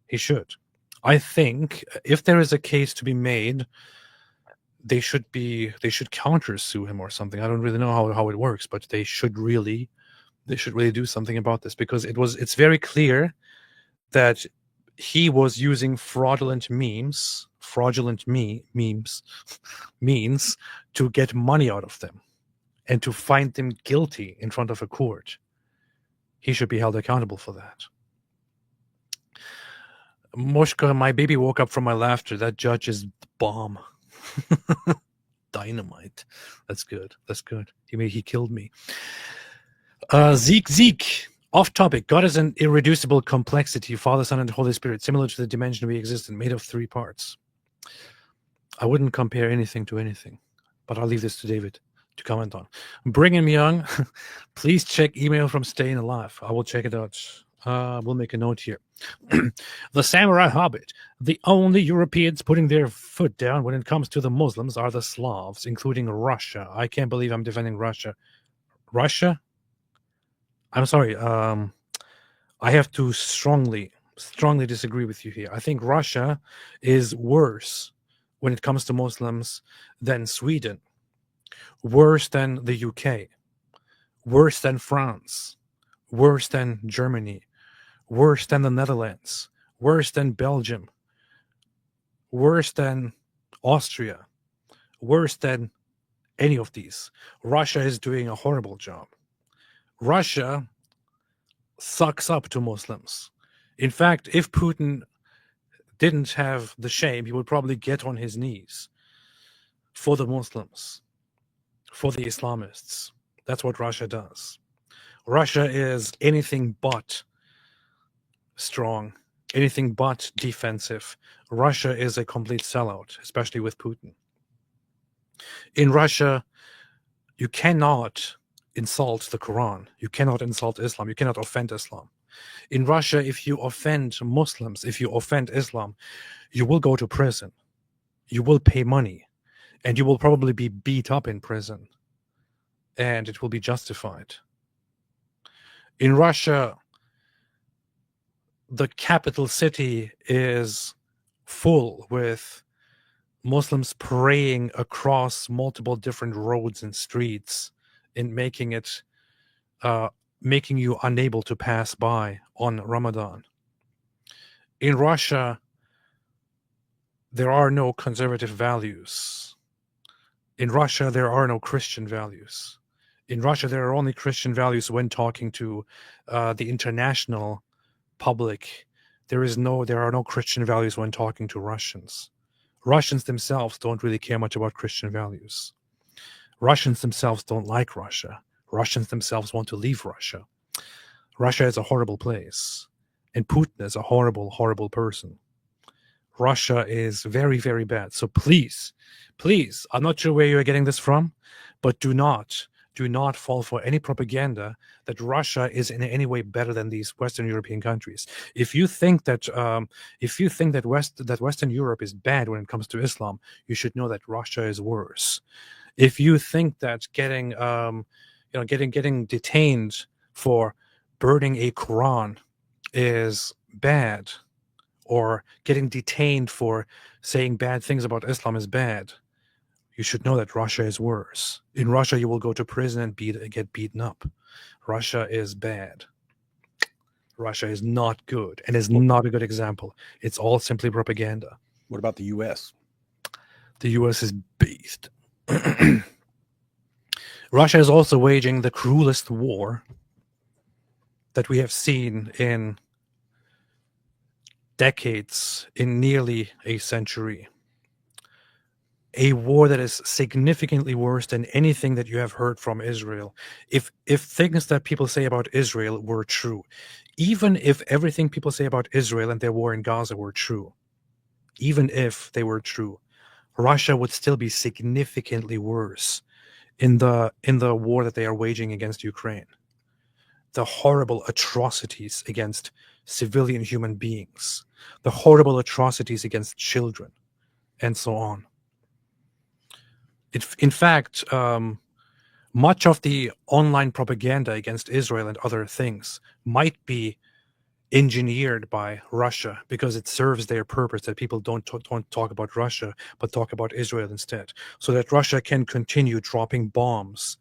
He should. I think if there is a case to be made, they should counter-sue him or something. I don't really know how it works, but they should really do something about this, because it's very clear that he was using fraudulent means to get money out of them and to find them guilty in front of a court. He should be held accountable for that. Moshka, my baby woke up from my laughter. That judge is bomb. Dynamite. That's good. He killed me. Zeke. Off topic. God is an irreducible complexity, Father, Son, and Holy Spirit, similar to the dimension we exist in, made of 3 parts. I wouldn't compare anything to anything, but I'll leave this to David to comment on. Bring him young. Please check email from Staying Alive. I will check it out. We'll make a note here. The Samurai Hobbit. The only Europeans putting their foot down when it comes to the Muslims are the Slavs, including Russia. I can't believe I'm defending Russia. Russia? I'm sorry. I have to strongly disagree with you here. I think Russia is worse when it comes to Muslims than Sweden, worse than the UK, worse than France, worse than Germany, worse than the Netherlands, worse than Belgium, worse than Austria, worse than any of these. Russia is doing a horrible job. Russia sucks up to Muslims. In fact, if Putin didn't have the shame, he would probably get on his knees for the Muslims, for the Islamists. That's what Russia does. Russia is anything but strong, anything but defensive. Russia is a complete sellout, especially with Putin. In Russia, you cannot insult the Quran. You cannot insult Islam. You cannot offend Islam. In Russia, if you offend Muslims, if you offend Islam, you will go to prison. You will pay money. And you will probably be beat up in prison. And it will be justified. In Russia, the capital city is full with Muslims praying across multiple different roads and streets, in making you unable to pass by on Ramadan. In Russia, there are no conservative values. In Russia, there are no Christian values. In Russia, there are only Christian values when talking to the international public. There are no Christian values when talking to Russians. Russians themselves don't really care much about Christian values. Russians themselves don't like Russia. Russians themselves want to leave Russia. Russia is a horrible place. And Putin is a horrible, horrible person. Russia is very, very bad. So please, please, I'm not sure where you're getting this from, but do not fall for any propaganda that Russia is in any way better than these Western European countries. If you think that Western Europe is bad when it comes to Islam, you should know that Russia is worse. If you think that getting detained for burning a Quran is bad, or getting detained for saying bad things about Islam is bad, you should know that Russia is worse. In Russia, you will go to prison and get beaten up. Russia is bad. Russia is not good and is not a good example. It's all simply propaganda. What about the U.S.? The U.S. is beast. Russia is also waging the cruelest war that we have seen in decades, in nearly a century. A war that is significantly worse than anything that you have heard from Israel. If things that people say about Israel were true, even if everything people say about Israel and their war in Gaza were true, even if they were true, Russia would still be significantly worse in the war that they are waging against Ukraine. The horrible atrocities against civilian human beings, the horrible atrocities against children, and so on. In fact, much of the online propaganda against Israel and other things might be engineered by Russia because it serves their purpose that people don't talk about Russia, but talk about Israel instead, so that Russia can continue dropping bombs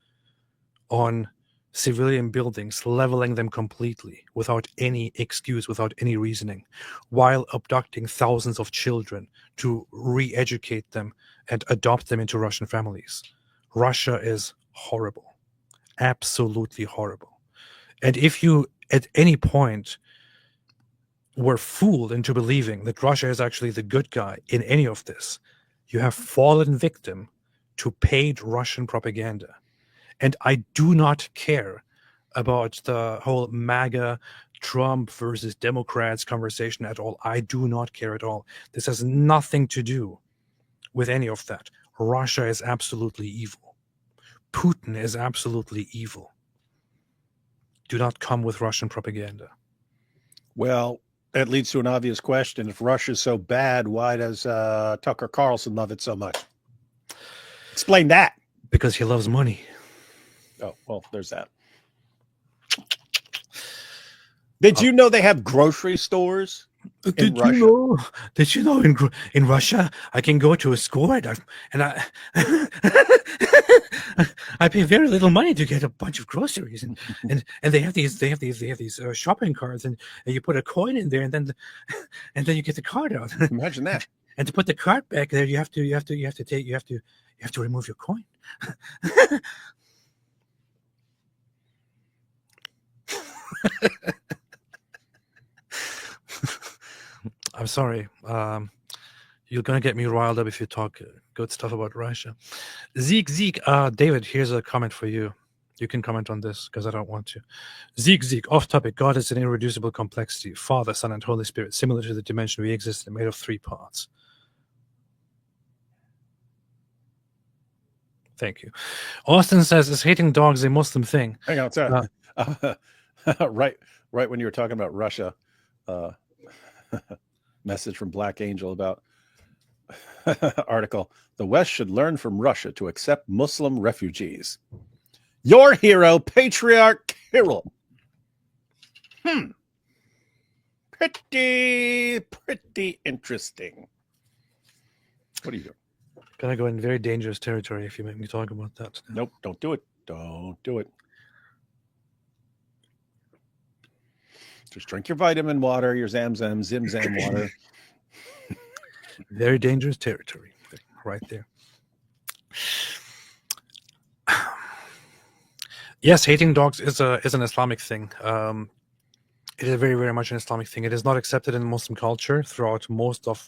on civilian buildings, leveling them completely without any excuse, without any reasoning, while abducting thousands of children to re-educate them and adopt them into Russian families. Russia is horrible, absolutely horrible. And if you at any point were fooled into believing that Russia is actually the good guy in any of this, you have fallen victim to paid Russian propaganda. And I do not care about the whole MAGA Trump versus Democrats conversation at all. I do not care at all. This has nothing to do with any of that. Russia is absolutely evil. Putin is absolutely evil. Do not come with Russian propaganda. Well, that leads to an obvious question. If Russia's so bad, why does Tucker Carlson love it so much? Explain that. Because he loves money. Oh, well, there's that. Did you know they have grocery stores in Russia? Did you know in Russia I can go to a store and I pay very little money to get a bunch of groceries, and they have these shopping carts, and you put a coin in there, and then you get the card out. Imagine that. And to put the card back there, you have to remove your coin. I'm sorry. You're gonna get me riled up if you talk good stuff about Russia. Zeke. David, here's a comment for you. You can comment on this because I don't want to. Zeke, off topic. God is an irreducible complexity. Father, Son, and Holy Spirit, similar to the dimension we exist in, made of 3 parts. Thank you. Austin says, is hating dogs a Muslim thing? Hang on, sorry. Right when you were talking about Russia, message from Black Angel about article. The West should learn from Russia to accept Muslim refugees. Your hero, Patriarch Kirill. Pretty interesting. What are you doing? Gonna go in very dangerous territory if you make me talk about that. Nope, don't do it. Don't do it. Just drink your vitamin water, your Zam water. Very dangerous territory right there. Yes, hating dogs is an Islamic thing. It is very, very much an Islamic thing. It is not accepted in Muslim culture throughout most of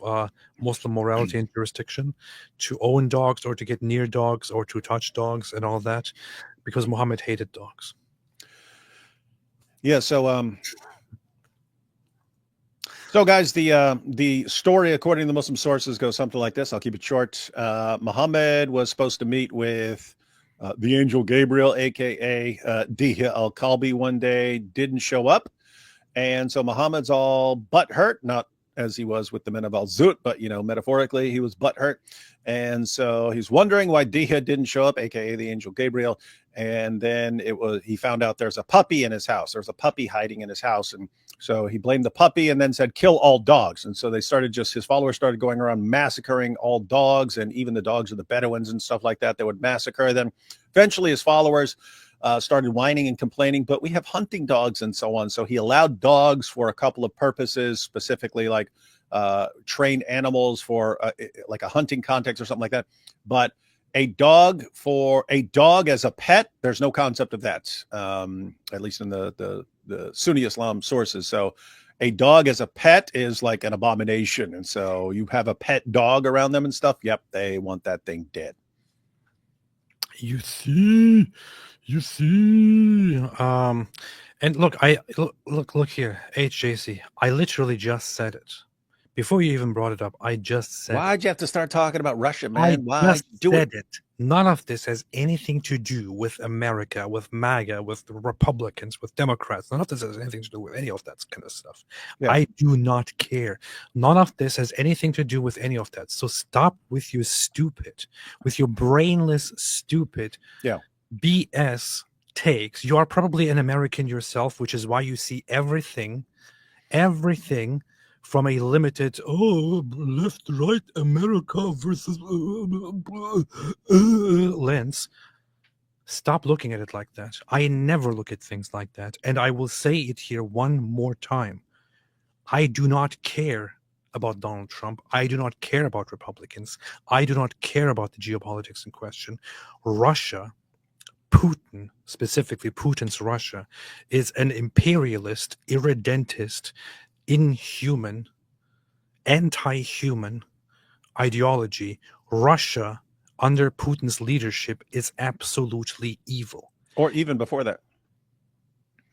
Muslim morality and jurisdiction to own dogs or to get near dogs or to touch dogs and all that, because Muhammad hated dogs. Yeah, so So, guys, the story, according to the Muslim sources, goes something like this. I'll keep it short. Muhammad was supposed to meet with the angel Gabriel, aka Diha al-Kalbi, one day, didn't show up. And so Muhammad's all butthurt, not as he was with the men of Al-Zut, but, metaphorically, he was butthurt. And so he's wondering why Diha didn't show up, aka the angel Gabriel. And then he found out there's a puppy in his house. There's a puppy hiding in his house. And so he blamed the puppy and then said, kill all dogs. And so his followers started going around massacring all dogs, and even the dogs of the Bedouins and stuff like that. They would massacre them. Eventually his followers started whining and complaining, but we have hunting dogs and so on. So he allowed dogs for a couple of purposes, specifically like trained animals for like a hunting context or something like that. But a dog as a pet, there's no concept of that, at least in the Sunni Islam sources. So a dog as a pet is like an abomination. And so you have a pet dog around them and stuff. Yep, they want that thing dead. You see. And look here, HJC. I literally just said it. Before you even brought it up, I just said Why'd you have to start talking about Russia, man? Why just do said it? None of this has anything to do with America, with MAGA, with the Republicans, with Democrats. None of this has anything to do with any of that kind of stuff. Yeah. I do not care. None of this has anything to do with any of that. So stop with your brainless, stupid BS takes. You are probably an American yourself, which is why you see everything from a limited left, right, America versus lens. Stop looking at it like that. I never look at things like that. And I will say it here one more time. I do not care about Donald Trump. I do not care about Republicans. I do not care about the geopolitics in question. Russia, Putin, specifically Putin's Russia, is an imperialist, irredentist, inhuman, anti-human ideology. Russia, under Putin's leadership, is absolutely evil. Or even before that.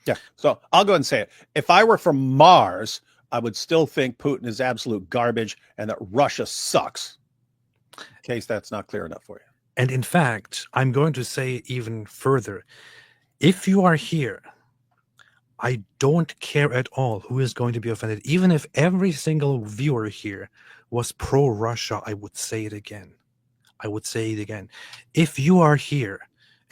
Yeah. So I'll go ahead and say it. If I were from Mars, I would still think Putin is absolute garbage and that Russia sucks. In case that's not clear enough for you. And in fact, I'm going to say even further. If you are here, I don't care at all who is going to be offended. Even if every single viewer here was pro-Russia, I would say it again. If you are here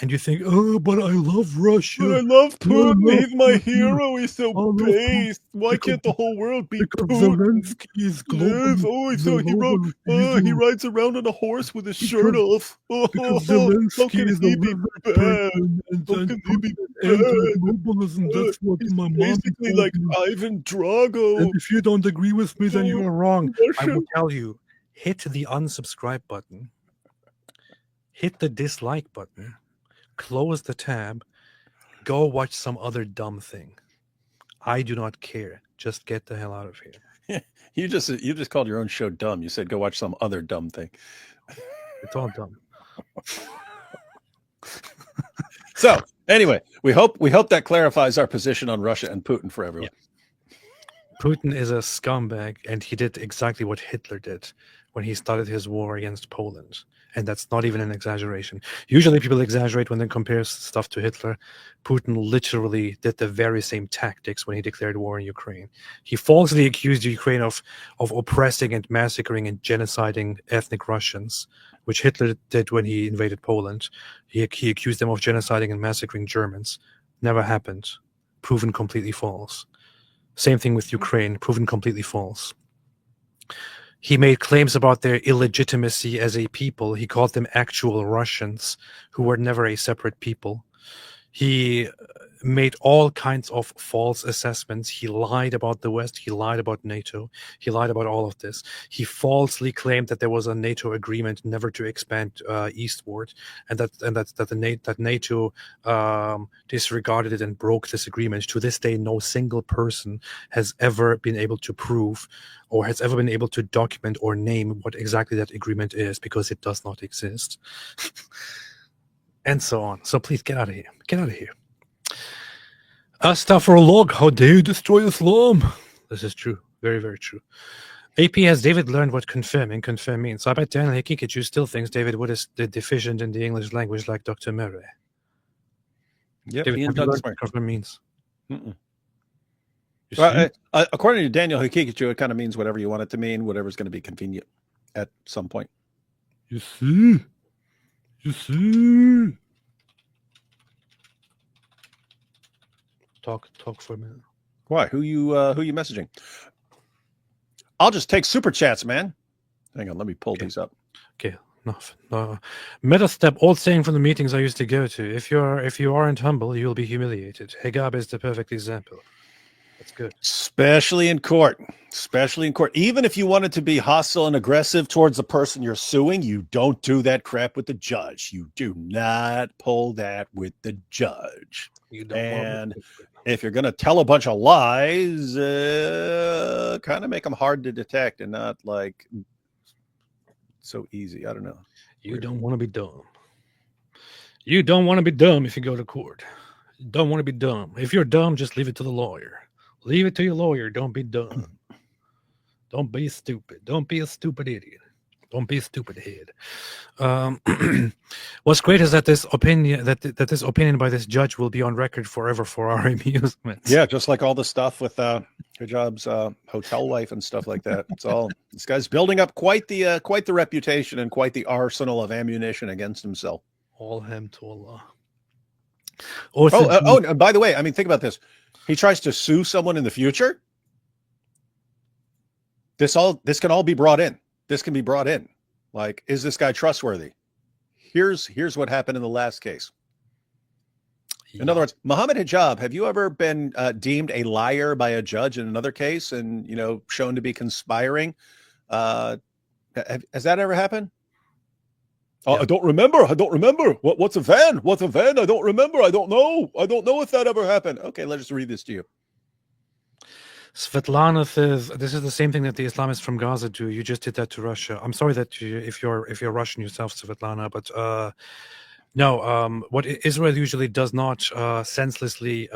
and you think, but I love Russia. But I love Putin. I love He's my Putin. hero. He's so love based. Why Because- can't the whole world be Because Putin? Zelensky is global. Yes. He rides around on a horse with his shirt off. Because How Zelensky can is he a be wizard bad? person and How can he be anti-globalism. That's what He's my mom basically told like me. Ivan Drago. And if you don't agree with me, then you are wrong. I Russia. will tell you, hit the unsubscribe button, hit the dislike button, close the tab, go watch some other dumb thing. I do not care. Just get the hell out of here. You just called your own show dumb. You said go watch some other dumb thing. It's all dumb. So anyway, we hope that clarifies our position on Russia and Putin for everyone. Putin is a scumbag, and he did exactly what Hitler did when he started his war against Poland. And that's not even an exaggeration. Usually people exaggerate when they compare stuff to Hitler. Putin literally did the very same tactics when he declared war in Ukraine. He falsely accused Ukraine of oppressing and massacring and genociding ethnic Russians, which Hitler did when he invaded Poland. He accused them of genociding and massacring Germans. Never happened. Proven completely false. Same thing with Ukraine. Proven completely false. He made claims about their illegitimacy as a people. He called them actual Russians who were never a separate people. He made all kinds of false assessments. He lied about the West. He lied about NATO. He lied about all of this. He falsely claimed that there was a NATO agreement never to expand eastward, and that NATO disregarded it and broke this agreement. To this day, no single person has ever been able to prove or has ever been able to document or name what exactly that agreement is, because it does not exist. And so on. So please get out of here. Get out of here. Astaghfirullah, how dare you destroy Islam? This is true. Very, very true. AP has David learned what confirm means. So I bet Daniel Hikikachu still thinks David Wood is deficient in the English language like Dr. Murray. Yep, David, have you learned what confirm means? Well, according to Daniel Hikikachu, it kind of means whatever you want it to mean, whatever's going to be convenient at some point. You see? Talk for a minute. Why? Who you messaging? I'll just take super chats, man. Hang on, let me pull these up. Okay, no. Meta step, old saying from the meetings I used to go to. If you aren't humble, you'll be humiliated. Hijab is the perfect example. That's good. Especially in court. Even if you wanted to be hostile and aggressive towards the person you're suing, you don't do that crap with the judge. You do not pull that with the judge. And if you're going to tell a bunch of lies, kind of make them hard to detect and not like so easy. I don't know. You don't want to be dumb. You don't want to be dumb if you go to court. You don't want to be dumb. If you're dumb, just leave it to the lawyer. Leave it to your lawyer. Don't be dumb. Don't be stupid. Don't be a stupid idiot. Don't be a stupid head. What's great is that this opinion this opinion by this judge will be on record forever for our amusement. Yeah, just like all the stuff with Hijab's hotel life and stuff like that. It's all this guy's building up quite the reputation and quite the arsenal of ammunition against himself. All him to Allah. And by the way, I mean, think about this. He tries to sue someone in the future. This can all be brought in. This can be brought in. Like, is this guy trustworthy? Here's what happened in the last case. In other words, Mohammed Hijab, have you ever been deemed a liar by a judge in another case and, shown to be conspiring? Has that ever happened? Yeah. I don't remember. What's a van? I don't remember. I don't know if that ever happened. Okay, let's just read this to you. Svetlana says, this is the same thing that the Islamists from Gaza do. You just did that to Russia. I'm sorry that if you're Russian yourself, Svetlana, but no, what Israel usually does not senselessly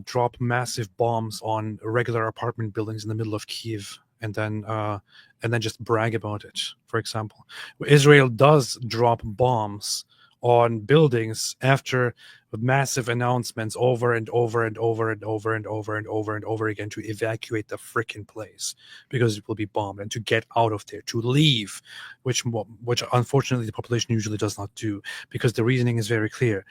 drop massive bombs on regular apartment buildings in the middle of Kyiv and then just brag about it. For example, Israel does drop bombs on buildings after massive announcements over and over and over and over and over and over and over again to evacuate the freaking place because it will be bombed and to get out of there, to leave, which unfortunately the population usually does not do because the reasoning is very clear.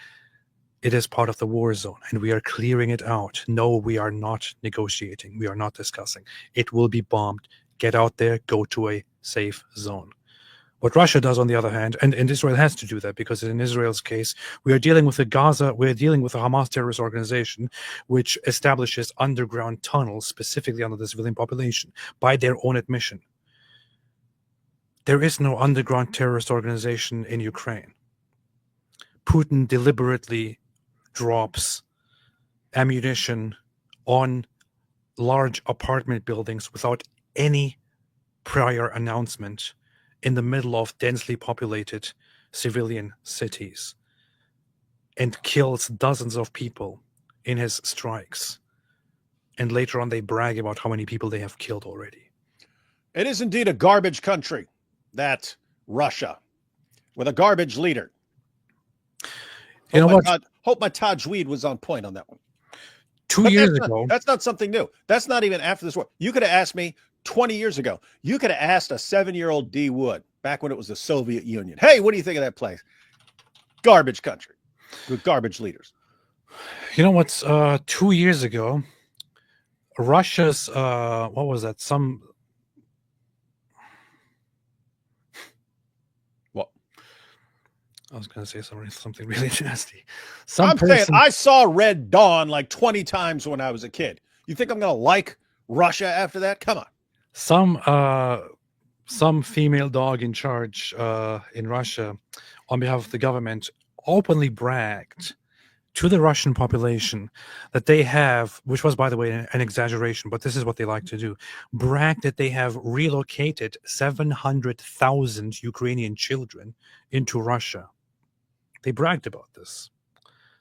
It is part of the war zone and we are clearing it out. No, we are not negotiating. We are not discussing. It will be bombed. Get out there, go to a safe zone. What Russia does, on the other hand, and Israel has to do that because in Israel's case, we're dealing with a Hamas terrorist organization, which establishes underground tunnels specifically under the civilian population by their own admission. There is no underground terrorist organization in Ukraine. Putin deliberately drops ammunition on large apartment buildings without any prior announcement in the middle of densely populated civilian cities and kills dozens of people in his strikes. And later on, they brag about how many people they have killed already. It is indeed a garbage country, that Russia, with a garbage leader. Hope my Tajweed was on point on that one. 2 years ago. That's not something new. That's not even after this war. You could have asked me 20 years ago. You could have asked a 7-year-old D. Wood back when it was the Soviet Union. Hey, what do you think of that place? Garbage country with garbage leaders. You know what's 2 years ago, Russia's what was that? What? I was going to say something really nasty. Saying I saw Red Dawn like 20 times when I was a kid. You think I'm going to like Russia after that? Come on. Some female dog in charge in Russia, on behalf of the government, openly bragged to the Russian population that they have, which was, by the way, an exaggeration, but this is what they like to do, brag that they have relocated 700,000 Ukrainian children into Russia. They bragged about this.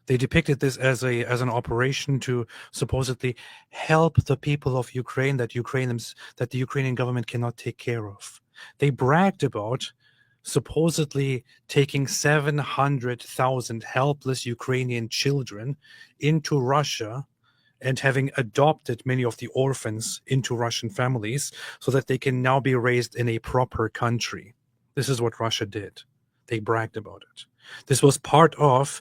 They depicted this as an operation to supposedly help the people of Ukraine that the Ukrainian government cannot take care of. They bragged about supposedly taking 700,000 helpless Ukrainian children into Russia and having adopted many of the orphans into Russian families so that they can now be raised in a proper country. This is what Russia did. They bragged about it. This was part of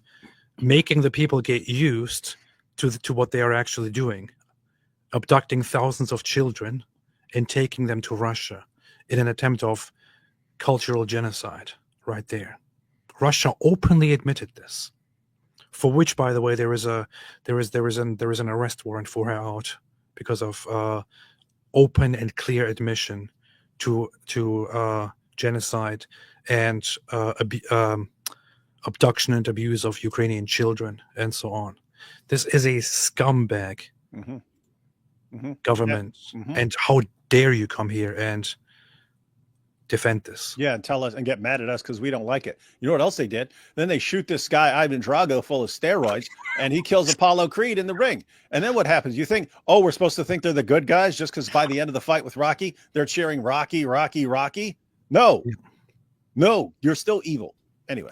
making the people get used to what they are actually doing, abducting thousands of children and taking them to Russia in an attempt of cultural genocide right there. Russia openly admitted this, for which, by the way, there is an arrest warrant for her out because of open and clear admission to genocide and abduction and abuse of Ukrainian children and so on. This is a scumbag government, and how dare you come here and defend this? Yeah, and tell us and get mad at us because we don't like it. You know what else they did? Then they shoot this guy Ivan Drago full of steroids, and he kills Apollo Creed in the ring. And then what happens? You think, oh, we're supposed to think they're the good guys just because by the end of the fight with Rocky, they're cheering Rocky, Rocky, Rocky? No, you're still evil. Anyway.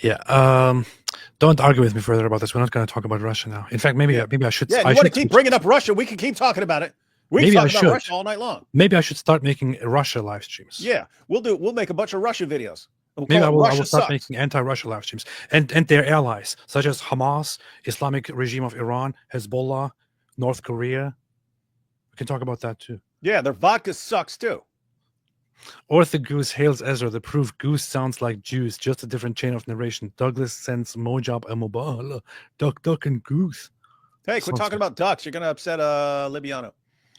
Yeah. Don't argue with me further about this. We're not going to talk about Russia now. In fact, maybe I should. Yeah, you want to keep bringing up Russia? We can keep talking about it. We can talk about Russia all night long. Maybe I should start making Russia live streams. Yeah, we'll make a bunch of Russia videos. Maybe I will start making anti-Russia live streams and their allies, such as Hamas, Islamic regime of Iran, Hezbollah, North Korea. We can talk about that too. Yeah, their vodka sucks too. Ortho Goose hails Ezra. The proof Goose sounds like Jews, just a different chain of narration. Douglas sends Mojab and Mobala. Duck and Goose. Hey, quit talking about ducks. You're going to upset Libiano.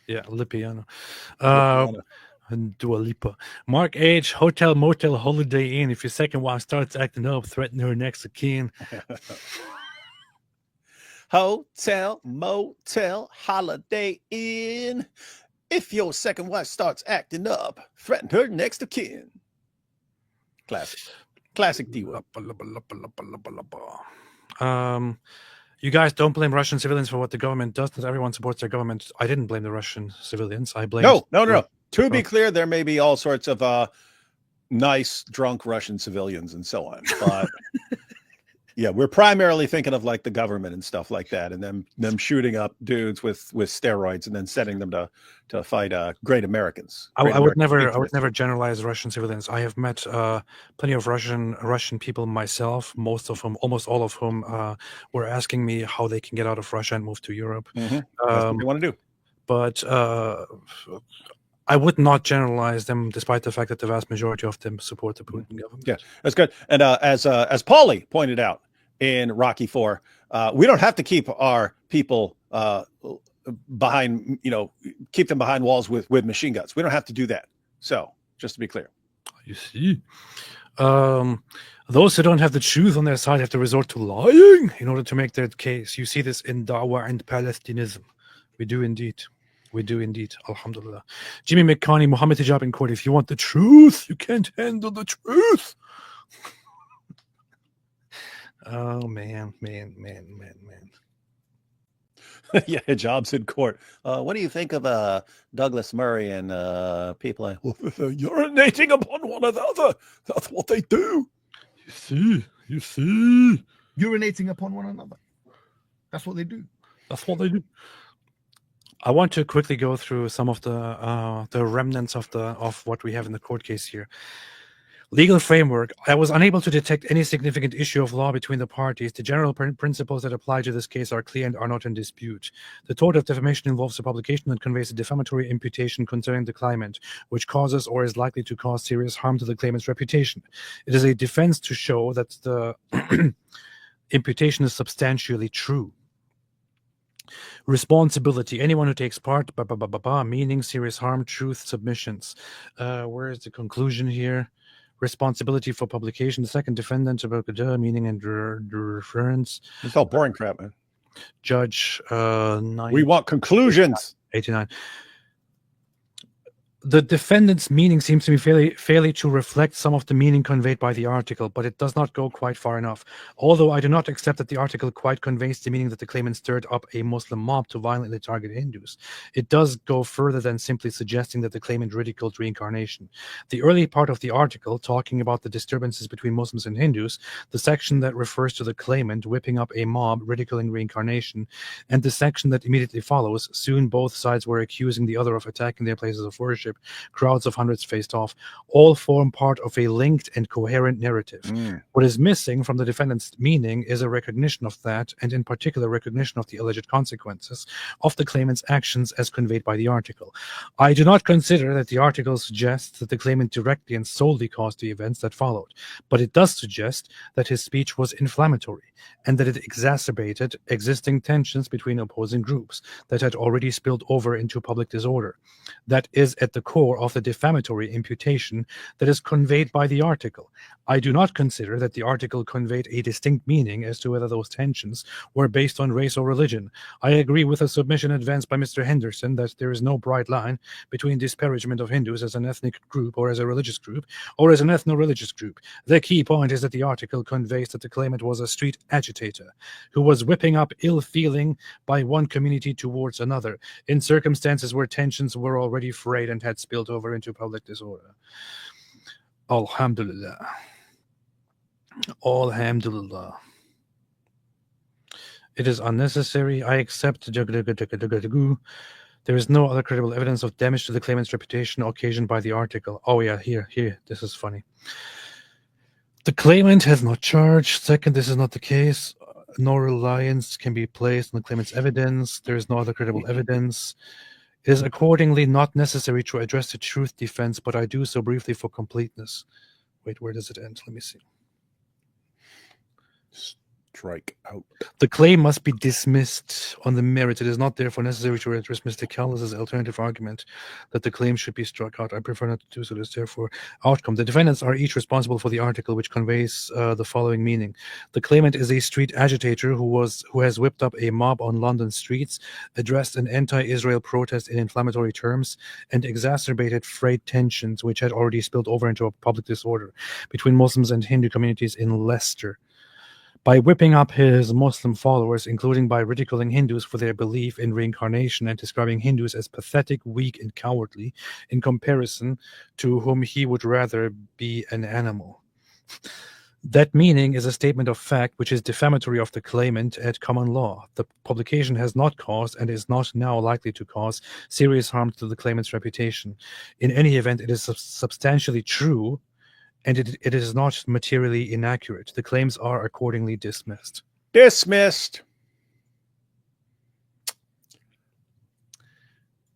Yeah, Lipiano. And Dua Lipa. Mark H. Hotel, Motel, Holiday Inn. If your second wife starts acting up, threaten her next of kin. Hotel, Motel, Holiday Inn. If your second wife starts acting up, threaten her next of kin. Classic D-word. You guys don't blame Russian civilians for what the government does. Not everyone supports their government. I didn't blame the Russian civilians. I blame. No. To be clear, there may be all sorts of nice, drunk Russian civilians and so on. But yeah, we're primarily thinking of like the government and stuff like that, and them shooting up dudes with steroids and then setting them to fight great Americans. I would never generalize Russian civilians. I have met plenty of Russian people myself. Almost all of whom were asking me how they can get out of Russia and move to Europe. That's what they want to do. But I would not generalize them, despite the fact that the vast majority of them support the Putin government. Yeah, that's good. And as Paulie pointed out in Rocky IV, we don't have to keep our people behind, keep them behind walls with machine guns. We don't have to do that. So, just to be clear. You see, those who don't have the truth on their side have to resort to lying in order to make their case. You see this in Dawa and Palestinism. We do indeed. Alhamdulillah. Jimmy McCartney, Mohammed Hijab in court. If you want the truth, you can't handle the truth. Oh, man. Yeah, Hijab's in court. What do you think of Douglas Murray and people like, they're urinating upon one another? That's what they do. You see. Urinating upon one another. That's what they do. I want to quickly go through some of the remnants of what we have in the court case here. Legal framework. I was unable to detect any significant issue of law between the parties. The general principles that apply to this case are clear and are not in dispute. The tort of defamation involves a publication that conveys a defamatory imputation concerning the claimant, which causes or is likely to cause serious harm to the claimant's reputation. It is a defense to show that the imputation is substantially true. Responsibility. Anyone who takes part, meaning, serious harm, truth, submissions. Where is the conclusion here? Responsibility for publication. The second defendant, meaning and reference. It's all boring crap, man. Judge 9. We want conclusions. 89. The defendant's meaning seems to me fairly to reflect some of the meaning conveyed by the article, but it does not go quite far enough. Although I do not accept that the article quite conveys the meaning that the claimant stirred up a Muslim mob to violently target Hindus, it does go further than simply suggesting that the claimant ridiculed reincarnation. The early part of the article, talking about the disturbances between Muslims and Hindus, the section that refers to the claimant whipping up a mob, ridiculing reincarnation, and the section that immediately follows, soon both sides were accusing the other of attacking their places of worship. Crowds of hundreds faced off. All form part of a linked and coherent narrative. What is missing from the defendant's meaning is a recognition of that, and in particular recognition of the alleged consequences of the claimant's actions as conveyed by the article. I do not consider that the article suggests that the claimant directly and solely caused the events that followed, but it does suggest that his speech was inflammatory and that it exacerbated existing tensions between opposing groups that had already spilled over into public disorder. That is at the core of the defamatory imputation that is conveyed by the article. I do not consider that the article conveyed a distinct meaning as to whether those tensions were based on race or religion. I agree with the submission advanced by Mr. Henderson that there is no bright line between disparagement of Hindus as an ethnic group or as a religious group or as an ethno-religious group. The key point is that the article conveys that the claimant was a street agitator who was whipping up ill feeling by one community towards another in circumstances where tensions were already frayed and had spilled over into public disorder. Alhamdulillah. Alhamdulillah. It is unnecessary. I accept. There is no other credible evidence of damage to the claimant's reputation occasioned by the article. Oh yeah, here. This is funny. The claimant has not charged. Second, this is not the case. No reliance can be placed on the claimant's evidence. There is no other credible evidence. It is accordingly not necessary to address the truth defense, but I do so briefly for completeness. Wait, where does it end? Let me see. Strike out. The claim must be dismissed on the merits. It is not therefore necessary to address Mr. Callas's alternative argument that the claim should be struck out. I prefer not to do so. It is therefore outcome. The defendants are each responsible for the article, which conveys the following meaning. The claimant is a street agitator who has whipped up a mob on London streets, addressed an anti-Israel protest in inflammatory terms, and exacerbated frayed tensions which had already spilled over into a public disorder between Muslims and Hindu communities in Leicester. By whipping up his Muslim followers, including by ridiculing Hindus for their belief in reincarnation and describing Hindus as pathetic, weak, and cowardly, in comparison to whom he would rather be an animal. That meaning is a statement of fact which is defamatory of the claimant at common law. The publication has not caused and is not now likely to cause serious harm to the claimant's reputation. In any event, it is substantially true, and it is not materially inaccurate. The claims are accordingly dismissed. Dismissed.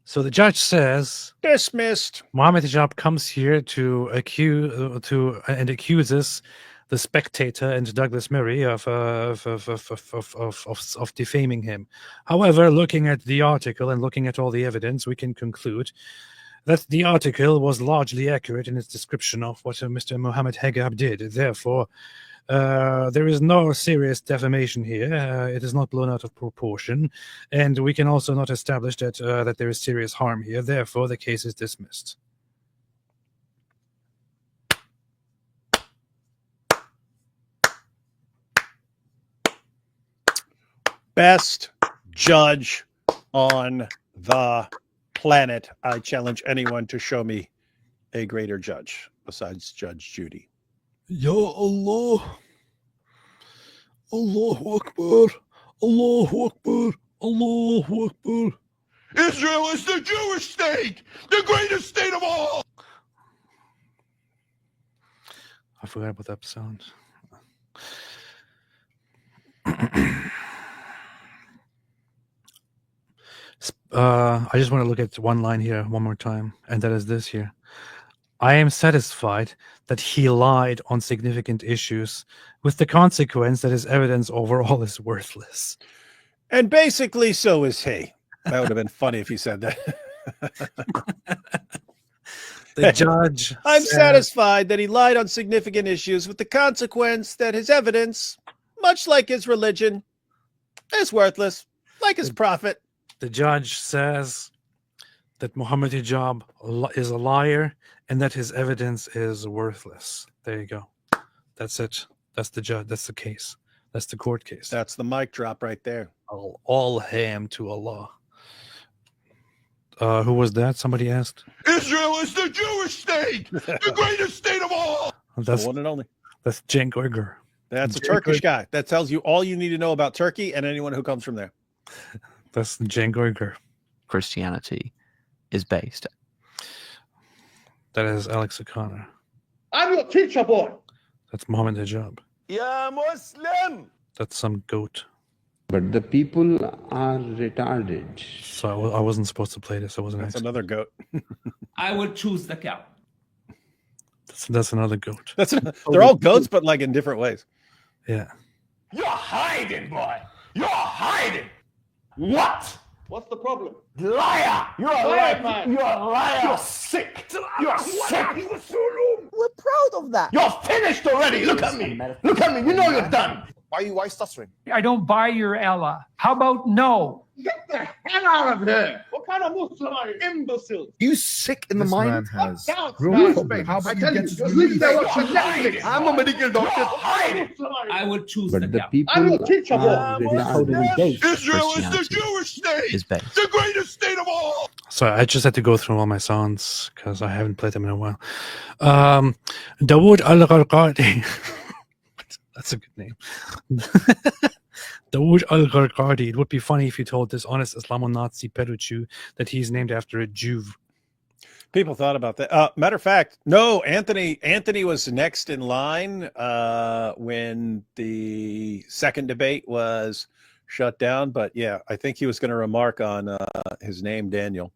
So the judge says, dismissed. Mohammed Hijab comes here to accuses the Spectator and Douglas Murray of defaming him. However, looking at the article and looking at all the evidence, we can conclude that the article was largely accurate in its description of what Mr. Mohammed Hijab did. Therefore, there is no serious defamation here. It is not blown out of proportion, and we can also not establish that there is serious harm here. Therefore, the case is dismissed. Best judge on the planet. I challenge anyone to show me a greater judge besides Judge Judy. Ya Allah. Allahu Akbar. Allahu Akbar. Allahu Akbar. Israel is the Jewish state, the greatest state of all. I forgot about that sound. I just want to look at one line here one more time, and that is this here. I am satisfied that he lied on significant issues, with the consequence that his evidence overall is worthless. And basically, so is he. That would have been funny if he said that. The judge I'm satisfied that he lied on significant issues, with the consequence that his evidence, much like his religion, is worthless, like his prophet. The judge says that Mohammed Hijab is a liar and that his evidence is worthless. There you go. That's it. That's the judge. That's the case. That's the court case. That's the mic drop right there. All ham to Allah. Who was that? Somebody asked. Israel is the Jewish state, the greatest state of all. That's the one and only. That's Cenk Uygur. That's a Turkish guy. That tells you all you need to know about Turkey and anyone who comes from there. That's Cenk Uygur. Christianity is based. That is Alex O'Connor. I'm your teacher, boy. That's Mohammed Hijab. Ya Muslim. That's some goat. But the people are retarded. So I wasn't supposed to play this. I wasn't. That's another goat. I will choose the cow. That's another goat. They're all goats, but like in different ways. Yeah. You're hiding, boy. You're hiding. What? What's the problem? Liar! You're a liar, man. You're a liar. You're sick. You're sick. We're proud of that. You're finished already. Look at me. Look at me. You know you're done. Why stuttering? I don't buy your Allah. How about no? Get the hell out of here. What kind of Muslim are you? Imbecile. You sick in the mind? Man has Down, real man. problems. How I about you tell get you, to just the leave there meat? watching Netflix. I'm a medical doctor. You're hiding. I will choose But the the cow. people I'm your teacher, boy. are retarded. Israel is the Christianity Jewish state, is based. the greatest state of all. So I just had to go through all my sounds because I haven't played them in a while. Dawood al-Gharqadi. That's a good name. Dawood al-Gharqadi. It would be funny if you told this honest Islamo-Nazi pedo-Jew that he's named after a Jew. People thought about that. Matter of fact, no, Anthony was next in line when the second debate was shut down. But yeah, I think he was going to remark on his name, Daniel.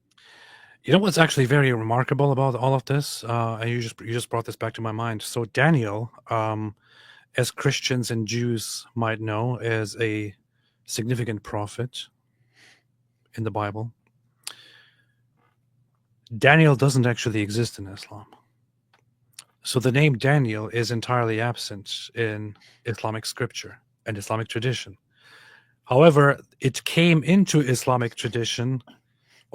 You know what's actually very remarkable about all of this? And you just brought this back to my mind. So Daniel, as Christians and Jews might know, is a significant prophet in the Bible. Daniel doesn't actually exist in Islam. So the name Daniel is entirely absent in Islamic scripture and Islamic tradition. However, it came into Islamic tradition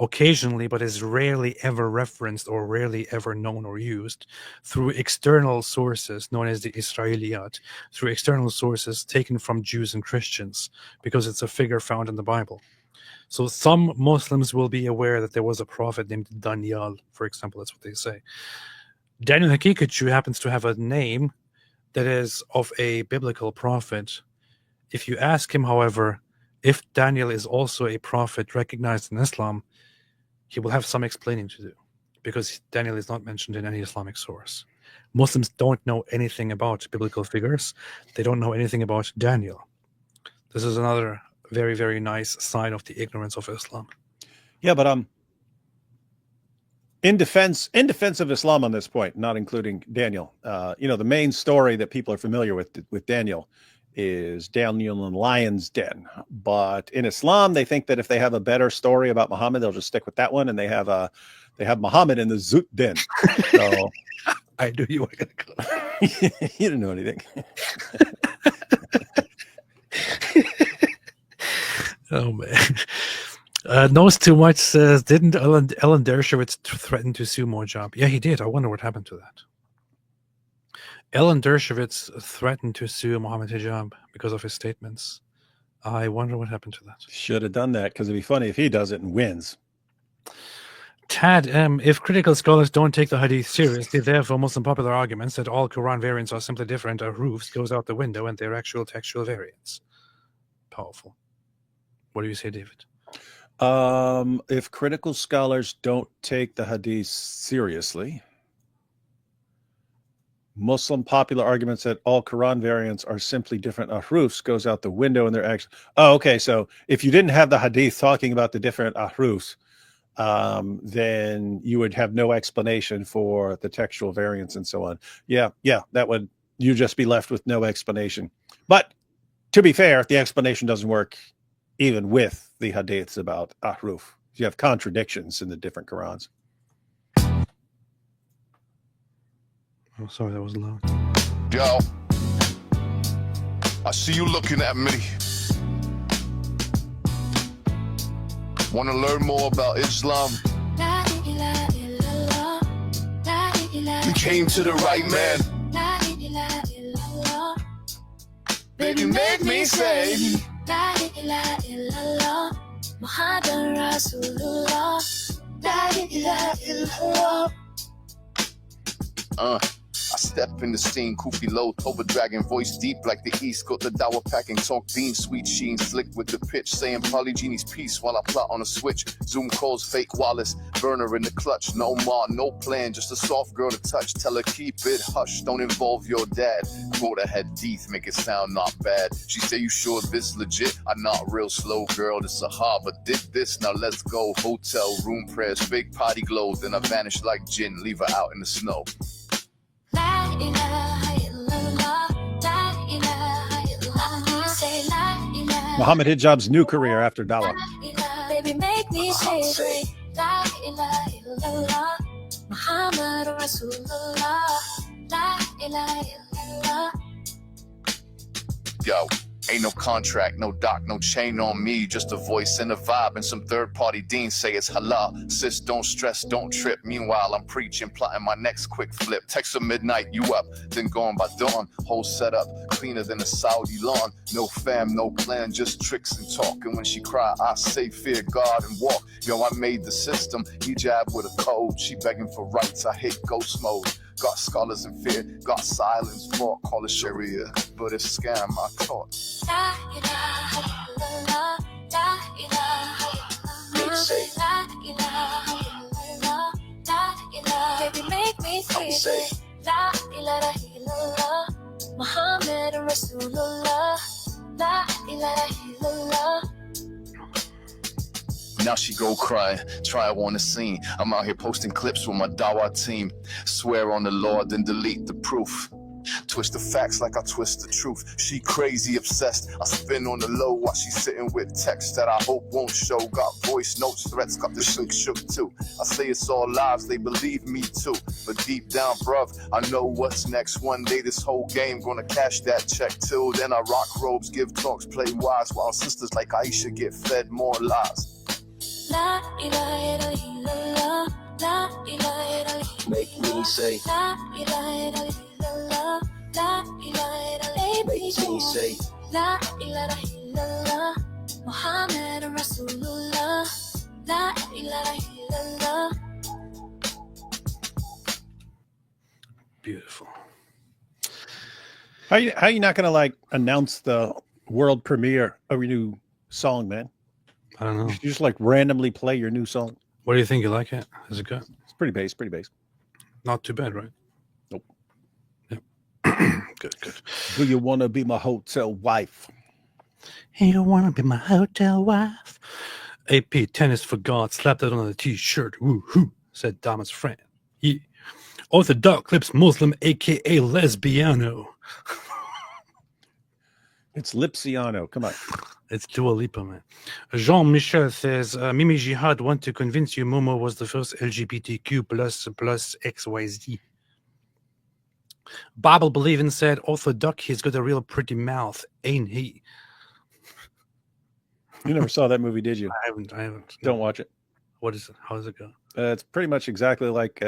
occasionally, but is rarely ever referenced or rarely ever known or used through external sources known as the Israeliyat, through external sources taken from Jews and Christians, because it's a figure found in the Bible. So some Muslims will be aware that there was a prophet named Daniel, for example. That's what they say. Daniel Hakikachu happens to have a name that is of a biblical prophet. If you ask him, however, if Daniel is also a prophet recognized in Islam, he will have some explaining to do, because Daniel is not mentioned in any Islamic source. Muslims don't know anything about biblical figures. They don't know anything about Daniel. This is another very, very nice sign of the ignorance of Islam. Yeah, but in defense of Islam on this point, not including Daniel, the main story that people are familiar with Daniel is Daniel in Lion's Den. But in Islam, they think that if they have a better story about Muhammad, they'll just stick with that one, and they have Muhammad in the Zut Den. So I knew you were going to go. You didn't know anything. Oh man. Knows too much says, didn't Ellen Dershowitz threaten to sue Mojab? Yeah, he did. I wonder what happened to that. Ellen Dershowitz threatened to sue Mohammed Hijab because of his statements. I wonder what happened to that. Should have done that, because it'd be funny if he does it and wins. Tad M. If critical scholars don't take the hadith seriously, therefore Muslim popular arguments that all Quran variants are simply different roofs goes out the window and they're actual textual variants. Powerful. What do you say, David? If critical scholars don't take the hadith seriously, Muslim popular arguments that all Quran variants are simply different ahrufs goes out the window, and they're actually. Oh, okay. So if you didn't have the hadith talking about the different ahrufs, then you would have no explanation for the textual variants and so on. Yeah, that would, you just be left with no explanation. But to be fair, the explanation doesn't work even with the hadiths about ahruf. You have contradictions in the different Qurans. Oh, sorry, that was loud. Yo, I see you looking at me. Want to learn more about Islam? We came to the right man. Baby, make me say. I step in the scene, Kufi low, Toba dragon, voice deep like the east. Got the dower packing, talk bean, sweet sheen, slick with the pitch, saying Polygenie's peace while I plot on a switch. Zoom calls, fake Wallace, burner in the clutch. No ma, no plan, just a soft girl to touch. Tell her keep it hush, don't involve your dad. Quote her head teeth, make it sound not bad. She say you sure this legit? I'm not real slow, girl, this a hard, but did this, now let's go. Hotel room prayers, fake party glow, then I vanish like gin, leave her out in the snow. Mohammed Hijab's new career after Dawa. Baby, make me say La ilaha illallah, Muhammad Rasulullah, La ilaha illallah. Yo, ain't no contract, no doc, no chain on me, just a voice and a vibe, and some third-party deans say it's halal. Sis, don't stress, don't trip. Meanwhile, I'm preaching, plotting my next quick flip. Text at midnight, you up, then gone by dawn. Whole setup, cleaner than a Saudi lawn. No fam, no plan, just tricks and talk. And when she cry, I say fear God and walk. Yo, I made the system, hijab with a code. She begging for rights, I hate ghost mode. Got scholars in fear, got silence for, call it Sharia, but it's scam I taught. La ilaha illallah, La ilaha illallah, La ilaha illallah, La ilaha. Baby, make me say La ilaha illallah, Muhammad Rasulullah, La ilaha illallah. Now she go crying, try on the scene. I'm out here posting clips with my Dawa team. Swear on the Lord, then delete the proof. Twist the facts like I twist the truth. She crazy obsessed. I spin on the low while she's sitting with text that I hope won't show. Got voice notes, threats, got the shook too. I say it's all lies, they believe me too. But deep down, bruv, I know what's next. One day this whole game gonna cash that check. Till then I rock robes, give talks, play wise, while sisters like Aisha get fed more lies. La ilaha illallah, La ilaha illallah. Make me say, La ilaha illallah, La ilaha illallah. make me say, La ilaha illallah, Muhammad Rasulullah, La ilaha illallah. Beautiful. How you not gonna like announce the world premiere of your new song, man? I don't know. You just like randomly play your new song. What do you think? You like it? Is it good? It's pretty bass, Not too bad, right? Nope. Yep. Good. Do you want to be my hotel wife? You want to be my hotel wife? AP, tennis for God, slapped it on a t-shirt. Woo-hoo, said Dama's friend. Yeah. Orthodox lips Muslim, a.k.a. lesbiano. It's Lipsiano. Come on. It's Dua Lipa, man. Jean-Michel says, Mimi Jihad want to convince you Momo was the first LGBTQ plus XYZ. Bible believing said, Orthodox, he's got a real pretty mouth, ain't he? You never saw that movie, did you? I haven't. Don't watch it. What is it? How does it go? It's pretty much exactly like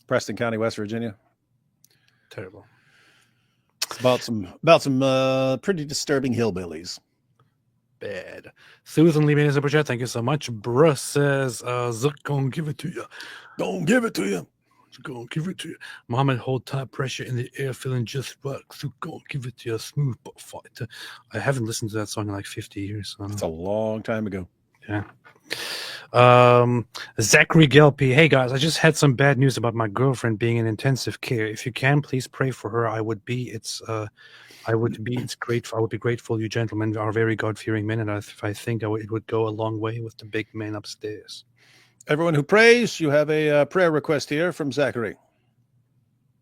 Preston County, West Virginia. Terrible. It's about some pretty disturbing hillbillies. Bad. Susan leaving a super chat. Thank you so much. Bruce says, Zuck, gonna give it to you. Don't give it to you. Gonna give it to you. Mohammed, hold tight, pressure in the air, feeling just right. So gonna give it to you. Smooth but fight. I haven't listened to that song in like 50 years. So it's a long time ago. Yeah. Zachary Gelpi. Hey guys, I just had some bad news about my girlfriend being in intensive care. If you can, please pray for her. I would be grateful. You gentlemen are very God-fearing men, and I think it would go a long way with the big man upstairs. Everyone who prays, you have a prayer request here from Zachary.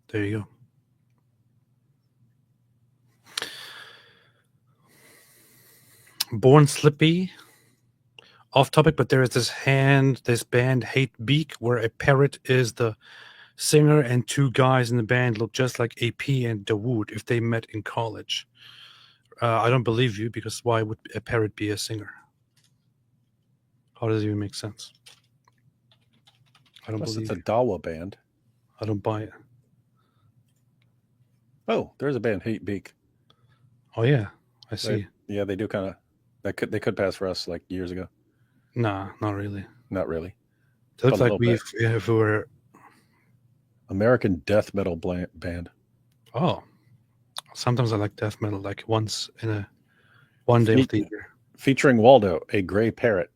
There you go. Born Slippy. Off topic, but there is this band Hate Beak, where a parrot is the singer and two guys in the band look just like AP and Dawood if they met in college. I don't believe you, because why would a parrot be a singer? How does it even make sense? I don't Unless believe it's a you. Dawa band. I don't buy it. Oh, there's a band, Hate Beak. Oh yeah, I see. They do kind of. They could pass for us like years ago. Nah, not really. Not really. It looks But a like little if we were. American death metal band. Oh, sometimes I like death metal. Like one day of the year. Featuring Waldo, a gray parrot.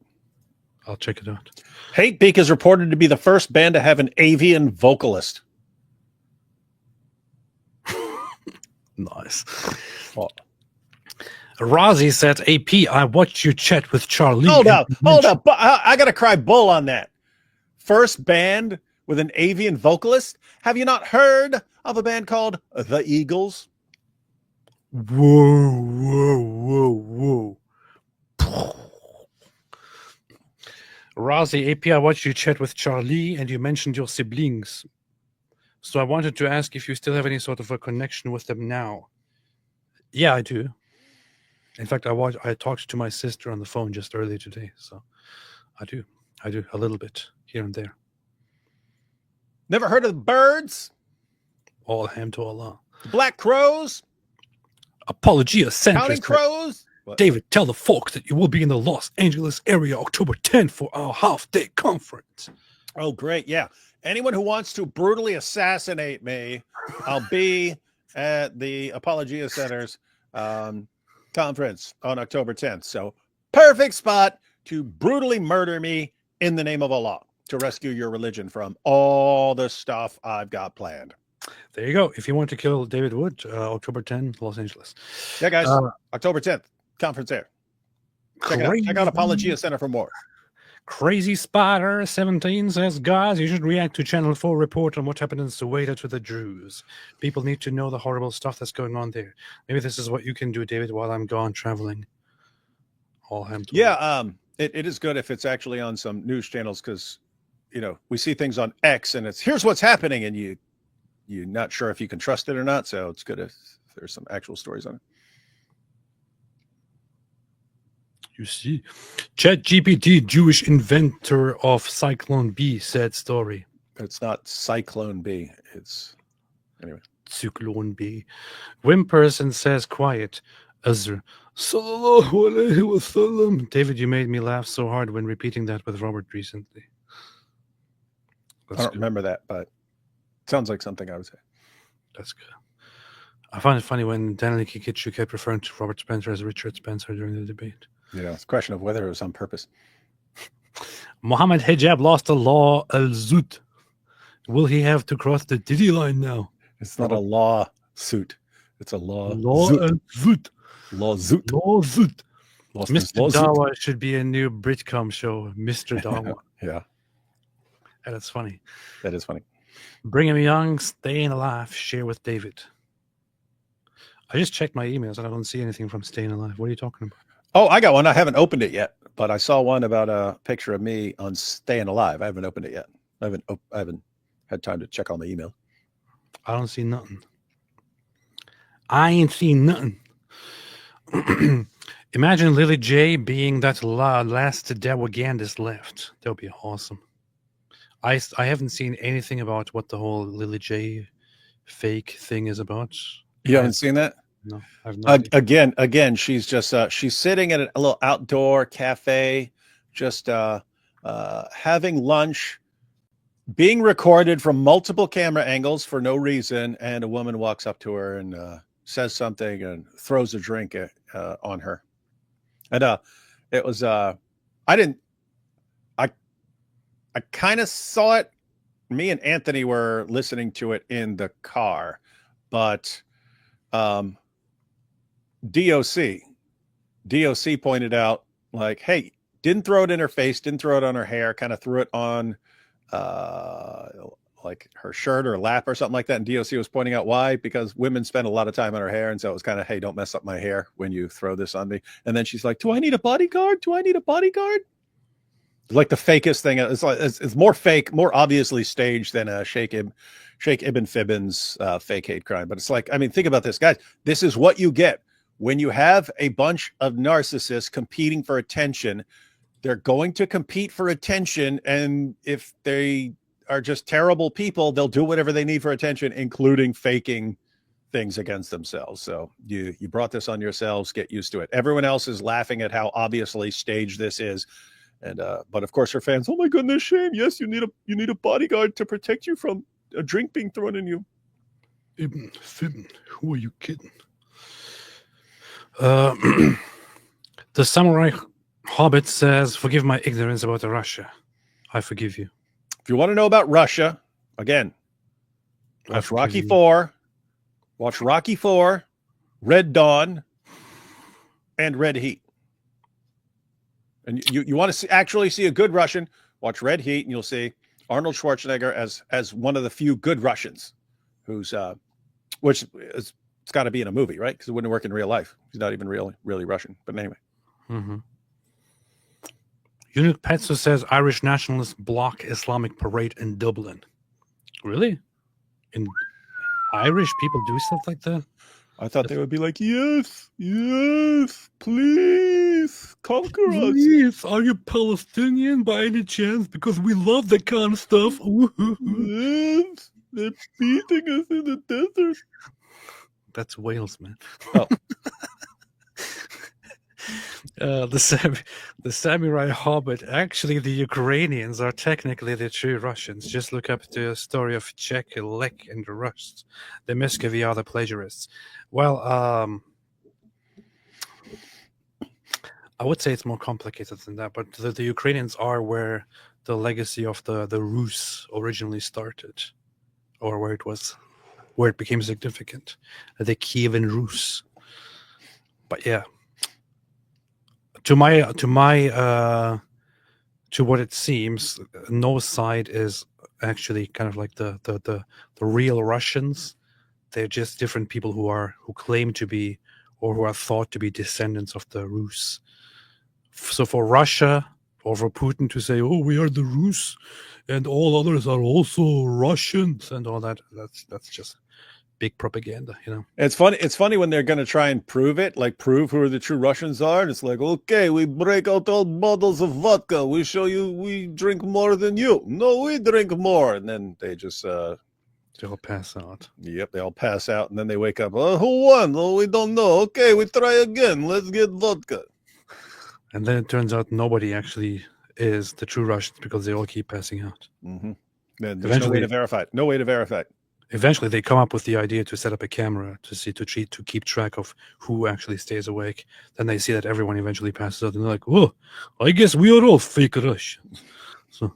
I'll check it out. Hate Beak is reported to be the first band to have an avian vocalist. Nice. Oh. Rozzy said, AP, I watched you chat with Charlie. Hold up. I got to cry bull on that. First band with an avian vocalist? Have you not heard of a band called The Eagles? Whoa. Rozzy, AP, I watched you chat with Charlie and you mentioned your siblings. So I wanted to ask if you still have any sort of a connection with them now. Yeah, I do. In fact, I talked to my sister on the phone just earlier today, so I do a little bit here and there. Never heard of the Birds? All ham to Allah. Black Crows? Apologia Centers. Counting Crows? What? David, tell the folks that you will be in the Los Angeles area October 10th for our half-day conference. Oh, great. Yeah. Anyone who wants to brutally assassinate me, I'll be at the Apologia Center's conference on October 10th. So perfect spot to brutally murder me in the name of Allah, to rescue your religion from all the stuff I've got planned. There you go. If you want to kill David Wood, October 10th, Los Angeles. Yeah, guys, October 10th, conference there. Check it out. Check out Apologia Center for more. Crazy Spider 17 says, guys, you should react to Channel 4 report on what happened in Soweto to the Druze. People need to know the horrible stuff that's going on there. Maybe this is what you can do, David, while I'm gone traveling. All ham to it is good if it's actually on some news channels, because we see things on X and it's here's what's happening, and you're not sure if you can trust it or not. So it's good if there's some actual stories on it. You see, ChatGPT, Jewish inventor of Cyclone B, sad story. It's not Cyclone B. It's anyway. Cyclone B. Wimperson says, quiet. Ezra. Sallallahu alayhi wasallam. David, you made me laugh so hard when repeating that with Robert recently. I don't remember that, but it sounds like something I would say. That's good. I find it funny when Daniel Kikichu kept referring to Robert Spencer as Richard Spencer during the debate. It's a question of whether it was on purpose. Mohammed Hijab lost a law al-Zut. Will he have to cross the Diddy line now? It's not a law suit. It's a law al-Zut. Law Zut. Law Zut. Mr. Zut. Dawa should be a new Britcom show. Mr. Dawa. Yeah. And that's funny. That is funny. Brigham Young, Staying Alive, share with David. I just checked my emails and I don't see anything from Staying Alive. What are you talking about? Oh, I got one. I haven't opened it yet, but I saw one about a picture of me on Staying Alive. I haven't opened it yet. I haven't had time to check all my email. I don't see nothing. I ain't seen nothing. Imagine Lily J being that last Dawagandist left. That would be awesome. I haven't seen anything about what the whole Lily J fake thing is about. You haven't seen that? No, I've not. Again, she's just she's sitting at a little outdoor cafe, just having lunch, being recorded from multiple camera angles for no reason, and a woman walks up to her and says something and throws a drink on her. And it was I kind of saw it. Me and Anthony were listening to it in the car, but DOC pointed out, like, hey, didn't throw it in her face, didn't throw it on her hair, kind of threw it on like her shirt or lap or something like that. And DOC was pointing out why, because women spend a lot of time on her hair. And so it was kind of, hey, don't mess up my hair when you throw this on me. And then she's like, do I need a bodyguard? Do I need a bodyguard? Like the fakest thing. It's more fake, more obviously staged than Sheikh Ibn Fibbin's fake hate crime. But it's like, I mean, think about this, guys. This is what you get when you have a bunch of narcissists competing for attention. They're going to compete for attention, and if they are just terrible people. They'll do whatever they need for attention, including faking things against themselves. So you brought this on yourselves. Get used to it. Everyone else is laughing at how obviously staged this is. And but of course, her fans, oh my goodness, shame. Yes, you need a bodyguard to protect you from a drink being thrown in you. Ibn Fibn, who are you kidding? The Samurai Hobbit says, "Forgive my ignorance about Russia. I forgive you." If you want to know about Russia, again, watch Rocky IV, watch Rocky IV, Red Dawn, and Red Heat. And you want to actually see a good Russian, watch Red Heat, and you'll see Arnold Schwarzenegger as one of the few good Russians, who's which is, it's got to be in a movie, right? Because it wouldn't work in real life. He's not even really Russian. But anyway. Mm-hmm. Unique Petsu says Irish nationalists block Islamic parade in Dublin. Really? In Irish people do stuff like that? I thought they would be like, yes, please conquer us. Please, are you Palestinian by any chance? Because we love that kind of stuff. Yes, they're beating us in the desert. That's Wales, man. Oh. The Samurai Hobbit. Actually, the Ukrainians are technically the true Russians. Just look up the story of Czech, Lech, and the Rus. The Muscovy are the plagiarists. Well, I would say it's more complicated than that, but the Ukrainians are where the legacy of the Rus originally started, or where it became significant. The Kievan Rus. But yeah. To what it seems, no side is actually kind of like the real Russians. They're just different people who claim to be or who are thought to be descendants of the Rus. So for Russia or for Putin to say, "Oh, we are the Rus, and all others are also Russians," and all that, that's just big propaganda, you know. It's funny when they're going to try and prove it, like prove who the true Russians are. And it's like, okay, we break out all bottles of vodka. We show you we drink more than you. No, we drink more. And then they just... they all pass out. Yep, they all pass out. And then they wake up. Oh, who won? Oh, we don't know. Okay, we try again. Let's get vodka. And then it turns out nobody actually is the true Russians because they all keep passing out. Mm-hmm. There's no way to verify it. No way to verify it. Eventually, they come up with the idea to set up a camera to keep track of who actually stays awake. Then they see that everyone eventually passes out, and they're like, "Oh, I guess we are all fake Russians." So,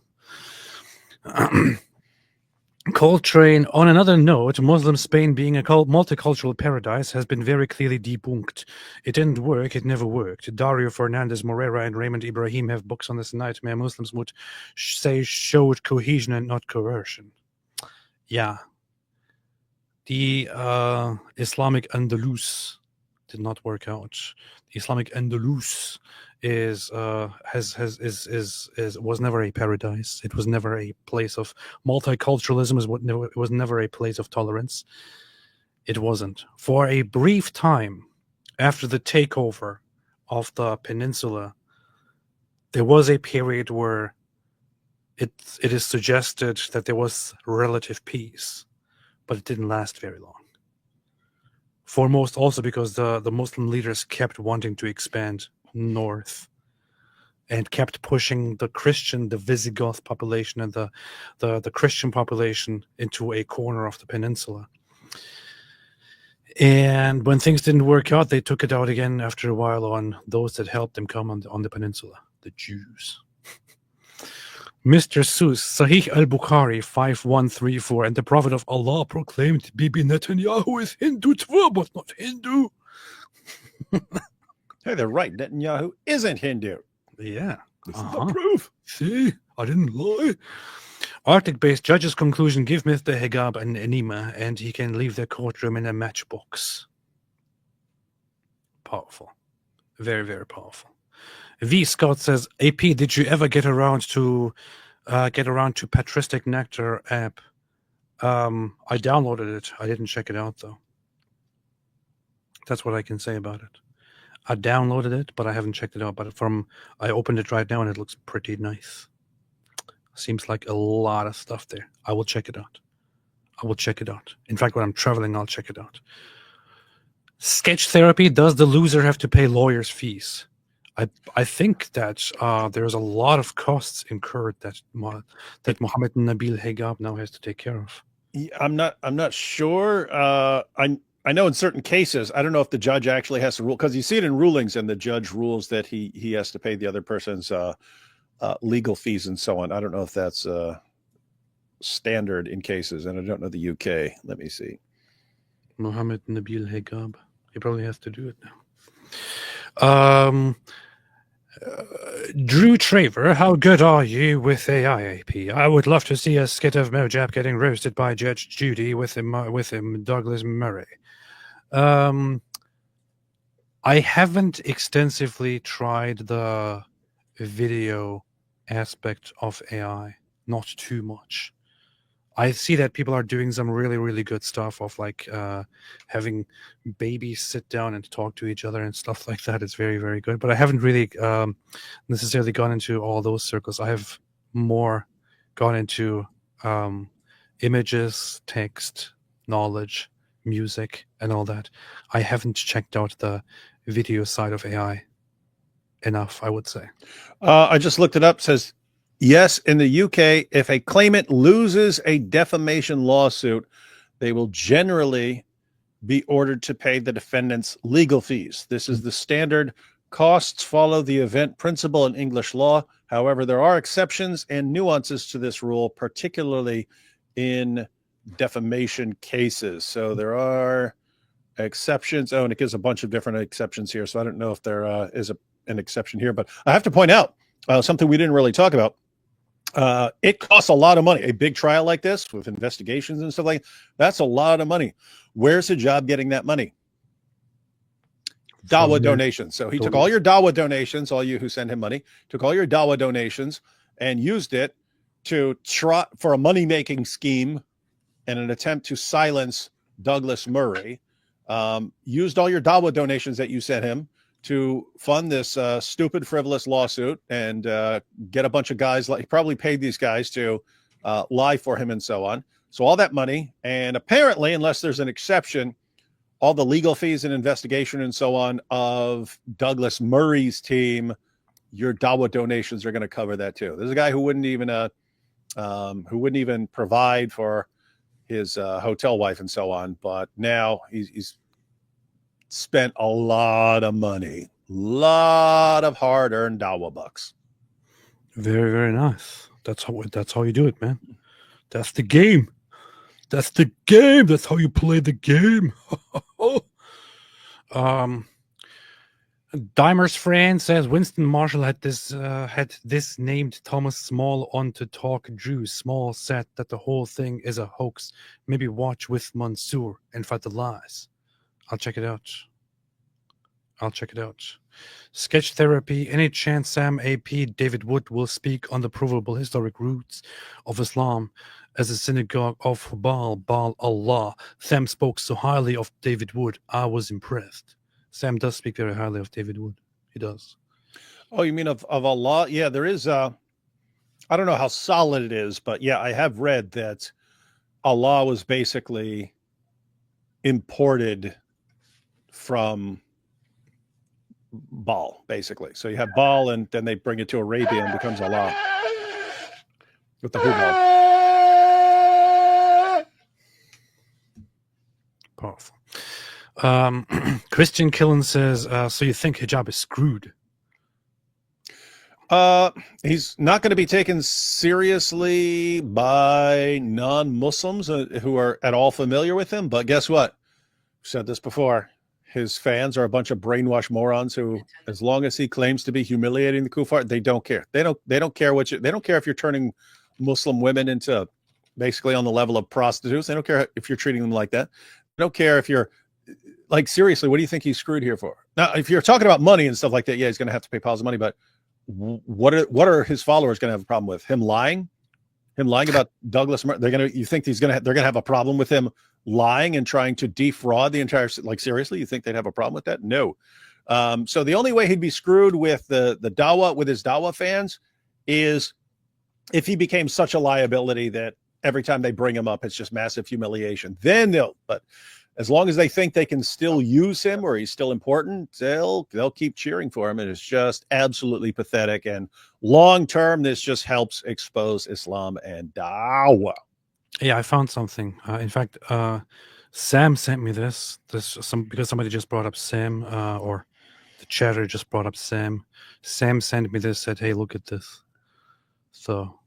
Coltrane. On another note, Muslim Spain being a multicultural paradise has been very clearly debunked. It didn't work. It never worked. Dario Fernandez Morera and Raymond Ibrahim have books on this nightmare Muslims would say showed cohesion and not coercion. Yeah. The Islamic Andalus did not work out. The Islamic Andalus was never a paradise. It was never a place of multiculturalism. It was never a place of tolerance. It wasn't. For a brief time after the takeover of the peninsula, there was a period where it is suggested that there was relative peace. But it didn't last very long. Foremost also because the Muslim leaders kept wanting to expand north and kept pushing the Visigoth population and the Christian population into a corner of the peninsula. And when things didn't work out, they took it out again after a while on those that helped them come on the peninsula, the Jews. Mr. Seuss, Sahih al-Bukhari 5134, and the Prophet of Allah proclaimed Bibi Netanyahu is Hindu too, but not Hindu. Hey, they're right. Netanyahu isn't Hindu. Yeah. This is the proof. See, I didn't lie. Arctic-based judge's conclusion: give Mr. Hijab an enema, and he can leave the courtroom in a matchbox. Powerful. Very, very powerful. V. Scott says, AP, did you ever get around to Patristic Nectar app? I downloaded it. I didn't check it out, though. That's what I can say about it. I downloaded it, but I haven't checked it out. But I opened it right now, and it looks pretty nice. Seems like a lot of stuff there. I will check it out. In fact, when I'm traveling, I'll check it out. Sketch therapy. Does the loser have to pay lawyers' fees? I think that there's a lot of costs incurred that Mohammed Nabil Hijab now has to take care of. Yeah, I'm not sure. I know in certain cases, I don't know if the judge actually has to rule, because you see it in rulings, and the judge rules that he has to pay the other person's legal fees and so on. I don't know if that's standard in cases, and I don't know the UK. Let me see. Mohammed Nabil Hijab. He probably has to do it now. Drew Traver, how good are you with AIAP? I would love to see a skit of Mojab getting roasted by Judge Judy with him Douglas Murray. I haven't extensively tried the video aspect of AI, not too much. I see that people are doing some really, really good stuff of like having babies sit down and talk to each other and stuff like that. It's very, very good. But I haven't really necessarily gone into all those circles. I have more gone into images, text, knowledge, music, and all that. I haven't checked out the video side of AI enough, I would say. I just looked it up. It says, yes, in the UK, if a claimant loses a defamation lawsuit, they will generally be ordered to pay the defendant's legal fees. This is the standard. Costs follow the event principle in English law. However, there are exceptions and nuances to this rule, particularly in defamation cases. So there are exceptions. Oh, and it gives a bunch of different exceptions here. So I don't know if there is an exception here, but I have to point out something we didn't really talk about. It costs a lot of money. A big trial like this with investigations and stuff like that, that's a lot of money. Where's Hijab getting that money? Dawa donations. So he took all your Dawa donations, all you who send him money, took all your Dawa donations and used it to try for a money-making scheme and an attempt to silence Douglas Murray. Used all your Dawa donations that you sent him to fund this stupid, frivolous lawsuit and get a bunch of guys, like he probably paid these guys to lie for him and so on. So all that money, and apparently, unless there's an exception, all the legal fees and investigation and so on of Douglas Murray's team, your Dawa donations are going to cover that too. There's a guy who wouldn't even provide for his hotel wife and so on, but now he's spent a lot of money, lot of hard-earned Dawa bucks. Very, very nice. That's how you do it, man. That's the game. That's the game. That's how you play the game. Dimer's friend says Winston Marshall had this named Thomas Small on to talk Drew. Small said that the whole thing is a hoax. Maybe watch with Mansoor and fight the lies. I'll check it out. Sketch therapy. Any chance Sam AP David Wood will speak on the provable historic roots of Islam as a synagogue of Baal Allah? Sam spoke so highly of David Wood. I was impressed. Sam does speak very highly of David Wood. He does. Oh, you mean of Allah? Yeah, there is. I don't know how solid it is, but yeah, I have read that Allah was basically imported from Baal, basically. So you have Baal, and then they bring it to Arabia and becomes Allah with the Hijab. Powerful. Christian Killen says, so you think Hijab is screwed? He's not going to be taken seriously by non-Muslims who are at all familiar with him. But guess what? I've said this before. His fans are a bunch of brainwashed morons who, as long as he claims to be humiliating the kuffar, they don't care. They don't care they don't care if you're turning Muslim women into basically on the level of prostitutes. They don't care if you're treating them like that. They don't care if you're like, seriously, what do you think he's screwed here for? Now, if you're talking about money and stuff like that, yeah, he's going to have to pay piles of money. But what are his followers going to have a problem with? Him lying about Douglas Murray? You think they're going to have a problem with him lying and trying to defraud the entire, like, seriously, you think they'd have a problem with that? No. So the only way he'd be screwed with the Dawa, with his Dawa fans, is if he became such a liability that every time they bring him up, it's just massive humiliation, then but as long as they think they can still use him or he's still important, they'll keep cheering for him. And it's just absolutely pathetic. And long term, this just helps expose Islam and dawah. Yeah, I found something. In fact, Sam sent me this because somebody just brought up Sam, or the chatter just brought up Sam. Sam sent me this, said, "Hey, look at this." So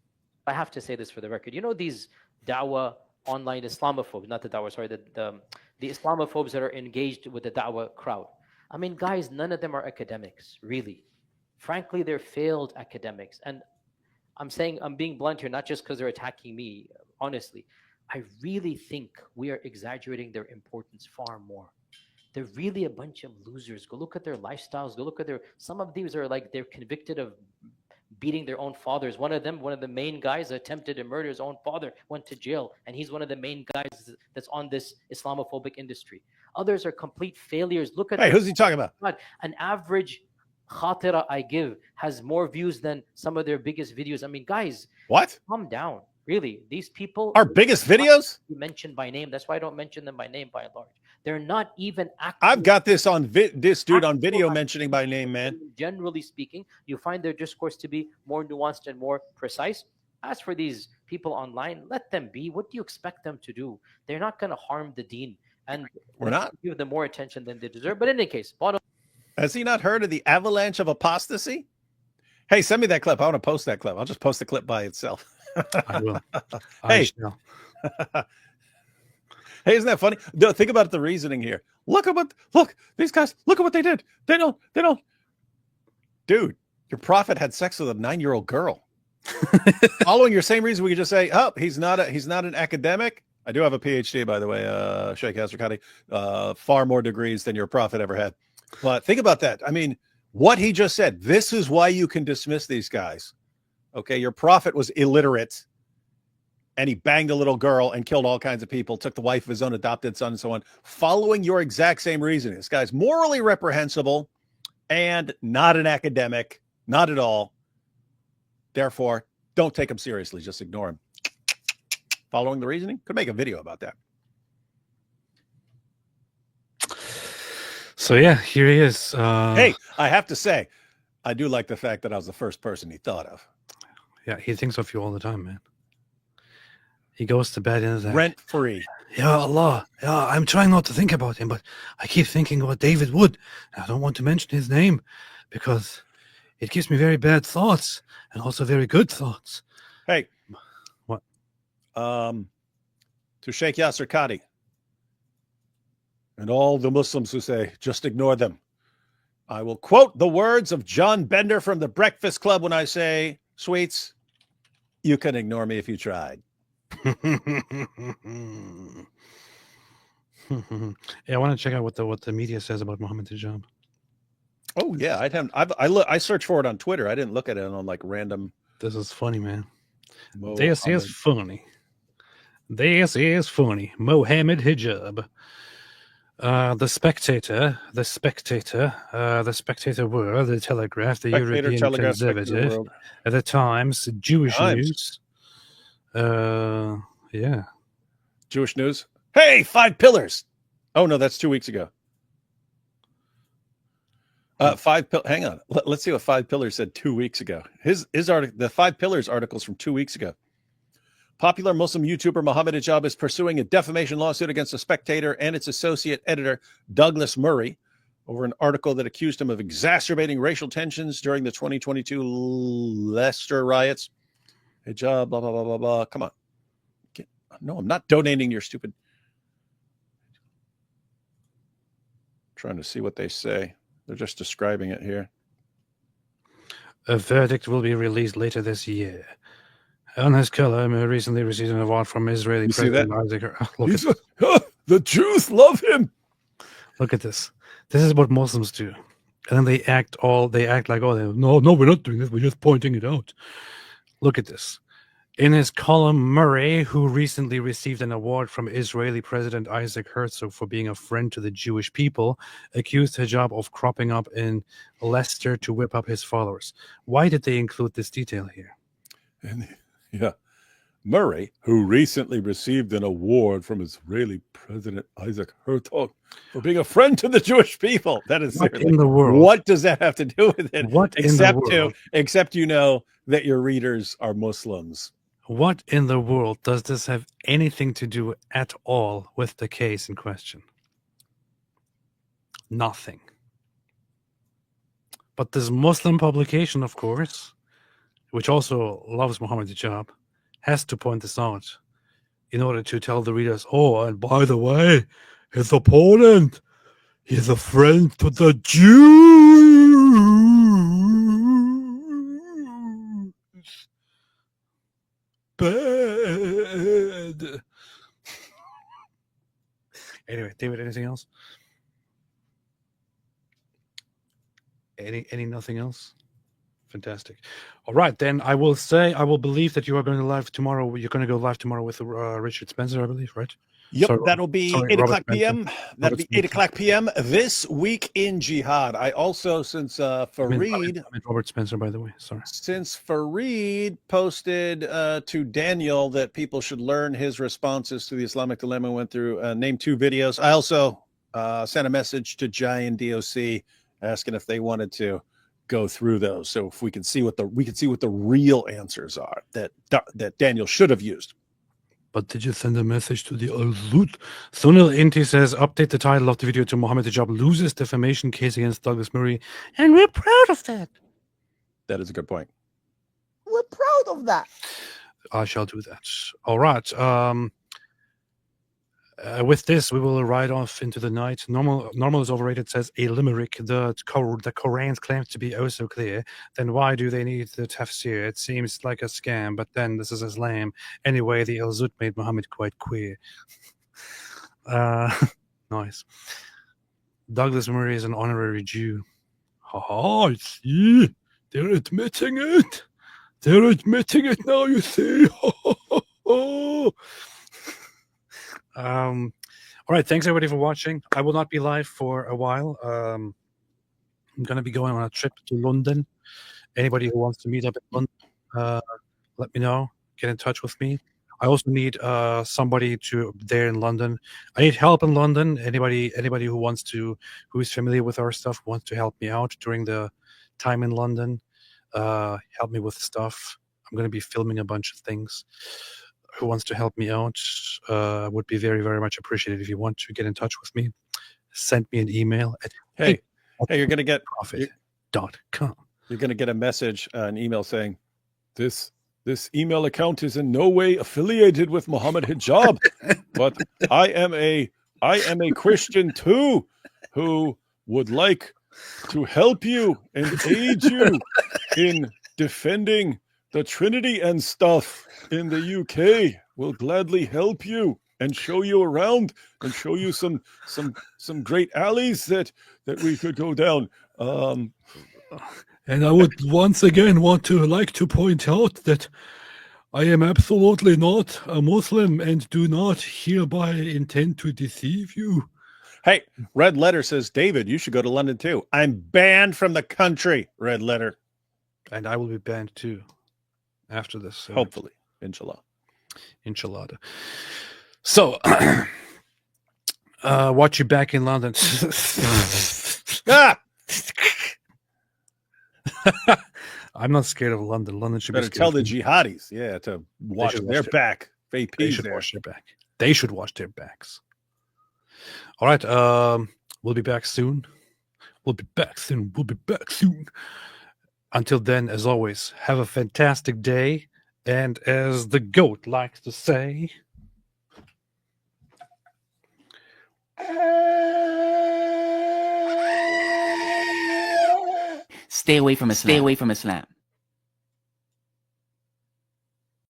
I have to say this for the record. You know these dawah online Islamophobes, not the dawah, sorry, the Islamophobes that are engaged with the dawah crowd. I mean, guys, none of them are academics, really. Frankly, they're failed academics. And I'm being blunt here, not just because they're attacking me. Honestly, I really think we are exaggerating their importance far more. They're really a bunch of losers. Go look at their lifestyles. Go look at some of these are like they're convicted of beating their own fathers. One of the main guys attempted to murder his own father, went to jail, and he's one of the main guys that's on this Islamophobic industry. Others are complete failures. Look at who's he talking about? An average khatira I give has more views than some of their biggest videos. I mean, guys, what? Calm down. Really, these people are biggest videos mentioned by name. That's why I don't mention them by name by and large. They're not even active. I've got this on this dude on video mentioning by name, man. Generally speaking, you find their discourse to be more nuanced and more precise. As for these people online, let them be. What do you expect them to do? They're not going to harm the deen, and we're not give them more attention than they deserve. But in any case, has he not heard of the avalanche of apostasy? Hey, send me that clip. I want to post that clip. I'll just post the clip by itself. I will. Hey, hey, isn't that funny? Think about the reasoning here. Look these guys. Look at what they did. They don't. Dude, your prophet had sex with a 9-year-old girl. Following your same reason, we could just say, "Oh, he's not an academic." I do have a PhD, by the way, Sheikh Asrkati, far more degrees than your prophet ever had. But think about that. I mean, what he just said. This is why you can dismiss these guys. Okay, your prophet was illiterate, and he banged a little girl and killed all kinds of people, took the wife of his own adopted son and so on, following your exact same reasoning. This guy's morally reprehensible and not an academic, not at all. Therefore, don't take him seriously. Just ignore him. Following the reasoning? Could make a video about that. So, yeah, here he is. Hey, I have to say, I do like the fact that I was the first person he thought of. Yeah, he thinks of you all the time, man. He goes to bed and is like, rent-free. Ya Allah, yeah, I'm trying not to think about him, but I keep thinking about David Wood. I don't want to mention his name because it gives me very bad thoughts and also very good thoughts. Hey. What? To Sheikh Yasser Qadi and all the Muslims who say, just ignore them. I will quote the words of John Bender from the Breakfast Club when I say, Sweets, you can ignore me if you tried. Yeah, I want to check out what the media says about Mohammed Hijab. Oh yeah, I searched for it on Twitter. I didn't look at it on like random. This is funny, man. Mohammed. This is funny. This is funny. Mohammed Hijab. The Spectator World, the Telegraph, the European Conservative, the Times, Jewish News. Yeah. Jewish News. Hey, 5 pillars. Oh no, that's 2 weeks ago. Hang on. Let's see what 5 pillars said 2 weeks ago. His article, the 5 pillars articles from 2 weeks ago. Popular Muslim YouTuber Mohammed Hijab is pursuing a defamation lawsuit against The Spectator and its associate editor, Douglas Murray, over an article that accused him of exacerbating racial tensions during the 2022 Leicester riots. Hijab, blah, blah, blah, blah, blah. Come on. No, I'm not donating your stupid. Trying to see what they say. They're just describing it here. A verdict will be released later this year. On his color, recently received an award from Israeli President Isaac. The Jews love him. Look at this. This is what Muslims do. And then they act like, oh, no, we're not doing this. We're just pointing it out. Look at this. In his column, Murray, who recently received an award from Israeli President Isaac Herzog for being a friend to the Jewish people, accused Hijab of cropping up in Leicester to whip up his followers. Why did they include this detail here? Yeah. Murray, who recently received an award from Israeli President Isaac Herzog for being a friend to the Jewish people. That is What seriously, in the world? what does that have to do with it? What in the world? Except you know that your readers are Muslims. What in the world does this have anything to do at all with the case in question? Nothing. But this Muslim publication, of course, which also loves Mohammed Hijab, has to point this out in order to tell the readers, oh, and by the way, his opponent, he's a friend to the Jews. Bad. Anyway, David, anything else? Any nothing else? Fantastic. All right, then I will believe that you are going to live tomorrow. You're going to go live tomorrow with Richard Spencer, I believe, right? Yep, Sorry, that'll be sorry, 8 Robert o'clock p.m. Spencer. That'll Robert be 8 o'clock p.m. this week in Jihad. I also, since Fareed, I meant Robert Spencer, by the way. Sorry. since Fareed posted to Daniel that people should learn his responses to the Islamic dilemma, went through, named 2 videos. I also sent a message to Jai and DOC asking if they wanted to go through those, so if we can see what the real answers are that Daniel should have used. But did you send a message to the Al-Zut? Sunil Inti says, update the title of the video to Mohammed Hijab loses defamation case against Douglas Murray, and we're proud of that. That is a good point. We're proud of that. I shall do that. All right. With this, we will ride off into the night. Normal is overrated, says a limerick. The Quran claims to be oh so clear. Then why do they need the tafsir? It seems like a scam, but then this is Islam. Anyway, the Al-Zut made Muhammad quite queer. Nice. Douglas Murray is an honorary Jew. Ha, see? They're admitting it. They're admitting it now, you see. All right, thanks everybody for watching. I will not be live for a while. I'm going to be going on a trip to London. Anybody who wants to meet up in London, let me know. Get in touch with me. I also need somebody there in London. I need help in London. Anybody who is familiar with our stuff, wants to help me out during the time in London, help me with stuff. I'm going to be filming a bunch of things. Who wants to help me out would be very, very much appreciated. If you want to get in touch with me, send me an email at Hey, you're going to get profit.com. You're going to get a message, an email saying, this email account is in no way affiliated with Mohammed Hijab, but I am a Christian too, who would like to help you and aid you in defending the Trinity and stuff in the UK. Will gladly help you and show you around and show you some great alleys that we could go down. And I would once again like to point out that I am absolutely not a Muslim and do not hereby intend to deceive you. Hey, Red Letter says, David, you should go to London too. I'm banned from the country, Red Letter. And I will be banned too after this. Hopefully. Inshallah. Inshallah. So, watch you back in London. I'm not scared of London. London should better be tell the jihadis, to watch their back. They should watch their back. They should watch their backs. All right. We'll be back soon. We'll be back soon. Until then, as always, have a fantastic day. And as the GOAT likes to say, stay away from Islam. Stay away from Islam.